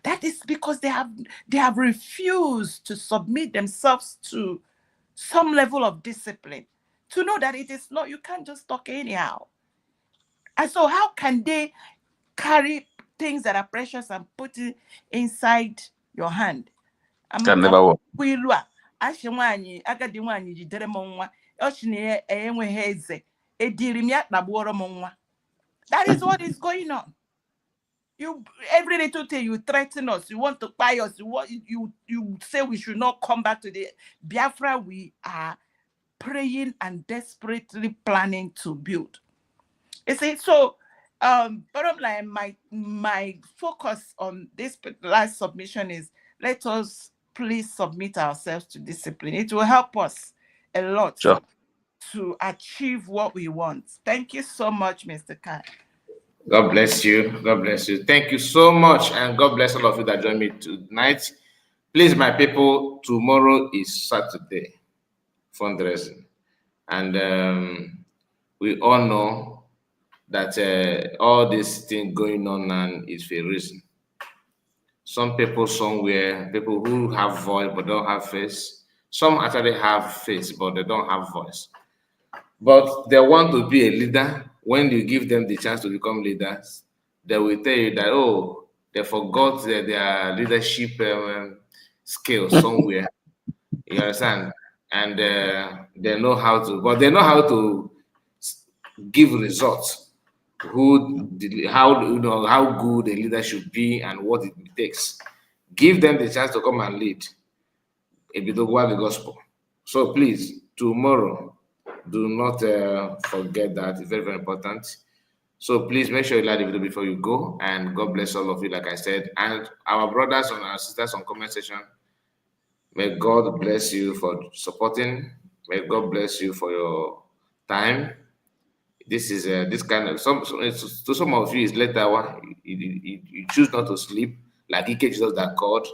That is because they have refused to submit themselves to some level of discipline, to know that it is not, you can't just talk anyhow. And so how can they carry things that are precious and put it inside your hand? Can never work. Agadi nwanyi jidere m nwa, ochi na enweghị eze, ediri m ya kpagbuoro m nwa. That is what is going on. You, every little thing you threaten us, you want to buy us, you say we should not come back to the Biafra we are praying and desperately planning to build. You see, so bottom line, my focus on this last submission is, let us please submit ourselves to discipline. It will help us a lot to achieve what we want. Thank you so much, Mr. Khan. God bless you. God bless you. Thank you so much. And God bless all of you that joined me tonight. Please, my people, tomorrow is Saturday, fundraising. And we all know that all this thing going on and is for a reason. Some people somewhere, people who have voice but don't have face. Some actually have face but they don't have voice. But they want to be a leader. When you give them the chance to become leaders, they will tell you that, oh, they forgot their leadership skills somewhere. You understand? And they know how to, but they know how to give results. How good a leader should be and what it takes. Give them the chance to come and lead a bit of the gospel. So please, tomorrow, do not forget that. It's very, very important. So please make sure you like the video before you go, and God bless all of you, like I said. And our brothers and our sisters on comment section, may God bless you for supporting. May God bless you for your time. This is this kind of to some of you is late hour. You choose not to sleep, like Ike Jesus that called.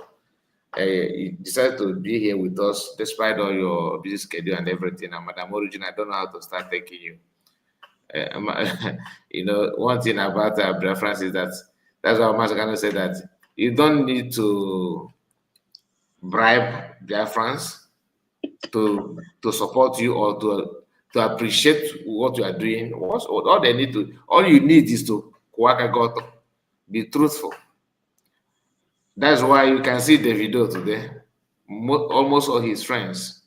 You decided to be here with us despite all your busy schedule and everything. And Madam Origin, I don't know how to start thanking you. You know, one thing about Biafrans is that's why Masakano said that you don't need to bribe Biafrans to support you or to appreciate what you are doing. All you need is to be truthful. That's why you can see Davido today. Almost all his friends,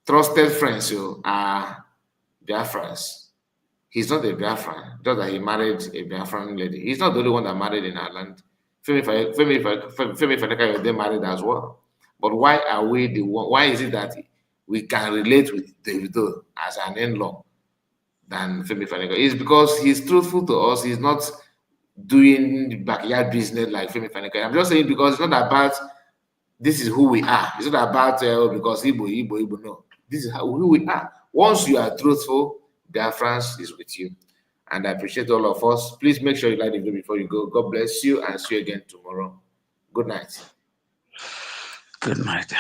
trusted friends, are Biafrans. He's not a Biafran, just that he married a Biafran lady. He's not the only one that married in our land. Femi Faneka, they married as well. But why are we the one? Why is it that we can relate with Davido as an in-law than Femi Faneka? It's because he's truthful to us. He's not doing backyard business like Femi Faneka. I'm just saying because it's not about this is who we are. It's not about because Igbo. No, this is who we are. Once you are truthful, Biafrans is with you. And I appreciate all of us. Please make sure you like the video before you go. God bless you and see you again tomorrow. Good night. Good night.